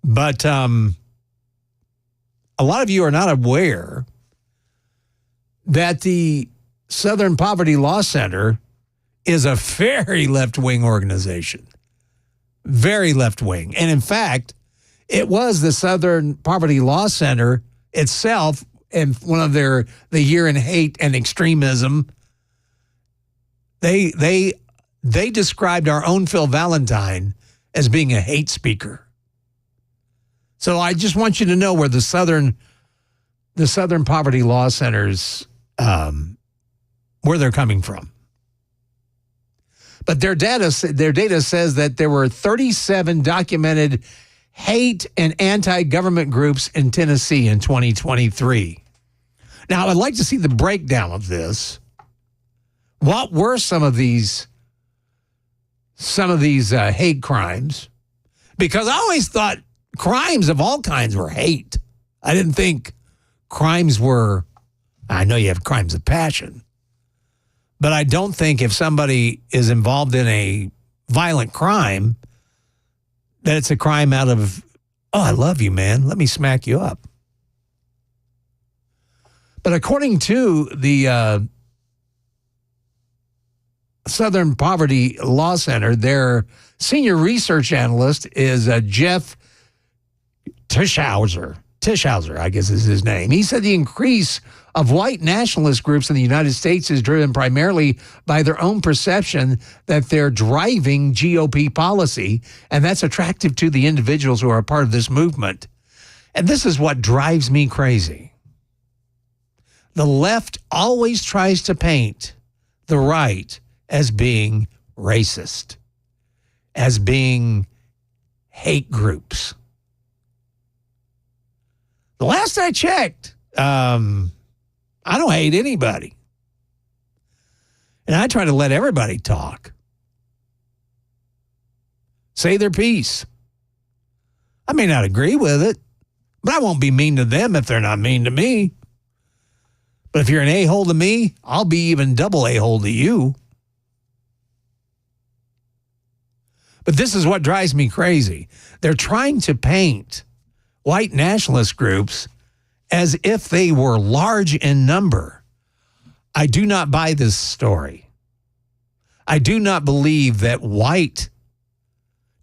but a lot of you are not aware that the Southern Poverty Law Center is a very left-wing organization. Very left-wing. And in fact, it was the Southern Poverty Law Center itself, and one of the Year in Hate and Extremism, they described our own Phil Valentine as being a hate speaker. So I just want you to know where the Southern Poverty Law Centers, where they're coming from. But their data says that there were 37 documented hate and anti-government groups in Tennessee in 2023. Now, I'd like to see the breakdown of this. What were some of these hate crimes? Because I always thought crimes of all kinds were hate. I didn't think crimes were, I know you have crimes of passion, but I don't think if somebody is involved in a violent crime, that it's a crime out of, oh, I love you, man, let me smack you up. But according to the Southern Poverty Law Center, their senior research analyst is Jeff Tischhauser. Tischhauser, I guess is his name. He said the increase of white nationalist groups in the United States is driven primarily by their own perception that they're driving GOP policy, and that's attractive to the individuals who are a part of this movement. And this is what drives me crazy. The left always tries to paint the right as being racist, as being hate groups. The last I checked, I don't hate anybody. And I try to let everybody talk. Say their piece. I may not agree with it, but I won't be mean to them if they're not mean to me. But if you're an a-hole to me, I'll be even double a-hole to you. But this is what drives me crazy. They're trying to paint white nationalist groups as if they were large in number. I do not buy this story. I do not believe that white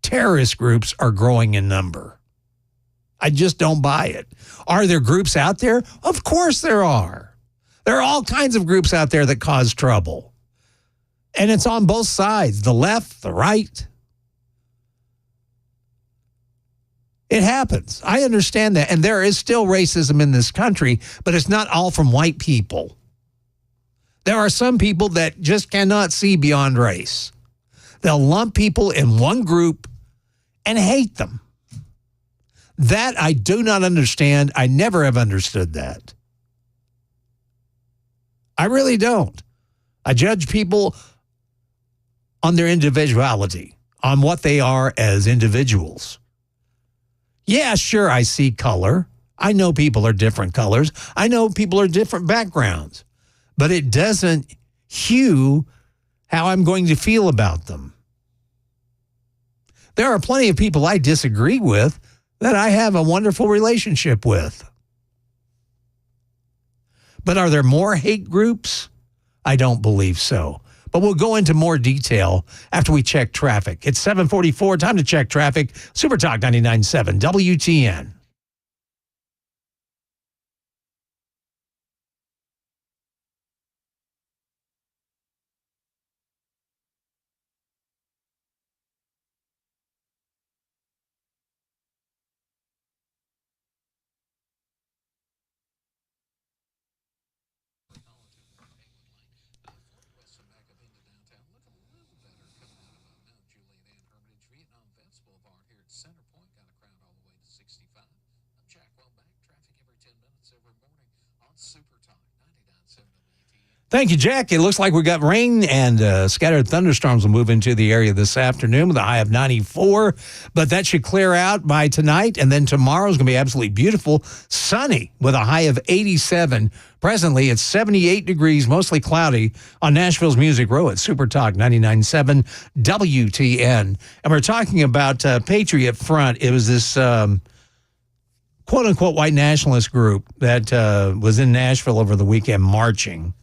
terrorist groups are growing in number. I just don't buy it. Are there groups out there? Of course there are. There are all kinds of groups out there that cause trouble. And it's on both sides, the left, the right. It happens. I understand that. And there is still racism in this country, but it's not all from white people. There are some people that just cannot see beyond race. They'll lump people in one group and hate them. That I do not understand. I never have understood that. I really don't. I judge people on their individuality, on what they are as individuals. Yeah, sure, I see color. I know people are different colors. I know people are different backgrounds. But it doesn't hue how I'm going to feel about them. There are plenty of people I disagree with that I have a wonderful relationship with. But are there more hate groups? I don't believe so. But we'll go into more detail after we check traffic. It's 7:44, time to check traffic. Super Talk 99.7 WTN. Thank you, Jack. It looks like we got rain and scattered thunderstorms will move into the area this afternoon with a high of 94, but that should clear out by tonight, and then tomorrow is going to be absolutely beautiful, sunny with a high of 87. Presently, it's 78 degrees, mostly cloudy on Nashville's Music Row at Super Talk 99.7 WTN. And we're talking about Patriot Front. It was this quote-unquote white nationalist group that was in Nashville over the weekend marching.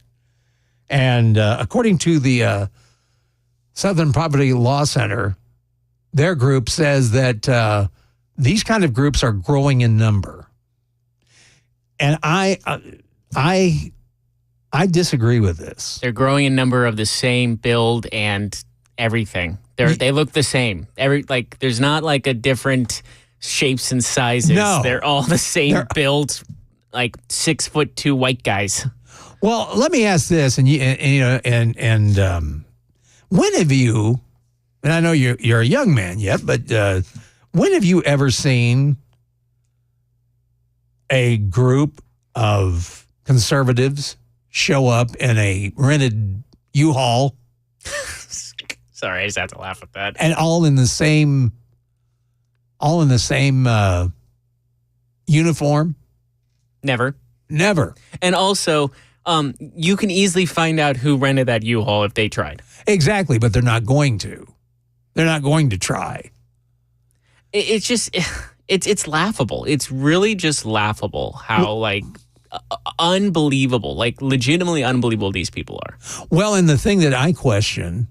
And according to the Southern Poverty Law Center, their group says that these kind of groups are growing in number. And I disagree with this. They're growing in number of the same build and everything. They look the same. There's not like a different shapes and sizes. No. They're all the same build, like 6'2" white guys. Well, let me ask this, and when have you, and I know you're a young man yet, but when have you ever seen a group of conservatives show up in a rented U-Haul? Sorry, I just have to laugh at that. And all in the same uniform? Never. And also, you can easily find out who rented that U-Haul if they tried. Exactly, but they're not going to. They're not going to try. It's just, it's laughable. It's really just laughable how, unbelievable, legitimately unbelievable these people are. Well, and the thing that I question,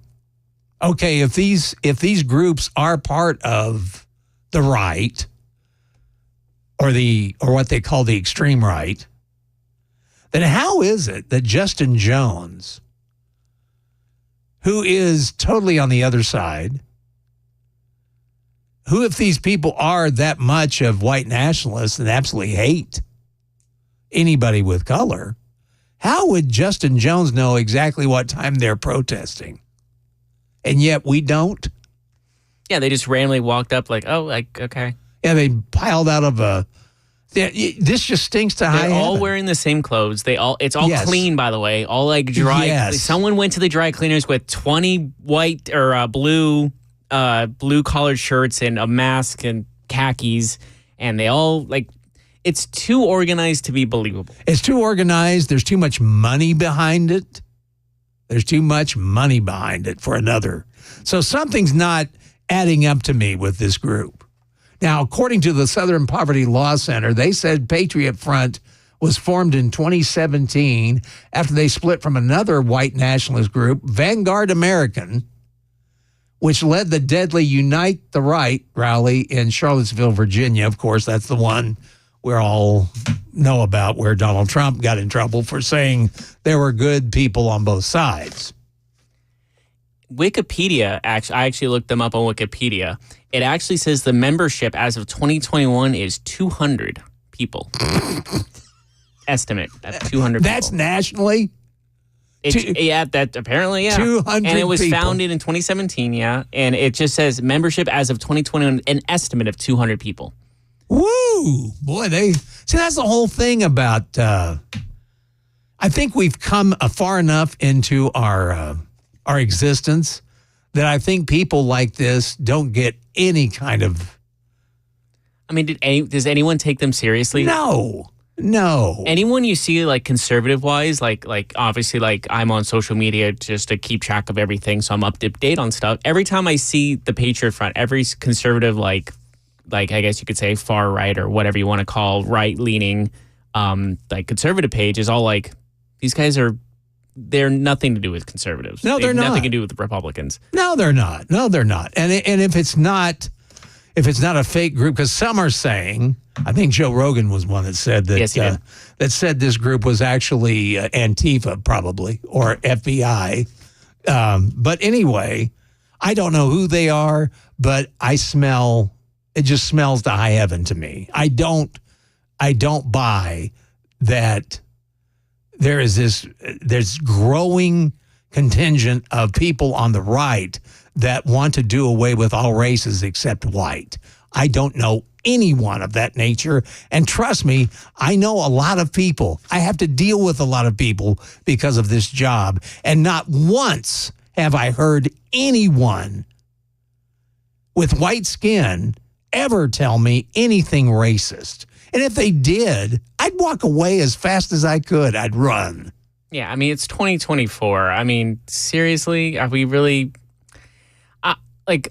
okay, if these groups are part of the right, or what they call the extreme right, then how is it that Justin Jones, who is totally on the other side, who, if these people are that much of white nationalists and absolutely hate anybody with color, how would Justin Jones know exactly what time they're protesting? And yet we don't? Yeah, they just randomly walked up like, oh, like, okay. Yeah, they piled out of a... This just stinks to high They're all heaven. wearing the same clothes. It's all Yes. clean, by the way. All like dry. Yes. Someone went to the dry cleaners with 20 white or blue collared shirts and a mask and khakis, and they all like. It's too organized to be believable. It's too organized. There's too much money behind it. There's too much money behind it for another. So something's not adding up to me with this group. Now, according to the Southern Poverty Law Center, they said Patriot Front was formed in 2017 after they split from another white nationalist group, Vanguard American, which led the deadly Unite the Right rally in Charlottesville, Virginia. Of course, that's the one we all know about, where Donald Trump got in trouble for saying there were good people on both sides. Wikipedia, I actually looked them up on Wikipedia. It actually says the membership as of 2021 is 200 people. Estimate at 200 people. That's nationally? That apparently, yeah. 200 and it was people. founded in 2017, and it just says membership as of 2021, an estimate of 200 people. Woo! Boy, that's the whole thing about, I think we've come far enough into our existence that I think people like this don't get any kind of... I mean, does anyone take them seriously? No. Anyone you see, like, conservative-wise, like obviously, like, I'm on social media just to keep track of everything, so I'm up to date on stuff. Every time I see the Patriot Front, every conservative, like I guess you could say far right or whatever you want to call right-leaning, like, conservative page is all like, these guys they're nothing to do with conservatives. No, they're not. Nothing to do with Republicans. No, they're not. And if it's not a fake group, because some are saying, I think Joe Rogan was one that said that. Yes, he did. That said this group was actually Antifa, probably, or FBI. But anyway, I don't know who they are, but it just smells to high heaven to me. I don't buy that. There's growing contingent of people on the right that want to do away with all races except white. I don't know anyone of that nature. And trust me, I know a lot of people. I have to deal with a lot of people because of this job. And not once have I heard anyone with white skin ever tell me anything racist. And if they did, I'd walk away as fast as I could. I'd run. Yeah, I mean, it's 2024. I mean, seriously, are we really...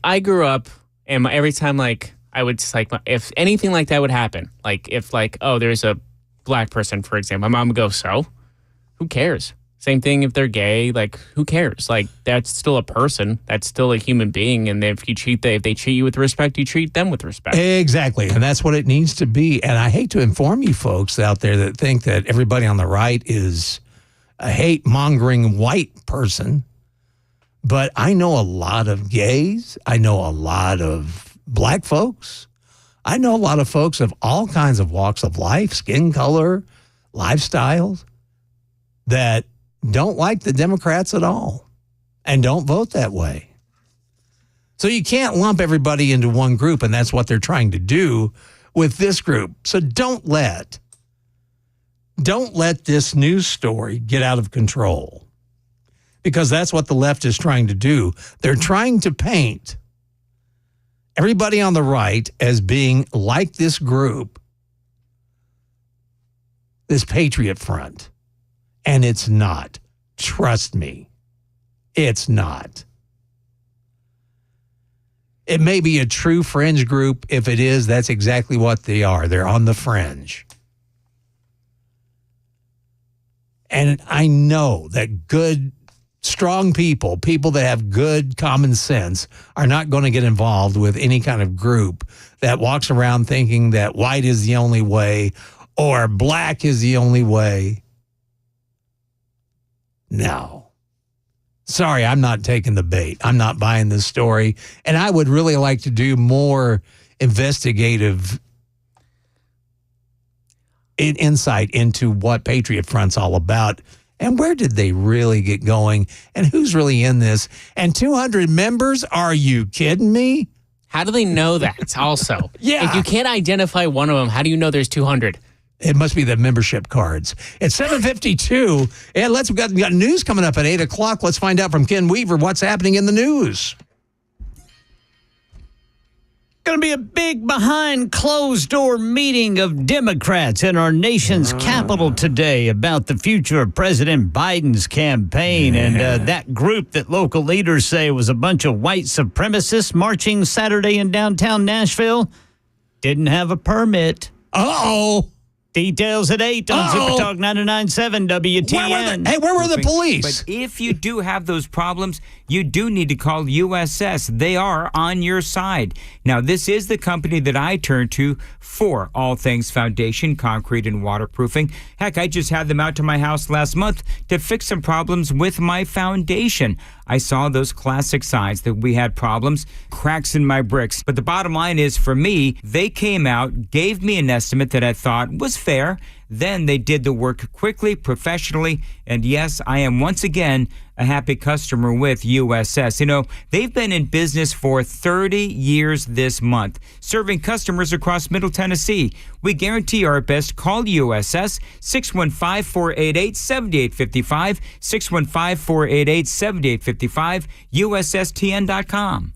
I grew up, and every time, like, I would just, like, if anything like that would happen, like, if, like, oh, there's a black person, for example, my mom would go, so? Who cares? Same thing if they're gay, like, who cares? Like, that's still a person. That's still a human being. And if they treat you with respect, you treat them with respect. Exactly. And that's what it needs to be. And I hate to inform you folks out there that think that everybody on the right is a hate-mongering white person. But I know a lot of gays. I know a lot of black folks. I know a lot of folks of all kinds of walks of life, skin color, lifestyles, that don't like the Democrats at all and don't vote that way. So you can't lump everybody into one group, and that's what they're trying to do with this group. So don't let this news story get out of control, because that's what the left is trying to do. They're trying to paint everybody on the right as being like this group, this Patriot Front. And it's not. Trust me, it's not. It may be a true fringe group. If it is, that's exactly what they are. They're on the fringe. And I know that good, strong people that have good common sense, are not going to get involved with any kind of group that walks around thinking that white is the only way or black is the only way. No. Sorry, I'm not taking the bait. I'm not buying this story. And I would really like to do more investigative insight into what Patriot Front's all about. And where did they really get going? And who's really in this? And 200 members? Are you kidding me? How do they know that also? Yeah. If you can't identify one of them, how do you know there's 200? It must be the membership cards. It's 7:52. And we got news coming up at 8 o'clock. Let's find out from Ken Weaver what's happening in the news. Going to be a big behind closed door meeting of Democrats in our nation's capital today about the future of President Biden's campaign. And that group that local leaders say was a bunch of white supremacists marching Saturday in downtown Nashville didn't have a permit. Uh-oh. Details at 8 on Super Talk 99.7 WTN. Where were the police? But if you do have those problems, you do need to call USS. They are on your side. Now, this is the company that I turn to for all things foundation, concrete, and waterproofing. Heck, I just had them out to my house last month to fix some problems with my foundation. I saw those classic signs that we had problems, cracks in my bricks. But the bottom line is, for me, they came out, gave me an estimate that I thought was fair. Then they did the work quickly, professionally, and yes, I am once again a happy customer with USS. You know, they've been in business for 30 years this month, serving customers across Middle Tennessee. We guarantee our best. Call USS 615-488-7855, 615-488-7855, USSTN.com.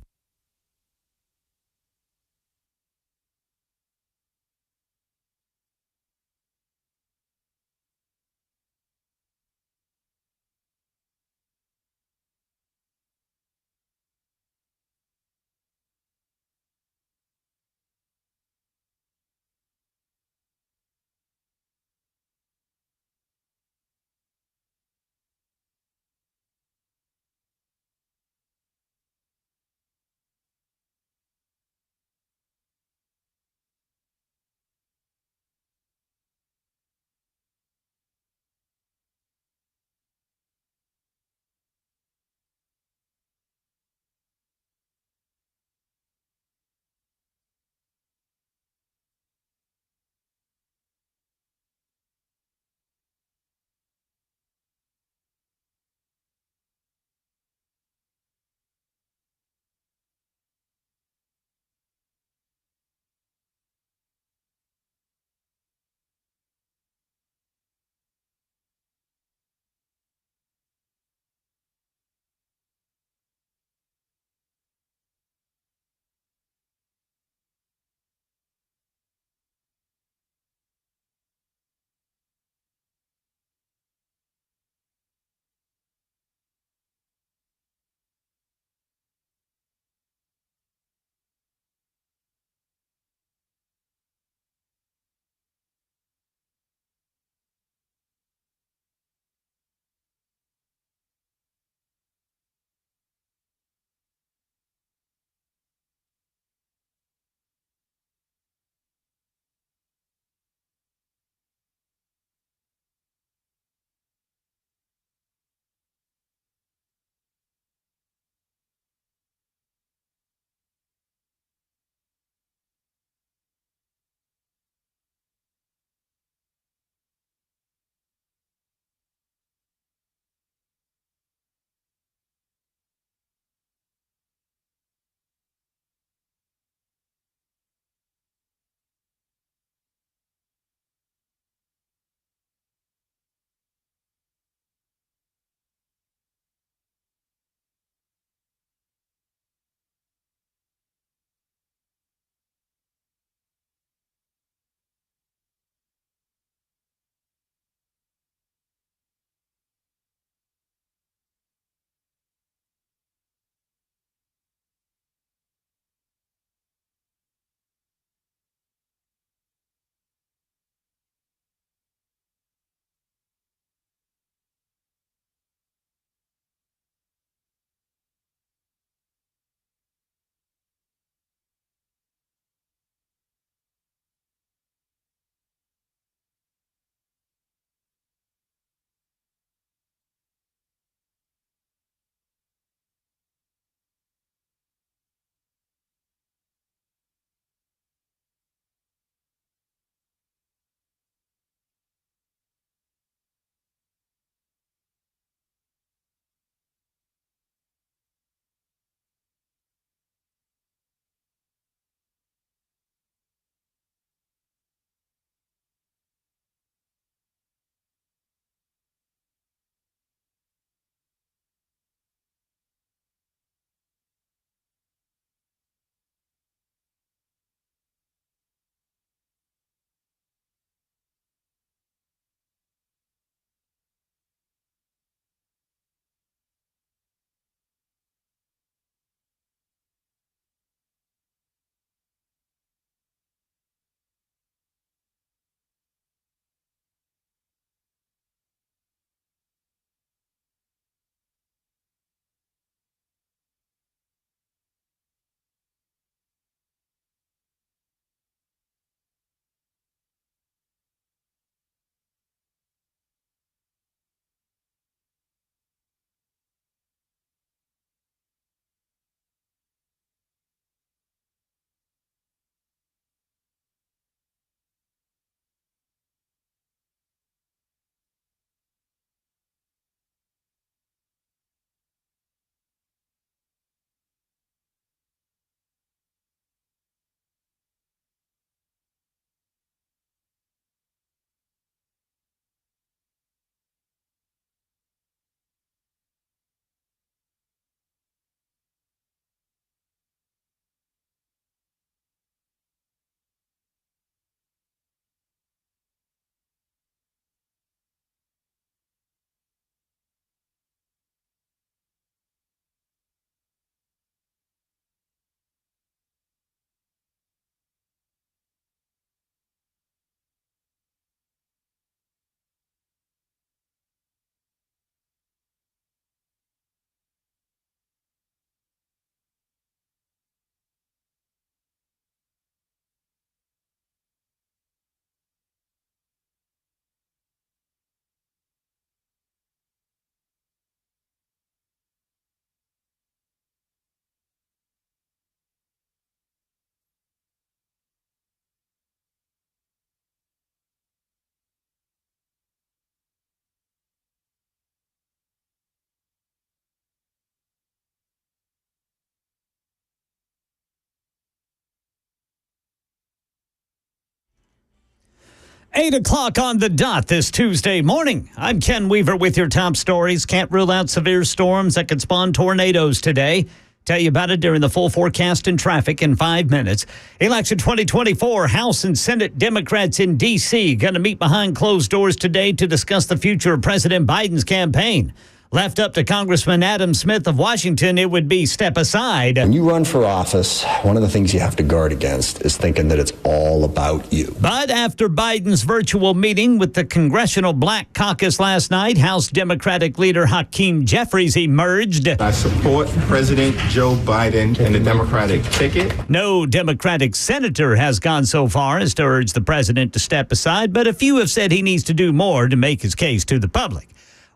8 o'clock on the dot this Tuesday morning. I'm Ken Weaver with your top stories. Can't rule out severe storms that could spawn tornadoes today. Tell you about it during the full forecast and traffic in 5 minutes. Election 2024, House and Senate Democrats in D.C. going to meet behind closed doors today to discuss the future of President Biden's campaign. Left up to Congressman Adam Smith of Washington, it would be step aside. When you run for office, one of the things you have to guard against is thinking that it's all about you. But after Biden's virtual meeting with the Congressional Black Caucus last night, House Democratic leader Hakeem Jeffries emerged. I support President Joe Biden and the Democratic ticket. No Democratic senator has gone so far as to urge the president to step aside, but a few have said he needs to do more to make his case to the public.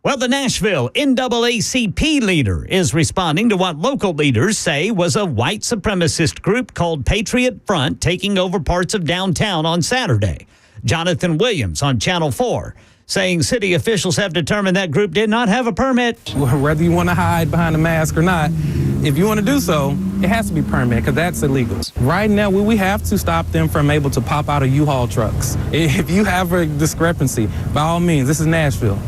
Well, the Nashville NAACP leader is responding to what local leaders say was a white supremacist group called Patriot Front taking over parts of downtown on Saturday. Jonathan Williams on Channel 4 saying city officials have determined that group did not have a permit. Whether you want to hide behind a mask or not, if you want to do so, it has to be permit because that's illegal. Right now, we have to stop them from able to pop out of U-Haul trucks. If you have a discrepancy, by all means, this is Nashville.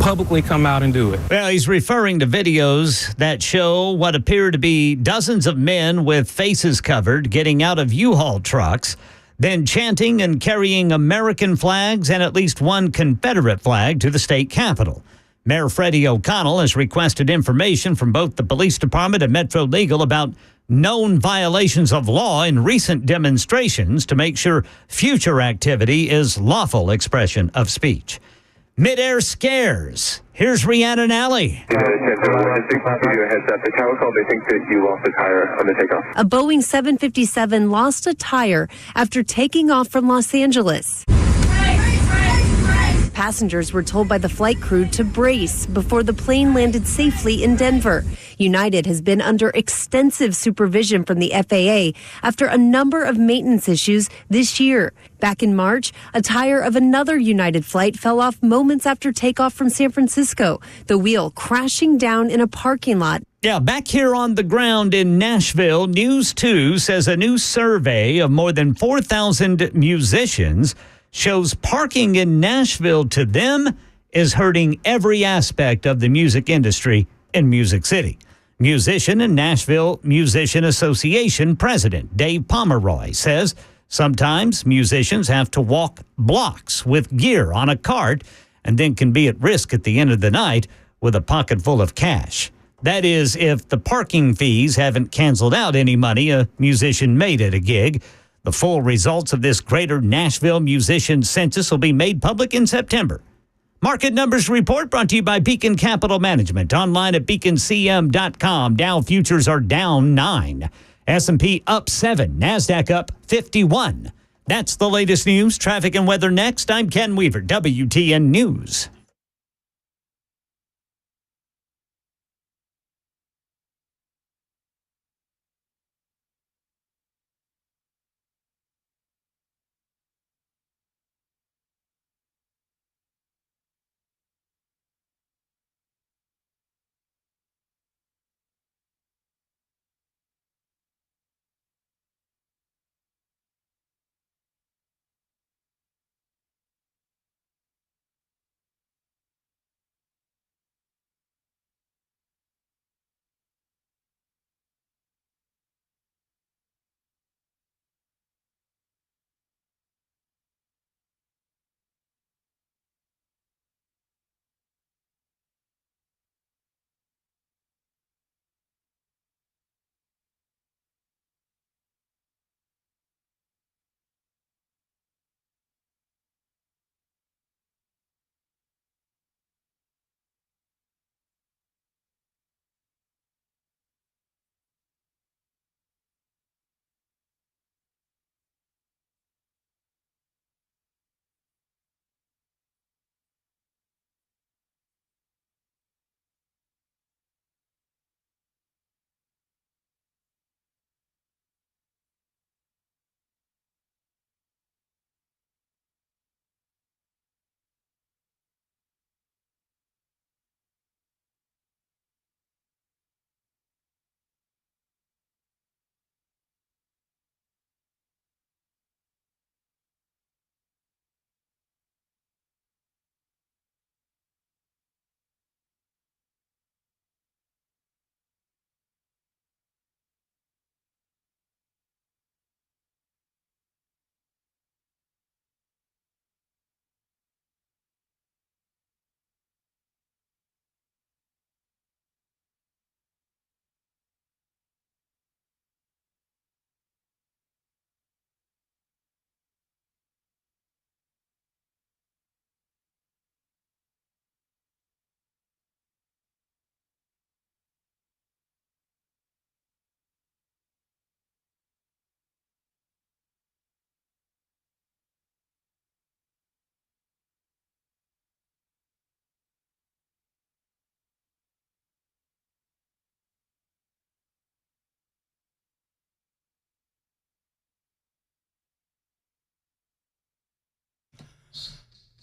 Publicly come out and do it. Well, he's referring to videos that show what appear to be dozens of men with faces covered getting out of U-Haul trucks, then chanting and carrying American flags and at least one Confederate flag to the state capitol. Mayor Freddie O'Connell has requested information from both the police department and Metro Legal about known violations of law in recent demonstrations to make sure future activity is lawful expression of speech. Mid-air scares. Here's Rhiannon Alley. The tower called. They think that you lost a tire on the takeoff. A Boeing 757 lost a tire after taking off from Los Angeles. Passengers were told by the flight crew to brace before the plane landed safely in Denver. United has been under extensive supervision from the FAA after a number of maintenance issues this year. Back in March, a tire of another United flight fell off moments after takeoff from San Francisco, the wheel crashing down in a parking lot. Yeah, back here on the ground in Nashville, News 2 says a new survey of more than 4,000 musicians shows parking in Nashville to them is hurting every aspect of the music industry in Music City. Musician and Nashville Musician Association President Dave Pomeroy says sometimes musicians have to walk blocks with gear on a cart and then can be at risk at the end of the night with a pocket full of cash. That is, if the parking fees haven't canceled out any money a musician made at a gig. The full results of this greater Nashville musician census will be made public in September. Market Numbers Report brought to you by Beacon Capital Management. Online at beaconcm.com. Dow futures are down 9. S&P up 7. NASDAQ up 51. That's the latest news. Traffic and weather next. I'm Ken Weaver, WTN News.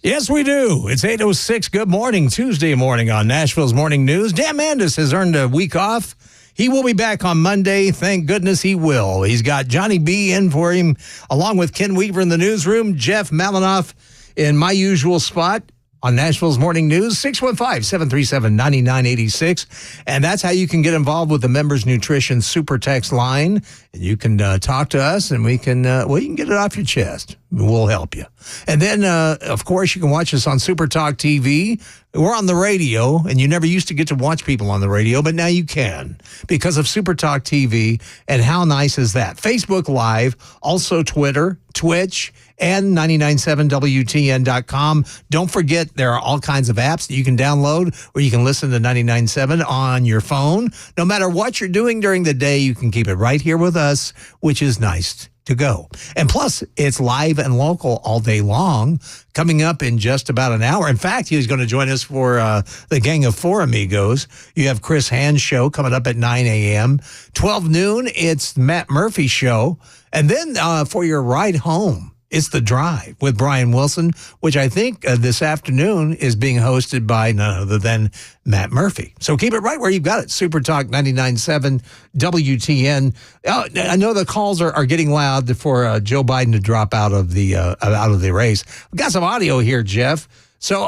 Yes, we do. It's 8:06. Good morning, Tuesday morning on Nashville's Morning News. Dan Mandis has earned a week off. He will be back on Monday. Thank goodness he will. He's got Johnny B in for him, along with Ken Weaver in the newsroom, Jeff Malinoff in my usual spot on Nashville's Morning News, 615-737-9986. And that's how you can get involved with the Members Nutrition Super Text line. And you can talk to us, and we can, you can get it off your chest. We'll help you. And then, of course, you can watch us on Super Talk TV. We're on the radio, and you never used to get to watch people on the radio, but now you can because of Super Talk TV. And how nice is that? Facebook Live, also Twitter, Twitch, and 997WTN.com. Don't forget, there are all kinds of apps that you can download where you can listen to 99.7 on your phone. No matter what you're doing during the day, you can keep it right here with us, which is nice to go. And plus, it's live and local all day long, coming up in just about an hour. In fact, he's going to join us for the Gang of Four Amigos. You have Chris Hand's show coming up at 9 a.m. 12 noon, it's Matt Murphy's show. And then for your ride home, it's The Drive with Brian Wilson, which I think this afternoon is being hosted by none other than Matt Murphy. So keep it right where you've got it. Super Talk 99.7 WTN. I know the calls are getting loud for Joe Biden to drop out of the race. We've got some audio here, Jeff. So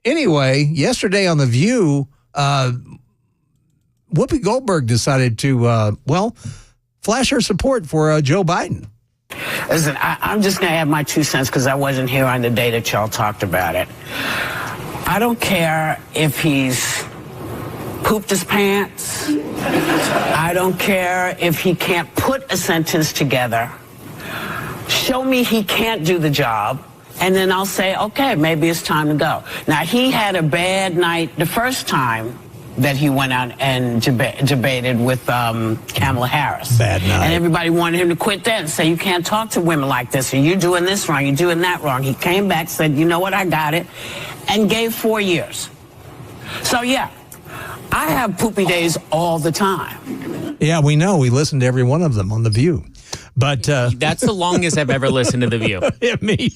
anyway, yesterday on The View, Whoopi Goldberg decided to, flash her support for Joe Biden. Listen, I'm just going to add my 2 cents because I wasn't here on the day that y'all talked about it. I don't care if he's pooped his pants. I don't care if he can't put a sentence together. Show me he can't do the job, and then I'll say, okay, maybe it's time to go. Now, he had a bad night the first time that he went out and debated with Kamala Harris. Bad night. And everybody wanted him to quit that and say, you can't talk to women like this, or you're doing this wrong, you're doing that wrong. He came back, said, you know what, I got it, and gave 4 years. So, yeah, I have poopy days all the time. Yeah, we know. We listen to every one of them on The View. But that's the longest I've ever listened to The View. Me.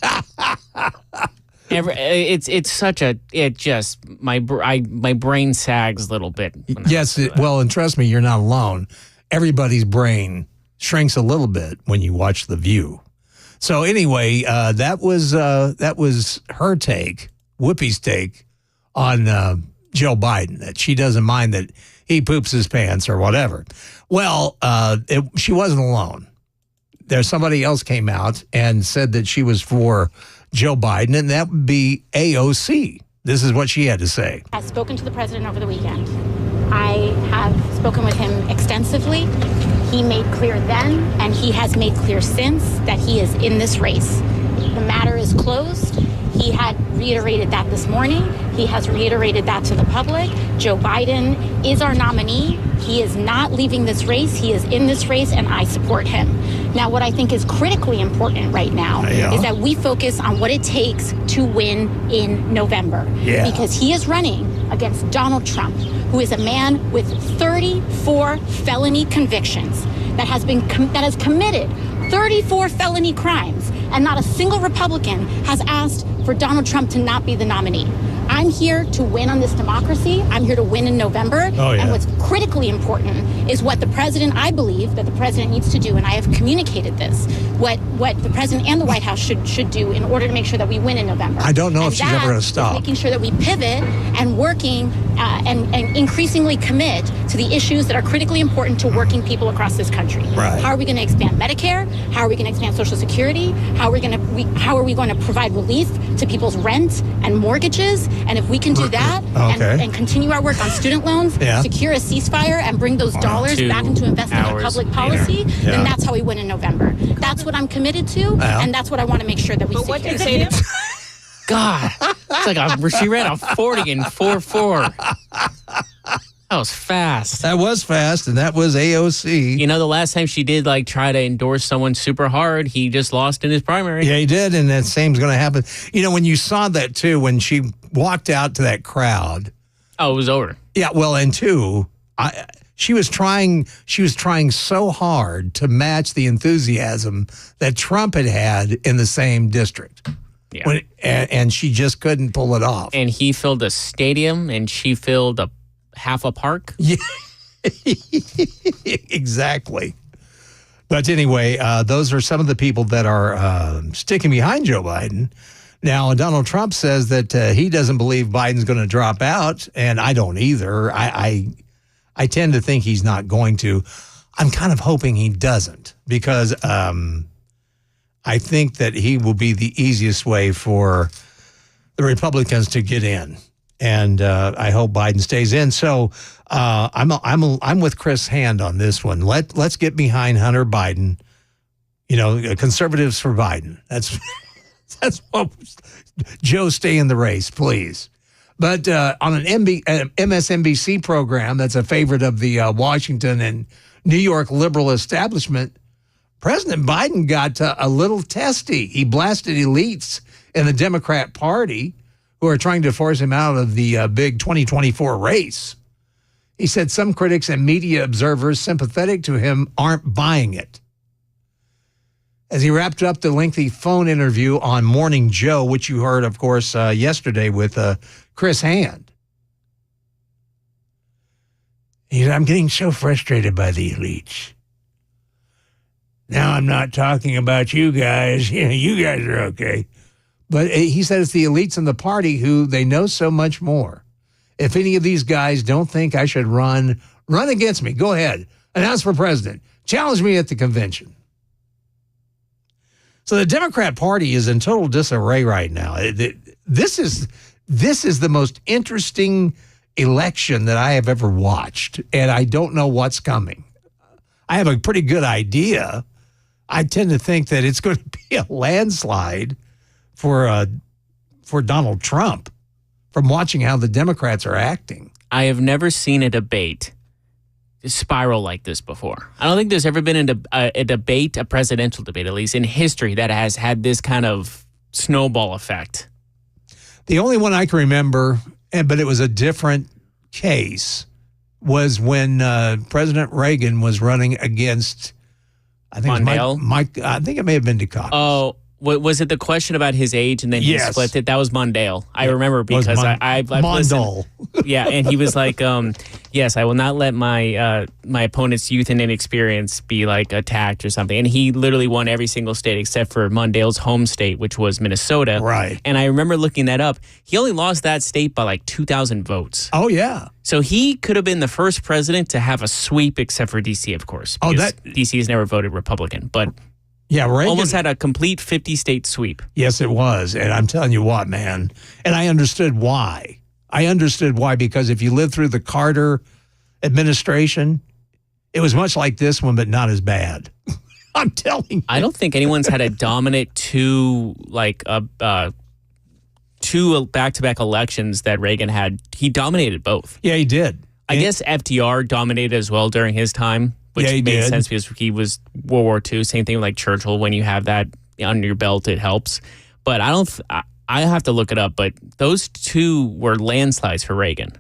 It's such a, it just, my brain sags a little bit. Yes, and trust me, you're not alone. Everybody's brain shrinks a little bit when you watch The View. So anyway, that was her take, Whoopi's take on Joe Biden, that she doesn't mind that he poops his pants or whatever. Well, she wasn't alone. There's somebody else came out and said that she was for Joe Biden, and that would be AOC. This is what she had to say. I've spoken to the president over the weekend. I have spoken with him extensively. He made clear then, and he has made clear since, that he is in this race. The matter is closed. He had reiterated that this morning. He has reiterated that to the public. Joe Biden is our nominee. He is not leaving this race. He is in this race, and I support him. Now, what I think is critically important right now is that we focus on what it takes to win in November. Yeah. Because he is running against Donald Trump, who is a man with 34 felony convictions that has committed 34 felony crimes, and not a single Republican has asked for Donald Trump to not be the nominee. I'm here to win on this democracy. I'm here to win in November. Oh, yeah. And what's critically important is what the president, I believe that the president needs to do, and I have communicated this, what the president and the White House should do in order to make sure that we win in November. I don't know if she's ever going to stop. Making sure that we pivot and working and increasingly commit to the issues that are critically important to working people across this country. Right. How are we going to expand Medicare? How are we going to expand Social Security? How are we going to provide relief to people's rent and mortgages? And if we can do that and continue our work on student loans, secure a ceasefire, and bring those dollars back into investing in public policy, then that's how we win in November. That's what I'm committed to, and that's what I want to make sure that we what did they say? God, it's like she ran a 40 in 4.4. That was fast. That was fast, and that was AOC. You know, the last time she did try to endorse someone super hard, he just lost in his primary. Yeah, he did, and that same's going to happen. You know, when you saw that, too, when she walked out to that crowd. Oh, it was over. Yeah, well, and two, she was trying so hard to match the enthusiasm that Trump had in the same district. Yeah. And she just couldn't pull it off. And he filled a stadium, and she filled half a park. Yeah, exactly. But anyway, those are some of the people that are sticking behind Joe Biden. Now, Donald Trump says that he doesn't believe Biden's going to drop out, and I don't either. I tend to think he's not going to. I'm kind of hoping he doesn't, because I think that he will be the easiest way for the Republicans to get in, and I hope Biden stays in. So I'm with Chris Hand on this one. Let's get behind Hunter Biden. You know, conservatives for Biden. That's what Joe, stay in the race, please. But on an MSNBC program that's a favorite of the Washington and New York liberal establishment, President Biden got a little testy. He blasted elites in the Democrat Party who are trying to force him out of the big 2024 race. He said some critics and media observers sympathetic to him aren't buying it. As he wrapped up the lengthy phone interview on Morning Joe, which you heard, of course, yesterday with Chris Hand. He said, I'm getting so frustrated by the elites. Now I'm not talking about you guys. You guys are okay. But he said it's the elites in the party who they know so much more. If any of these guys don't think I should run against me, go ahead. Announce for president. Challenge me at the convention. So the Democrat Party is in total disarray right now. This is the most interesting election that I have ever watched, and I don't know what's coming. I have a pretty good idea. I tend to think that it's going to be a landslide for Donald Trump from watching how the Democrats are acting. I have never seen a debate spiral like this before. I don't think there's ever been a debate, a presidential debate, at least in history, that has had this kind of snowball effect. The only one I can remember, but it was a different case, was when President Reagan was running against, I think Mondale? Mike. I think it may have been Dukakis. Oh, was it the question about his age and then he split it? That was Mondale. I remember because I've listened. Yeah, and he was like, yes, I will not let my opponent's youth and inexperience be like attacked or something. And he literally won every single state except for Mondale's home state, which was Minnesota. Right. And I remember looking that up. He only lost that state by like 2,000 votes. Oh, yeah. So he could have been the first president to have a sweep, except for D.C., of course. D.C. has never voted Republican, but... Yeah, Reagan almost had a complete 50-state sweep. Yes, it was. And I'm telling you what, man. And I understood why. Because if you lived through the Carter administration, it was much like this one, but not as bad. I'm telling you. I don't think anyone's had a dominant two back-to-back elections that Reagan had. He dominated both. Yeah, he did. I guess FDR dominated as well during his time. Which made sense because he was World War II. Same thing with like Churchill. When you have that under your belt, it helps. But I have to look it up. But those two were landslides for Reagan.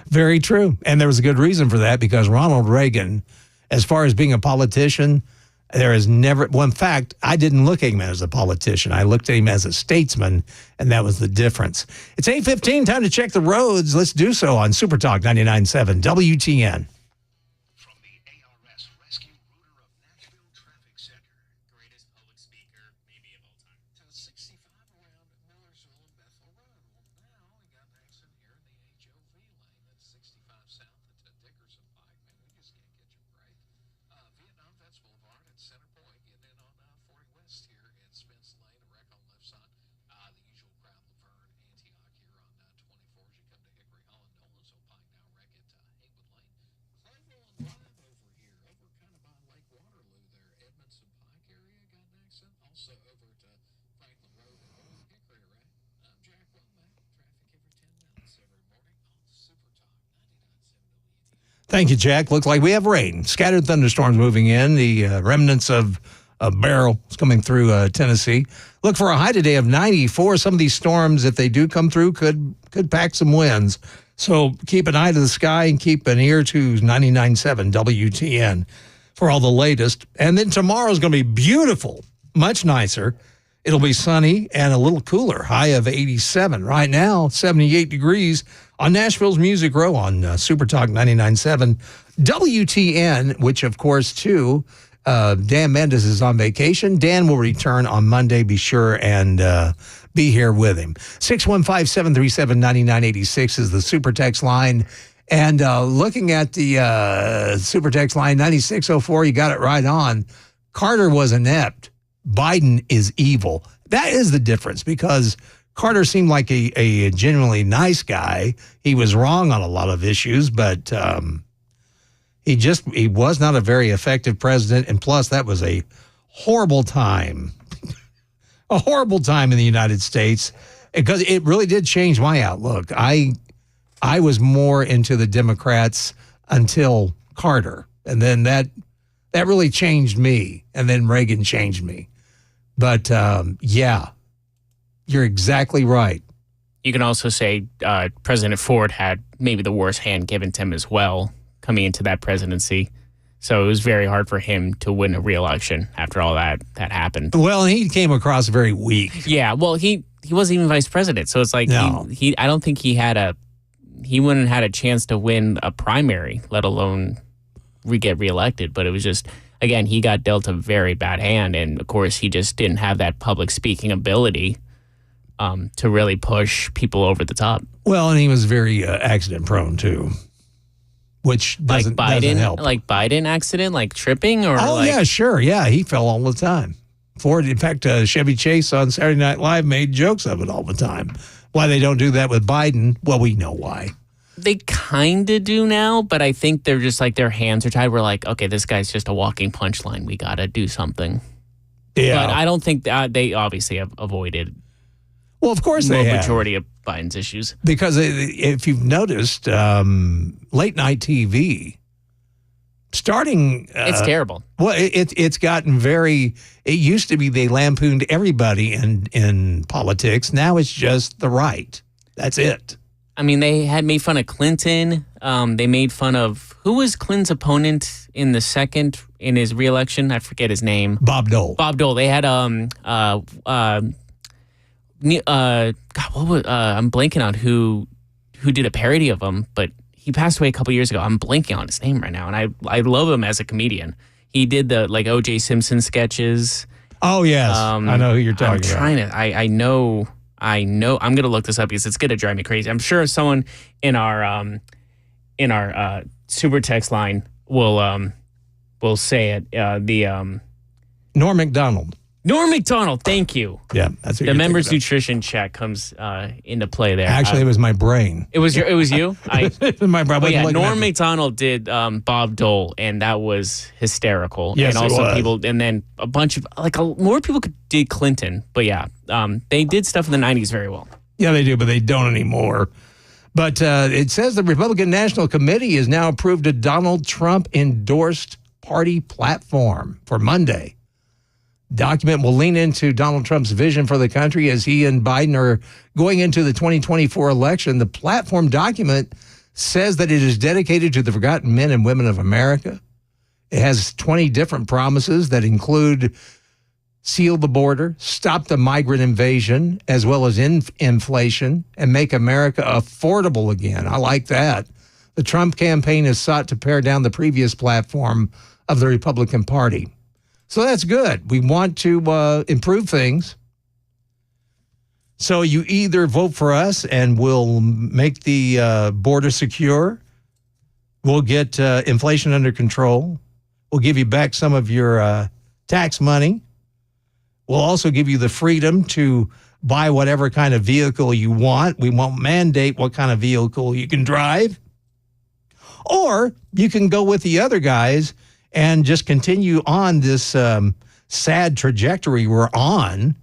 Very true. And there was a good reason for that, because Ronald Reagan, as far as being a politician, there is never, well, in fact, I didn't look at him as a politician. I looked at him as a statesman, and that was the difference. It's 8:15, time to check the roads. Let's do so on Super Talk 99.7 WTN. Thank you, Jack. Looks like we have rain. Scattered thunderstorms moving in. The remnants of a barrel is coming through Tennessee. Look for a high today of 94. Some of these storms, if they do come through, could pack some winds. So keep an eye to the sky and keep an ear to 99.7 WTN for all the latest. And then tomorrow's going to be beautiful, much nicer. It'll be sunny and a little cooler, high of 87. Right now, 78 degrees on Nashville's Music Row on Super Talk 99.7. WTN, which, of course, too, Dan Mendes is on vacation. Dan will return on Monday. Be sure and be here with him. 615-737-9986 is the Super Text line. And looking at the Super Text line, 9604, you got it right on. Carter was inept. Biden is evil. That is the difference, because Carter seemed like a genuinely nice guy. He was wrong on a lot of issues, but he was not a very effective president. And plus, that was a horrible time. A horrible time in the United States, because it really did change my outlook. I was more into the Democrats until Carter, and then that really changed me, and then Reagan changed me. But, yeah, you're exactly right. You can also say President Ford had maybe the worst hand given to him as well coming into that presidency. So it was very hard for him to win a re-election after all that happened. Well, he came across very weak. Yeah, well, he wasn't even vice president. So it's like No. he I don't think he wouldn't have had a chance to win a primary, let alone get reelected. But it was just, again, he got dealt a very bad hand. And, of course, he just didn't have that public speaking ability to really push people over the top. Well, and he was very accident prone, too, which doesn't help. Like Biden accident, like tripping? Or yeah, sure. Yeah, he fell all the time. Ford, in fact, Chevy Chase on Saturday Night Live made jokes of it all the time. Why they don't do that with Biden? Well, we know why. They kind of do now, but I think they're just like their hands are tied. We're like, okay, this guy's just a walking punchline. We got to do something. Yeah. But I don't think they obviously have avoided. Well, of course they have. Majority of Biden's issues. Because if you've noticed, late night TV, starting... it's terrible. Well, it's gotten very... It used to be they lampooned everybody in politics. Now it's just the right. That's it. I mean, they had made fun of Clinton. They made fun of... Who was Clinton's opponent in the second, in his re-election? I forget his name. Bob Dole. Bob Dole. They had... God, what was, I'm blanking on who did a parody of him, but he passed away a couple years ago. I'm blanking on his name right now, and I love him as a comedian. He did the O.J. Simpson sketches. Oh yes, I know who you're talking about. I know. I'm gonna look this up because it's gonna drive me crazy. I'm sure someone in our super text line will say it. Norm Macdonald. Norm Macdonald, thank you. Yeah, that's what the members nutrition check comes into play there. Actually, it was my brain. It was you. My brother. Yeah, Norm Macdonald did Bob Dole, and that was hysterical. Yes, and also it was. people, and then a bunch of more people did Clinton, but yeah, they did stuff in the '90s very well. Yeah, they do, but they don't anymore. But it says the Republican National Committee has now approved a Donald Trump endorsed party platform for Monday. Document will lean into Donald Trump's vision for the country as he and Biden are going into the 2024 election. The platform document says that it is dedicated to the forgotten men and women of America. It has 20 different promises that include seal the border, stop the migrant invasion, as well as inflation, and make America affordable again. I like that. The Trump campaign has sought to pare down the previous platform of the Republican Party. So that's good. We want to improve things. So you either vote for us and we'll make the border secure. We'll get inflation under control. We'll give you back some of your tax money. We'll also give you the freedom to buy whatever kind of vehicle you want. We won't mandate what kind of vehicle you can drive. Or you can go with the other guys and just continue on this sad trajectory we're on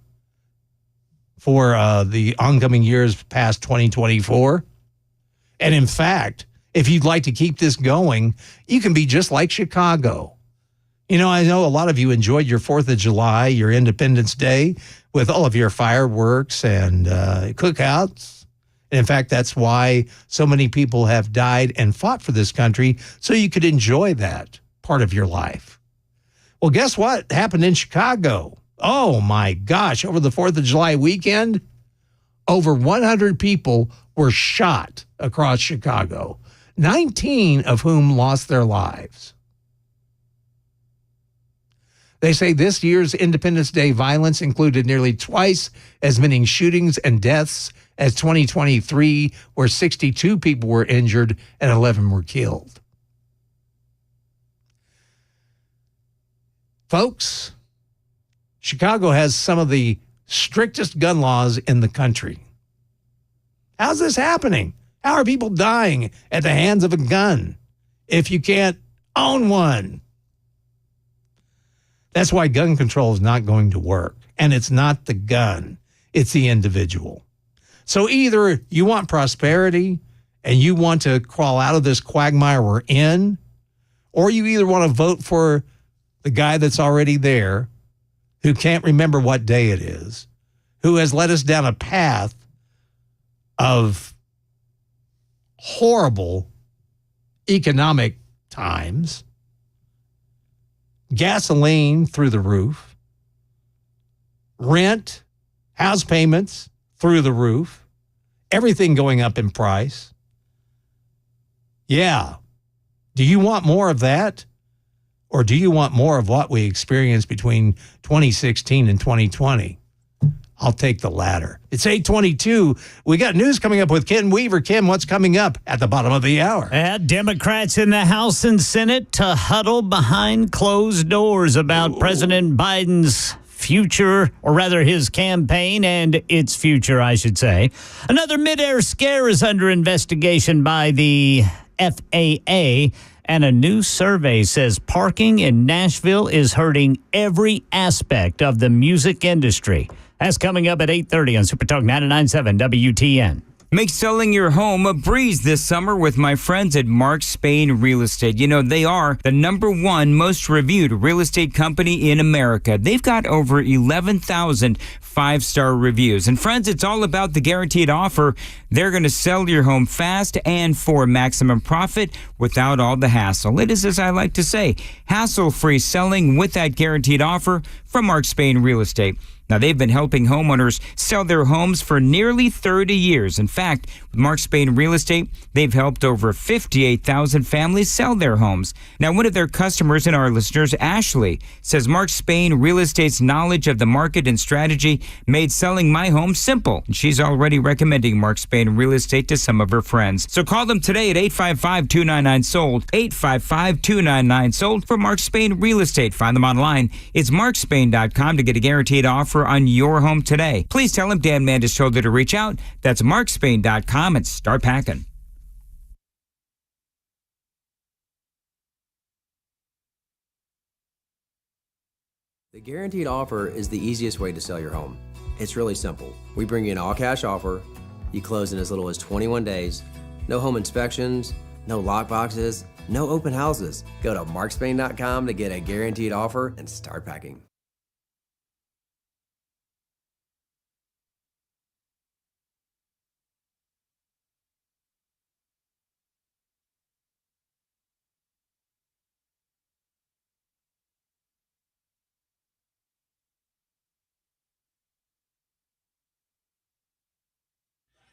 for the oncoming years past 2024. And in fact, if you'd like to keep this going, you can be just like Chicago. You know, I know a lot of you enjoyed your 4th of July, your Independence Day, with all of your fireworks and cookouts. And in fact, that's why so many people have died and fought for this country, so you could enjoy that part of your life. Well, guess what happened in Chicago? Oh, my gosh. Over the 4th of July weekend, over 100 people were shot across Chicago, 19 of whom lost their lives. They say this year's Independence Day violence included nearly twice as many shootings and deaths as 2023, where 62 people were injured and 11 were killed. Folks, Chicago has some of the strictest gun laws in the country. How's this happening? How are people dying at the hands of a gun if you can't own one? That's why gun control is not going to work. And it's not the gun, it's the individual. So either you want prosperity and you want to crawl out of this quagmire we're in, or you either want to vote for the guy that's already there, who can't remember what day it is, who has led us down a path of horrible economic times, gasoline through the roof, rent, house payments through the roof, everything going up in price. Yeah. Do you want more of that? Or do you want more of what we experienced between 2016 and 2020? I'll take the latter. It's 8:22. We got news coming up with Ken Weaver. Ken, what's coming up at the bottom of the hour? Democrats in the House and Senate to huddle behind closed doors about President Biden's future, or rather his campaign and its future, I should say. Another midair scare is under investigation by the FAA. And a new survey says parking in Nashville is hurting every aspect of the music industry. That's coming up at 8:30 on Super Talk 99.7 WTN. Make selling your home a breeze this summer with my friends at Mark Spain Real Estate. You know, they are the #1 most reviewed real estate company in America. They've got over 11,000 5-star reviews. And friends, it's all about the guaranteed offer. They're going to sell your home fast and for maximum profit without all the hassle. It is, as I like to say, hassle-free selling with that guaranteed offer from Mark Spain Real Estate. Now, they've been helping homeowners sell their homes for nearly 30 years. In fact, with Mark Spain Real Estate, they've helped over 58,000 families sell their homes. Now, one of their customers and our listeners, Ashley, says Mark Spain Real Estate's knowledge of the market and strategy made selling my home simple. And she's already recommending Mark Spain Real Estate to some of her friends. So call them today at 855-299-SOLD, 855-299-SOLD for Mark Spain Real Estate. Find them online. It's markspain.com to get a guaranteed offer on your home today. Please tell him Dan Mandis told you to reach out. That's markspain.com and start packing. The guaranteed offer is the easiest way to sell your home. It's really simple. We bring you an all-cash offer. You close in as little as 21 days. No home inspections, no lock boxes, no open houses. Go to markspain.com to get a guaranteed offer and start packing.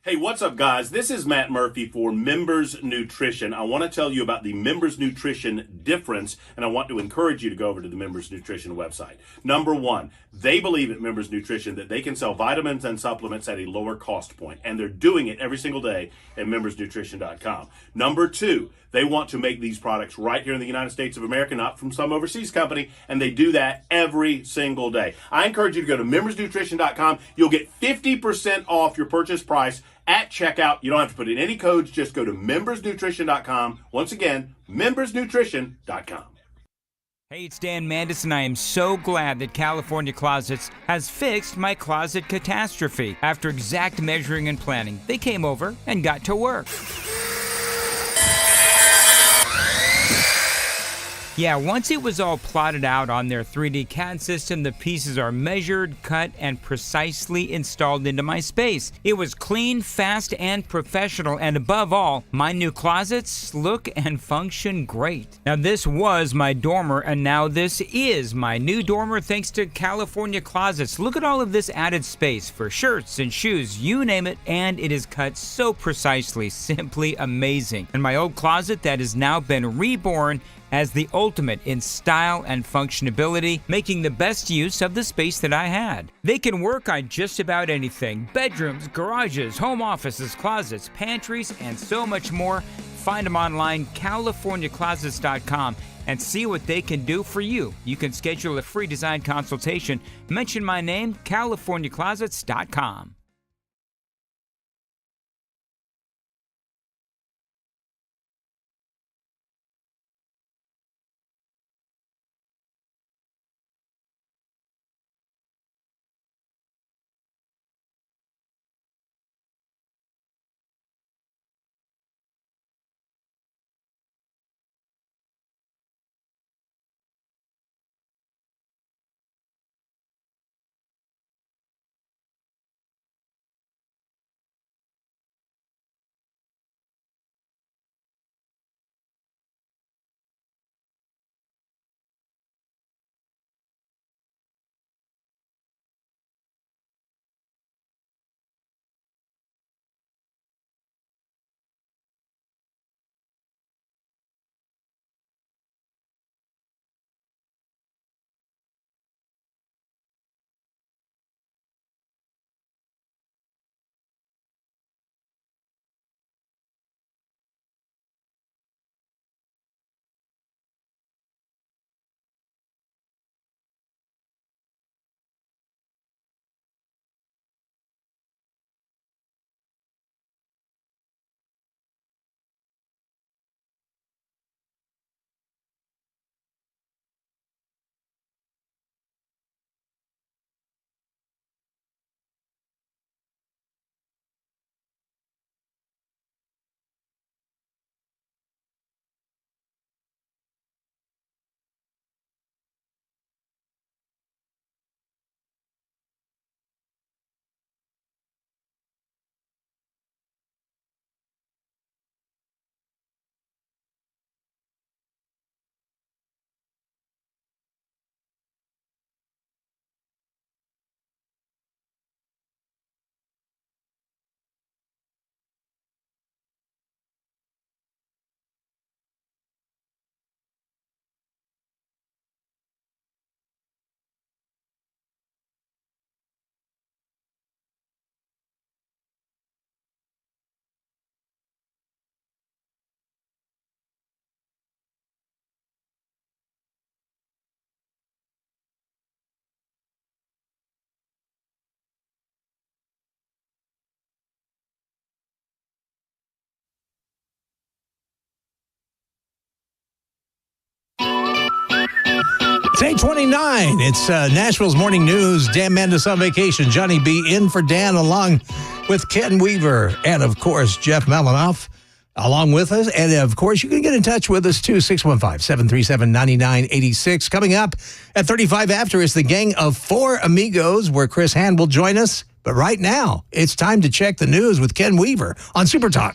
Hey, what's up, guys? This is Matt Murphy for Members Nutrition. I want to tell you about the Members Nutrition difference, and I want to encourage you to go over to the Members Nutrition website. Number one, they believe at Members Nutrition that they can sell vitamins and supplements at a lower cost point, and they're doing it every single day at membersnutrition.com. Number two, they want to make these products right here in the United States of America, not from some overseas company, and they do that every single day. I encourage you to go to membersnutrition.com. You'll get 50% off your purchase price at checkout. You don't have to put in any codes. Just go to membersnutrition.com. Once again, membersnutrition.com. Hey, it's Dan Mandis, and I am so glad that California Closets has fixed my closet catastrophe. After exact measuring and planning, they came over and got to work. Yeah, once it was all plotted out on their 3D CAD system, the pieces are measured, cut, and precisely installed into my space. It was clean, fast, and professional, and above all, my new closets look and function great. Now, this was my dormer, and now this is my new dormer thanks to California Closets. Look at all of this added space for shirts and shoes, you name it, and it is cut so precisely, simply amazing. And my old closet that has now been reborn as the ultimate in style and functionability, making the best use of the space that I had. They can work on just about anything: bedrooms, garages, home offices, closets, pantries, and so much more. Find them online, CaliforniaClosets.com, and see what they can do for you. You can schedule a free design consultation. Mention my name, CaliforniaClosets.com. It's 8:29. It's Nashville's Morning News. Dan Mandis on vacation. Johnny B in for Dan, along with Ken Weaver and, of course, Jeff Malinoff along with us. And, of course, you can get in touch with us, too, 615-737-9986. Coming up at 35 after is the Gang of Four Amigos, where Chris Hand will join us. But right now, it's time to check the news with Ken Weaver on Super Talk.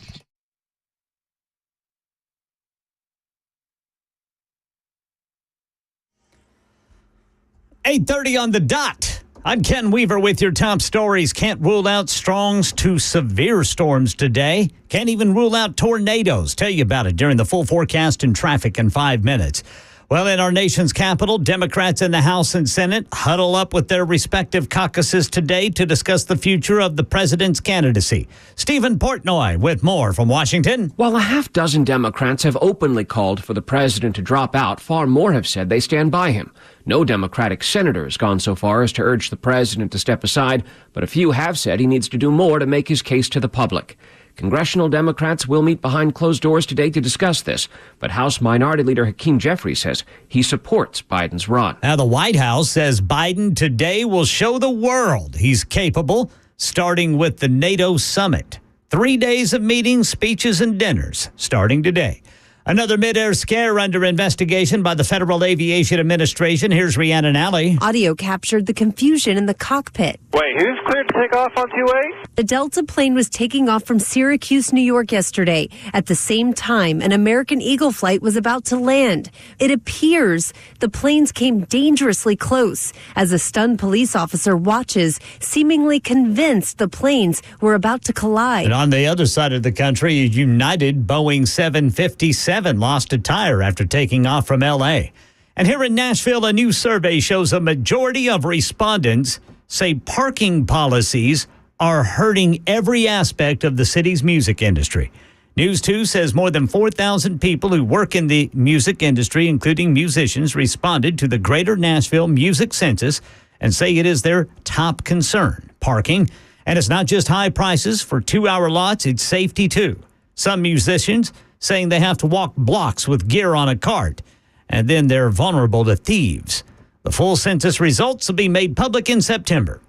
8:30 on the dot. I'm Ken Weaver with your top stories. Can't rule out strongs to severe storms today. Can't even rule out tornadoes. Tell you about it during the full forecast and traffic in 5 minutes. Well, in our nation's capital, Democrats in the House and Senate huddle up with their respective caucuses today to discuss the future of the president's candidacy. Stephen Portnoy with more from Washington. While a half dozen Democrats have openly called for the president to drop out, far more have said they stand by him. No Democratic senator has gone so far as to urge the president to step aside, but a few have said he needs to do more to make his case to the public. Congressional Democrats will meet behind closed doors today to discuss this, but House Minority Leader Hakeem Jeffries says he supports Biden's run. Now, the White House says Biden today will show the world he's capable, starting with the NATO summit. 3 days of meetings, speeches, and dinners starting today. Another midair scare under investigation by the Federal Aviation Administration. Here's Rhiannon Alley. Audio captured the confusion in the cockpit. Wait, who's cleared to take off on 2A? The Delta plane was taking off from Syracuse, New York yesterday. At the same time, an American Eagle flight was about to land. It appears the planes came dangerously close as a stunned police officer watches, seemingly convinced the planes were about to collide. And on the other side of the country, a United Boeing 757 lost a tire after taking off from L.A. And here in Nashville, a new survey shows a majority of respondents say parking policies are hurting every aspect of the city's music industry. News 2 says more than 4,000 people who work in the music industry, including musicians, responded to the Greater Nashville Music Census and say it is their top concern, parking. And it's not just high prices for 2-hour lots, it's safety too. Some musicians saying they have to walk blocks with gear on a cart, and then they're vulnerable to thieves. The full census results will be made public in September.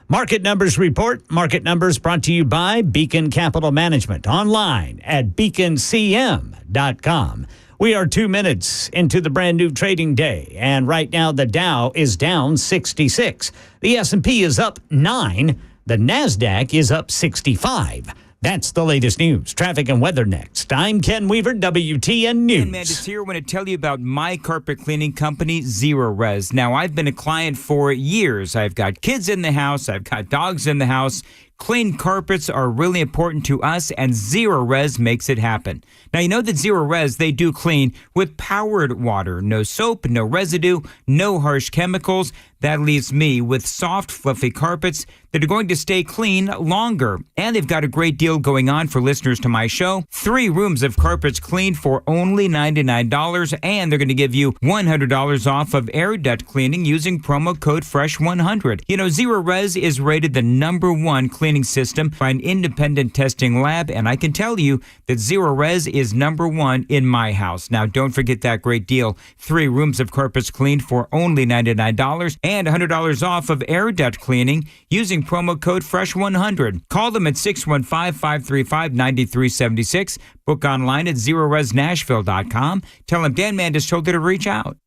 Market Numbers report. Market Numbers brought to you by Beacon Capital Management, online at beaconcm.com. We are 2 minutes into the brand new trading day, and right now the Dow is down 66. The S&P is up 9. The NASDAQ is up 65. That's the latest news. Traffic and weather next. I'm Ken Weaver, WTN News. And Amanda's here. I want to tell you about my carpet cleaning company, Zero Res. Now, I've been a client for years. I've got kids in the house. I've got dogs in the house. Clean carpets are really important to us, and Zero Res makes it happen. Now, you know that Zero Res, they do clean with powered water. No soap, no residue, no harsh chemicals. That leaves me with soft, fluffy carpets that are going to stay clean longer. And they've got a great deal going on for listeners to my show. 3 rooms of carpets cleaned for only $99, and they're going to give you $100 off of air duct cleaning using promo code FRESH100. You know, Zero Res is rated the #1 cleaning system by an independent testing lab, and I can tell you that Zero Res is #1 in my house. Now, don't forget that great deal. 3 rooms of carpets cleaned for only $99 and $100 off of air duct cleaning using promo code FRESH100. Call them at 615-535-9376. Book online at ZeroResNashville.com. Tell them Dan Mandis told you to reach out.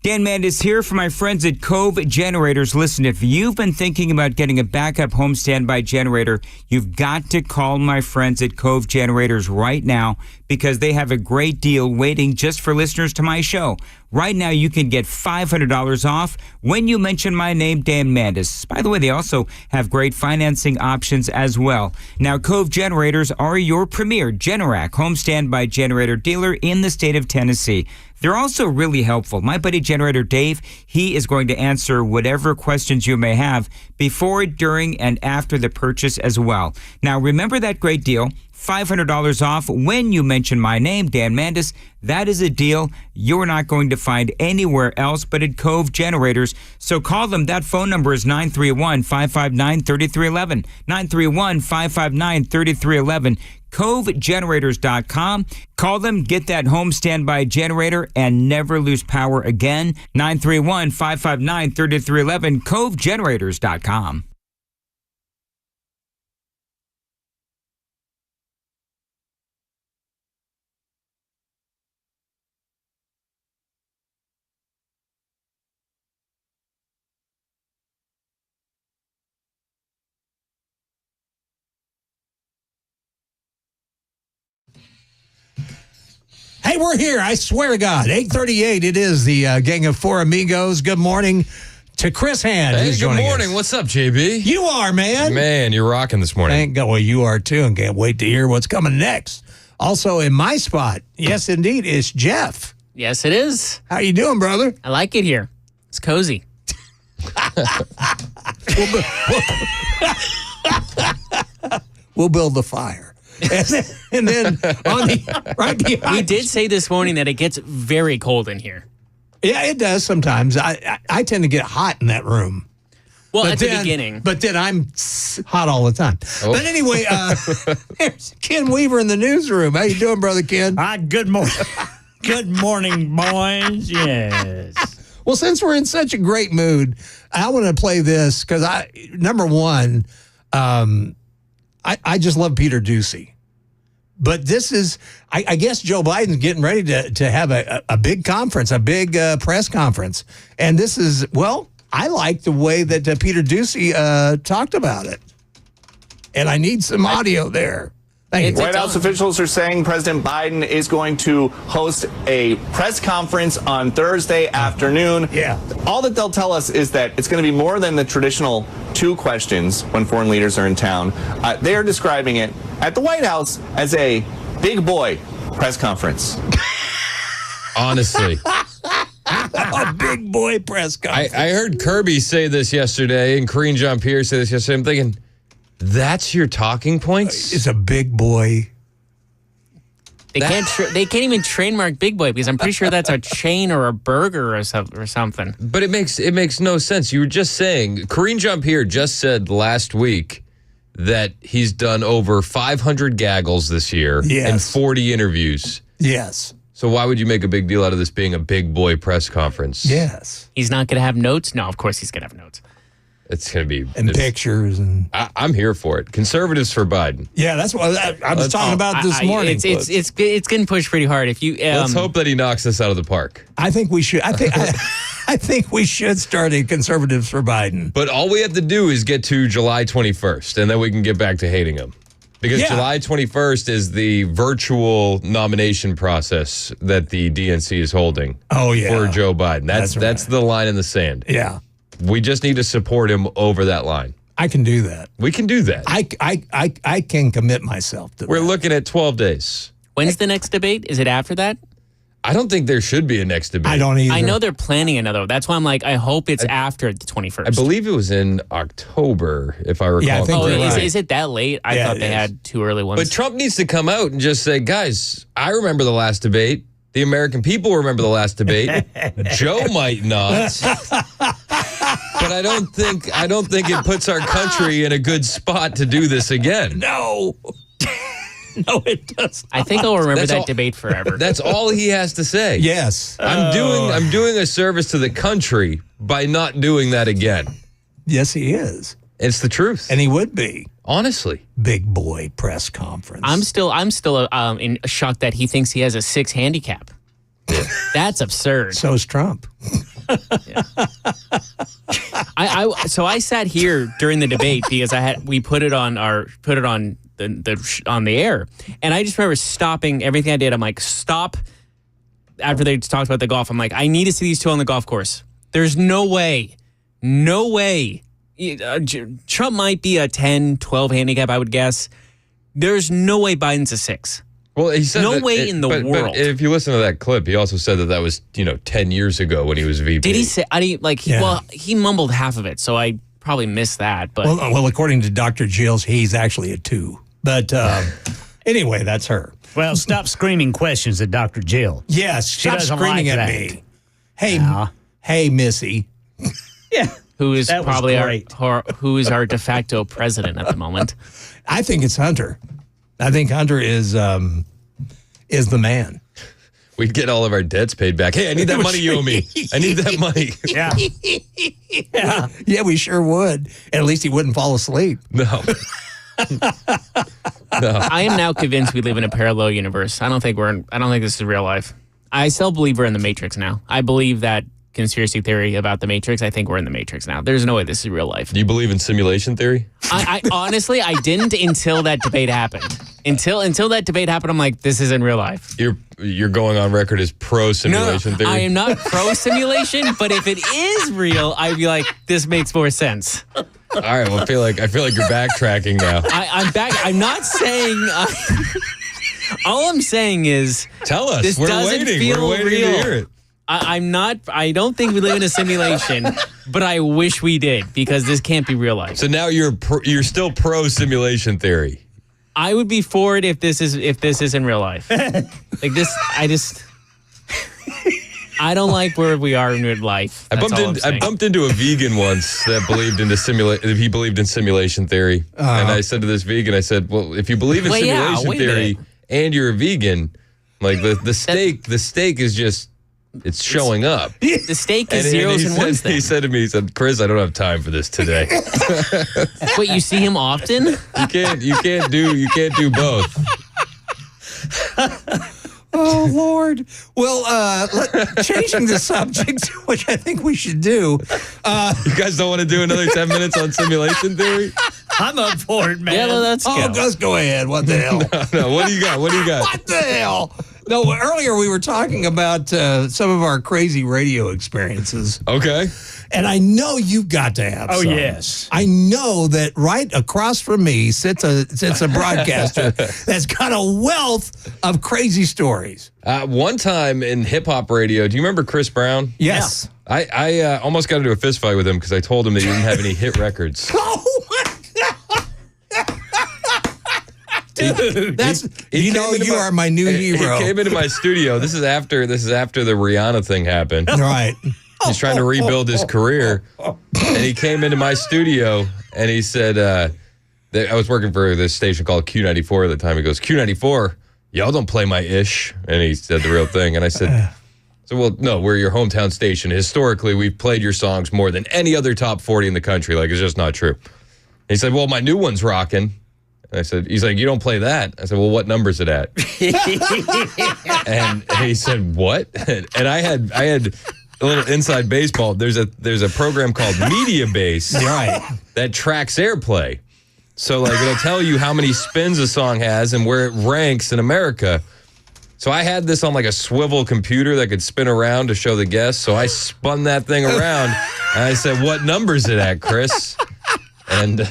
Dan Mandis here for my friends at Cove Generators. Listen, if you've been thinking about getting a backup home standby generator, you've got to call my friends at Cove Generators right now because they have a great deal waiting just for listeners to my show. Right now, you can get $500 off when you mention my name, Dan Mandis. By the way, they also have great financing options as well. Now, Cove Generators are your premier Generac home standby generator dealer in the state of Tennessee. They're also really helpful. My buddy Generator Dave, he is going to answer whatever questions you may have before, during, and after the purchase as well. Now, remember that great deal, $500 off when you mention my name, Dan Mandis. That is a deal you're not going to find anywhere else but at Cove Generators. So call them. That phone number is 931-559-3311. 931-559-3311. CoveGenerators.com. Call them, get that home standby generator, and never lose power again. 931-559-3311. CoveGenerators.com. Hey, we're here. I swear to God. 8:38. It is the Gang of Four Amigos. Good morning to Chris Hand. Hey, who's good joining morning. us. What's up, JB? You are, man. Man, you're rocking this morning. Thank God. Well, you are too, and can't wait to hear what's coming next. Also, in my spot, yes, indeed, is Jeff. Yes, it is. How you doing, brother? I like it here. It's cozy. We'll build the fire. And then on the right behind, We did say this morning that it gets very cold in here. Yeah, it does sometimes. I tend to get hot in that room. Well, But at then- the beginning. But then I'm hot all the time. Oh. But anyway, there's Ken Weaver in the newsroom. How you doing, brother Ken? Good morning. Good morning, boys. Yes. Well, since we're in such a great mood, I want to play this because number one, I just love Peter Ducey. But this is, I guess Joe Biden's getting ready to have a big conference, a big press conference. And this is, well, I like the way that Peter Ducey talked about it. And I need some audio there. Thank you. White House officials are saying President Biden is going to host a press conference on Thursday afternoon. Yeah. All that they'll tell us is that it's going to be more than the traditional 2 questions when foreign leaders are in town. They are describing it at the White House as a big boy press conference. Honestly. A big boy press conference. I heard Kirby say this yesterday and Karine Jean-Pierre say this yesterday. I'm thinking, that's your talking points? It's a big boy. They can't even trademark Big Boy because I'm pretty sure that's a chain or a burger or something. But it makes no sense. You were just saying, Karine Jean-Pierre just said last week that he's done over 500 gaggles this year and 40 interviews. Yes. So why would you make a big deal out of this being a big boy press conference? Yes. He's not going to have notes? No, of course he's going to have notes. It's going to be... And pictures. And I'm here for it. Conservatives for Biden. Yeah, that's what I was talking about this morning. It's getting pushed pretty hard. If you Let's hope that he knocks this out of the park. I think we should. I think we should start a Conservatives for Biden. But all we have to do is get to July 21st, and then we can get back to hating him. Because July 21st is the virtual nomination process that the DNC is holding. Oh, yeah. For Joe Biden. That's the line in the sand. Yeah. We just need to support him over that line. I can do that. We can do that. I can commit myself to We're looking at 12 days. When's the next debate? Is it after that? I don't think there should be a next debate. I don't either. I know they're planning another. That's why I'm like, I hope it's after the 21st. I believe it was in October, if I recall. Yeah, I think is it that late? I thought they had 2 early ones. But Trump needs to come out and just say, guys, I remember the last debate. The American people remember the last debate. Joe might not. But I don't think it puts our country in a good spot to do this again. No. No, it doesn't. I think I'll remember that debate forever. That's all he has to say. Yes. I'm doing a service to the country by not doing that again. Yes, he is. It's the truth. And he would be. Honestly. Big boy press conference. I'm still in shock that he thinks he has a 6 handicap. That's absurd. So is Trump. So I sat here during the debate because we put it on the air, and I just remember stopping everything I did. I'm like, stop. After they talked about the golf, I'm like, I need to see these two on the golf course. There's no way. Trump might be a 10, 12 handicap, I would guess. There's no way Biden's a 6. Well, he said no way in the world. But if you listen to that clip, he also said that was 10 years ago when he was VP. Did he say? He mumbled half of it, so I probably missed that. But well, according to Dr. Jills, he's actually a 2. But anyway, that's her. Well, stop screaming questions at Dr. Jill. Yes, stop screaming at me. Hey, Missy. Yeah. Who is probably who is our de facto president at the moment? I think it's Hunter. I think Hunter is the man. We'd get all of our debts paid back. Hey, I need that money you owe me. I need that money. Yeah, we sure would. And at least he wouldn't fall asleep. No. I am now convinced we live in a parallel universe. I don't think this is real life. I still believe we're in the Matrix now. I believe that conspiracy theory about the Matrix. I think we're in the Matrix now. There's no way this is real life. Do you believe in simulation theory? I honestly, I didn't until that debate happened. Until that debate happened, I'm like, this isn't real life. You're going on record as pro simulation theory. I am not pro simulation, but if it is real, I'd be like, this makes more sense. All right, well, I feel like you're backtracking now. I'm back. I'm not saying. All I'm saying is, tell us. This We're doesn't waiting. feel We're waiting real. to hear it. I'm not. I don't think we live in a simulation, but I wish we did because this can't be real life. So now you're still pro simulation theory. I would be for it if this isn't real life. Like this, I don't like where we are in real life. I bumped into a vegan once that believed in he believed in simulation theory, and I said to this vegan, I said, "Well, if you believe in simulation theory and you're a vegan, like the steak is just." It's showing up. The steak is zeros and ones. He said to me, Chris, I don't have time for this today. Wait, you see him often? You can't do both. Oh, Lord. Well, changing the subject, which I think we should do. You guys don't want to do another 10 minutes on simulation theory? I'm up for it, man. Yeah, let's go. Let's go ahead. What the hell? No, what do you got? What the hell? No, earlier we were talking about some of our crazy radio experiences. Okay. And I know you've got to have some. Yes. I know that right across from me sits a broadcaster that's got a wealth of crazy stories. One time in hip-hop radio, do you remember Chris Brown? Yes. Yeah. I almost got into a fist fight with him because I told him that he didn't have any hit records. Oh, my God. Dude, you are my new hero. He came into my studio. This is after the Rihanna thing happened. Right. He's trying to rebuild his career. And he came into my studio and he said, I was working for this station called Q94 at the time. He goes, Q94, y'all don't play my ish. And he said the real thing. And I said, well, no, we're your hometown station. Historically, we've played your songs more than any other top 40 in the country. Like, it's just not true. He said, well, my new one's rocking. And I said, he's like, you don't play that. I said, well, what number's it at? and he said, what? And I had a little inside baseball. There's a program called Media Base that tracks airplay. So like it'll tell you how many spins a song has and where it ranks in America. So I had this on like a swivel computer that could spin around to show the guests. So I spun that thing around and I said, what number's it at, Chris? And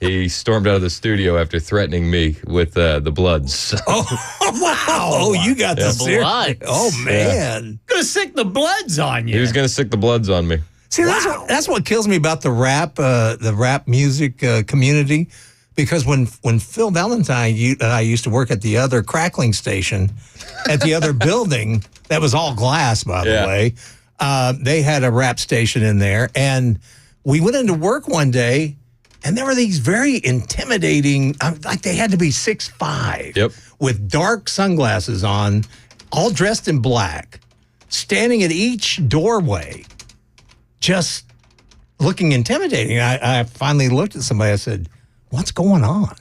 he stormed out of the studio after threatening me with the Bloods. Oh, wow. Oh, you got the Bloods. Oh, man. Yeah. Gonna sick the Bloods on you. He was going to sick the Bloods on me. See, that's what kills me about the rap music community. Because when Phil Valentine and I used to work at the other crackling station, at the other building, that was all glass, by the way, they had a rap station in there. And we went into work one day, and there were these very intimidating, like they had to be 6'5", with dark sunglasses on, all dressed in black, standing at each doorway, just looking intimidating. I finally looked at somebody, I said, what's going on?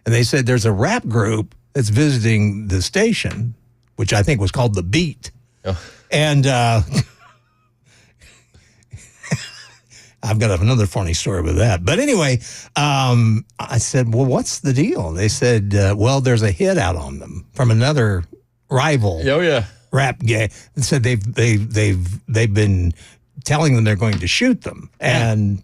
And they said, there's a rap group that's visiting the station, which I think was called The Beat. Oh. And I've got another funny story with that. But anyway, I said, well, what's the deal? They said, well, there's a hit out on them from another rival rap gang. They said they've been telling them they're going to shoot them. And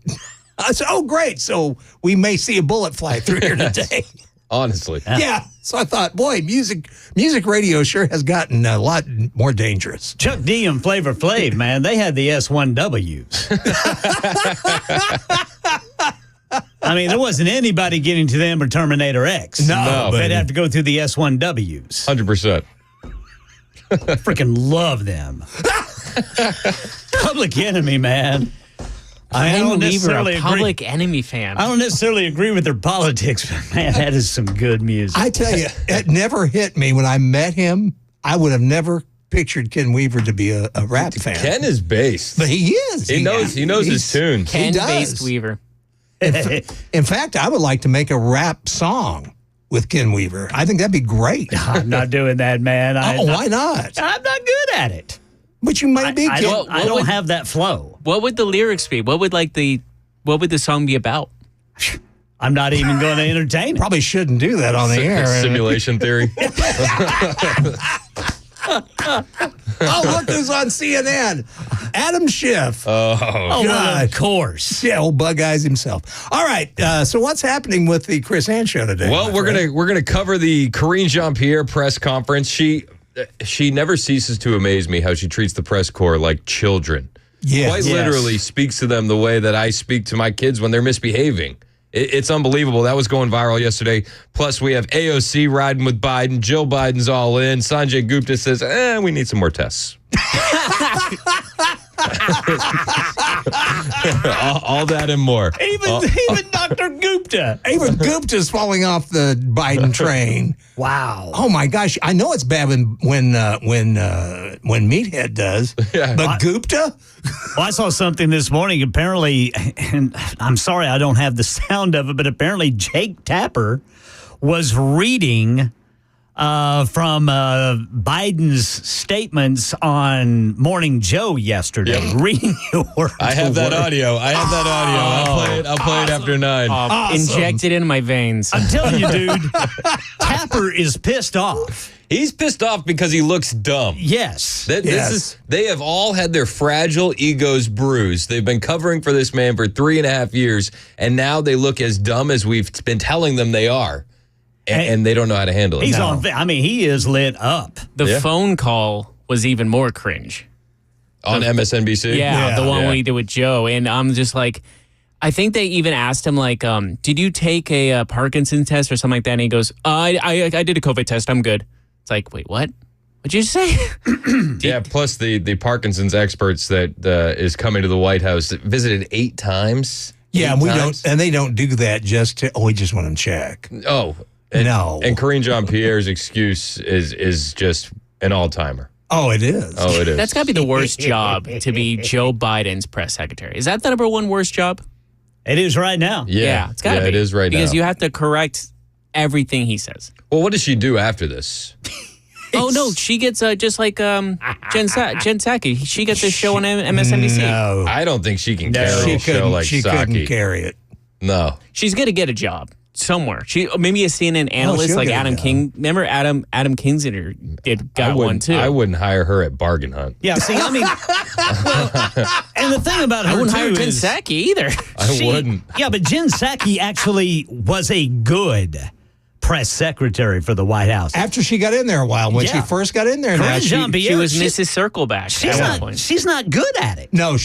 I said, oh, great. So we may see a bullet fly through here today. Honestly. Yeah. So I thought, boy, music radio sure has gotten a lot more dangerous. Chuck D and Flavor Flav, man, they had the S1Ws. I mean, there wasn't anybody getting to them or Terminator X. No. They'd have to go through the S1Ws. 100%. Freaking love them. Public Enemy, man. I don't necessarily a Public Enemy fan. I don't necessarily agree with their politics, but man, that is some good music. I tell you, it never hit me when I met him. I would have never pictured Ken Weaver to be a rap fan. Ken is based. But he is. He knows his tunes. Ken-based Weaver. In fact, I would like to make a rap song with Ken Weaver. I think that'd be great. I'm not doing that, man. Why not? I'm not good at it. But you might be. I don't have that flow. What would the lyrics be? What would the song be about? I'm not even going to entertain it. Probably shouldn't do that on the air. Simulation theory. Oh, look who's on CNN. Adam Schiff. Oh, well, of course. Yeah, old Bug Eyes himself. All right. So what's happening with the Chris Ann show today? Well, we're gonna cover the Karine Jean-Pierre press conference. She never ceases to amaze me how she treats the press corps like children. Quite literally speaks to them the way that I speak to my kids when they're misbehaving. It's unbelievable. That was going viral yesterday. Plus, we have AOC riding with Biden. Jill Biden's all in. Sanjay Gupta says, we need some more tests. all that and more. Even Dr. Gupta. Even Gupta's falling off the Biden train. Wow. Oh my gosh! I know it's bad when Meathead does, but Gupta. Well, I saw something this morning. Apparently, and I'm sorry I don't have the sound of it, but apparently Jake Tapper was reading from Biden's statements on Morning Joe yesterday. Yep. Reading your I have that audio. I'll play it after 9. Awesome. Inject it in my veins. I'm telling you, dude, Tapper is pissed off. He's pissed off because he looks dumb. Yes. They have all had their fragile egos bruised. They've been covering for this man for 3.5 years, and now they look as dumb as we've been telling them they are. And they don't know how to handle it. He's on. I mean, he is lit up. The phone call was even more cringe. On MSNBC? Yeah, the one we did with Joe. And I'm just like, I think they even asked him, like, did you take a Parkinson's test or something like that? And he goes, I did a COVID test. I'm good. It's like, wait, what? What'd you say? Yeah, plus the Parkinson's experts that is coming to the White House visited 8 times. Yeah, and they don't do that just to, we just want them check. Oh, no. And Karine Jean-Pierre's excuse is just an all-timer. Oh, it is. Oh, it is. That's got to be the worst job, to be Joe Biden's press secretary. Is that the number one worst job? It is right now. Yeah, it's got to be. It is right now. Because you have to correct everything he says. Well, what does she do after this? Oh, no, she gets just like Jen Psaki. She gets this show on MSNBC. No. I don't think she can carry a show like She Psaki. couldn't carry it. No. She's going to get a job somewhere. Maybe a CNN analyst like Adam King. Remember Adam Kinzinger got one too. I wouldn't hire her at Bargain Hunt. Yeah, see, I mean, and the thing about her, I wouldn't hire Jen is Psaki either. I wouldn't. Yeah, but Jen Psaki actually was a good press secretary for the White House. After she got in there a while, when she first got in there, she was Mrs. Circleback at one point. She's not good at it. No,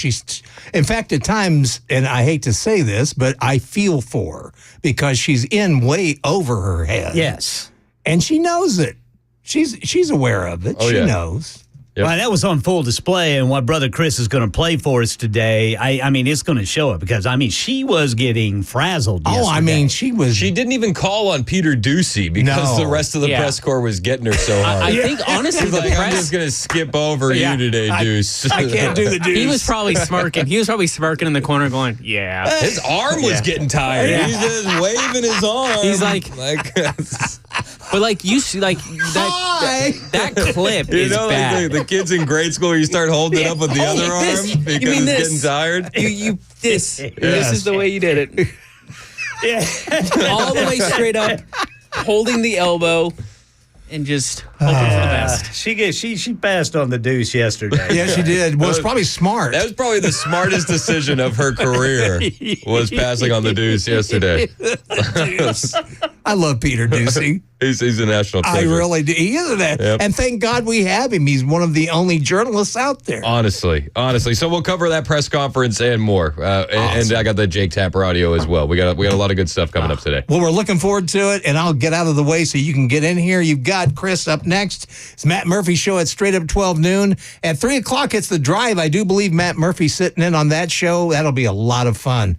in fact, at times, and I hate to say this, but I feel for her because she's in way over her head. Yes. And she knows it. She's aware of it. She knows. Yep. Well, that was on full display, and what Brother Chris is going to play for us today, I mean, it's going to show it because, I mean, she was getting frazzled yesterday. Oh, I mean, she didn't even call on Peter Ducey because the rest of the press corps was getting her so hard. I think, honestly, the press... I'm just going to skip over you today, Deuce. I can't do the Deuce. He was probably smirking. He was probably smirking in the corner going, yeah. His arm was getting tired. Yeah. He's just waving his arm. He's like... But like you see, like that. way. That clip You is know, like bad. the kids in grade school, you start holding it up with the other this. arm You because mean it's this? getting tired. This is the way you did it. Yeah. All the way straight up, holding the elbow, and just hoping for the best. She passed on the deuce yesterday. Yeah, she did. Well, it's probably smart. That was probably the smartest decision of her career, was passing on the deuce yesterday. I love Peter Ducey. He's a national I treasure. really do. He is that. Yep. And thank God we have him. He's one of the only journalists out there. Honestly. So we'll cover that press conference and more. And I got the Jake Tapper audio as well. We got a lot of good stuff coming up today. Well, we're looking forward to it, and I'll get out of the way so you can get in here. You've got Chris up next. It's Matt Murphy's show at straight up 12 noon. At 3 o'clock, it's The Drive. I do believe Matt Murphy's sitting in on that show. That'll be a lot of fun.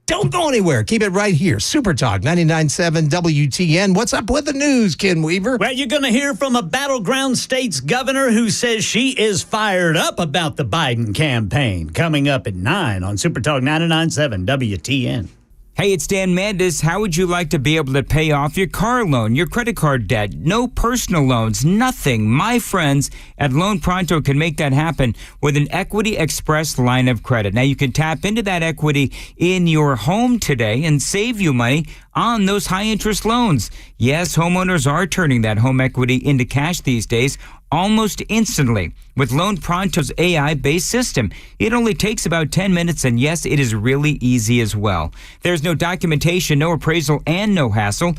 Don't go anywhere. Keep it right here. Super Talk 99.7 WTN. What's up with the news, Ken Weaver? Well, you're going to hear from a battleground state's governor who says she is fired up about the Biden campaign. Coming up at 9 on Super Talk 99.7 WTN. Hey, it's Dan Mandis. How would you like to be able to pay off your car loan, your credit card debt? No personal loans, nothing. My friends at Loan Pronto can make that happen with an Equity Express line of credit. Now, you can tap into that equity in your home today and save you money on those high-interest loans. Yes, homeowners are turning that home equity into cash these days almost instantly with Loan Pronto's AI-based system. It only takes about 10 minutes, and yes, it is really easy as well. There's no documentation, no appraisal, and no hassle.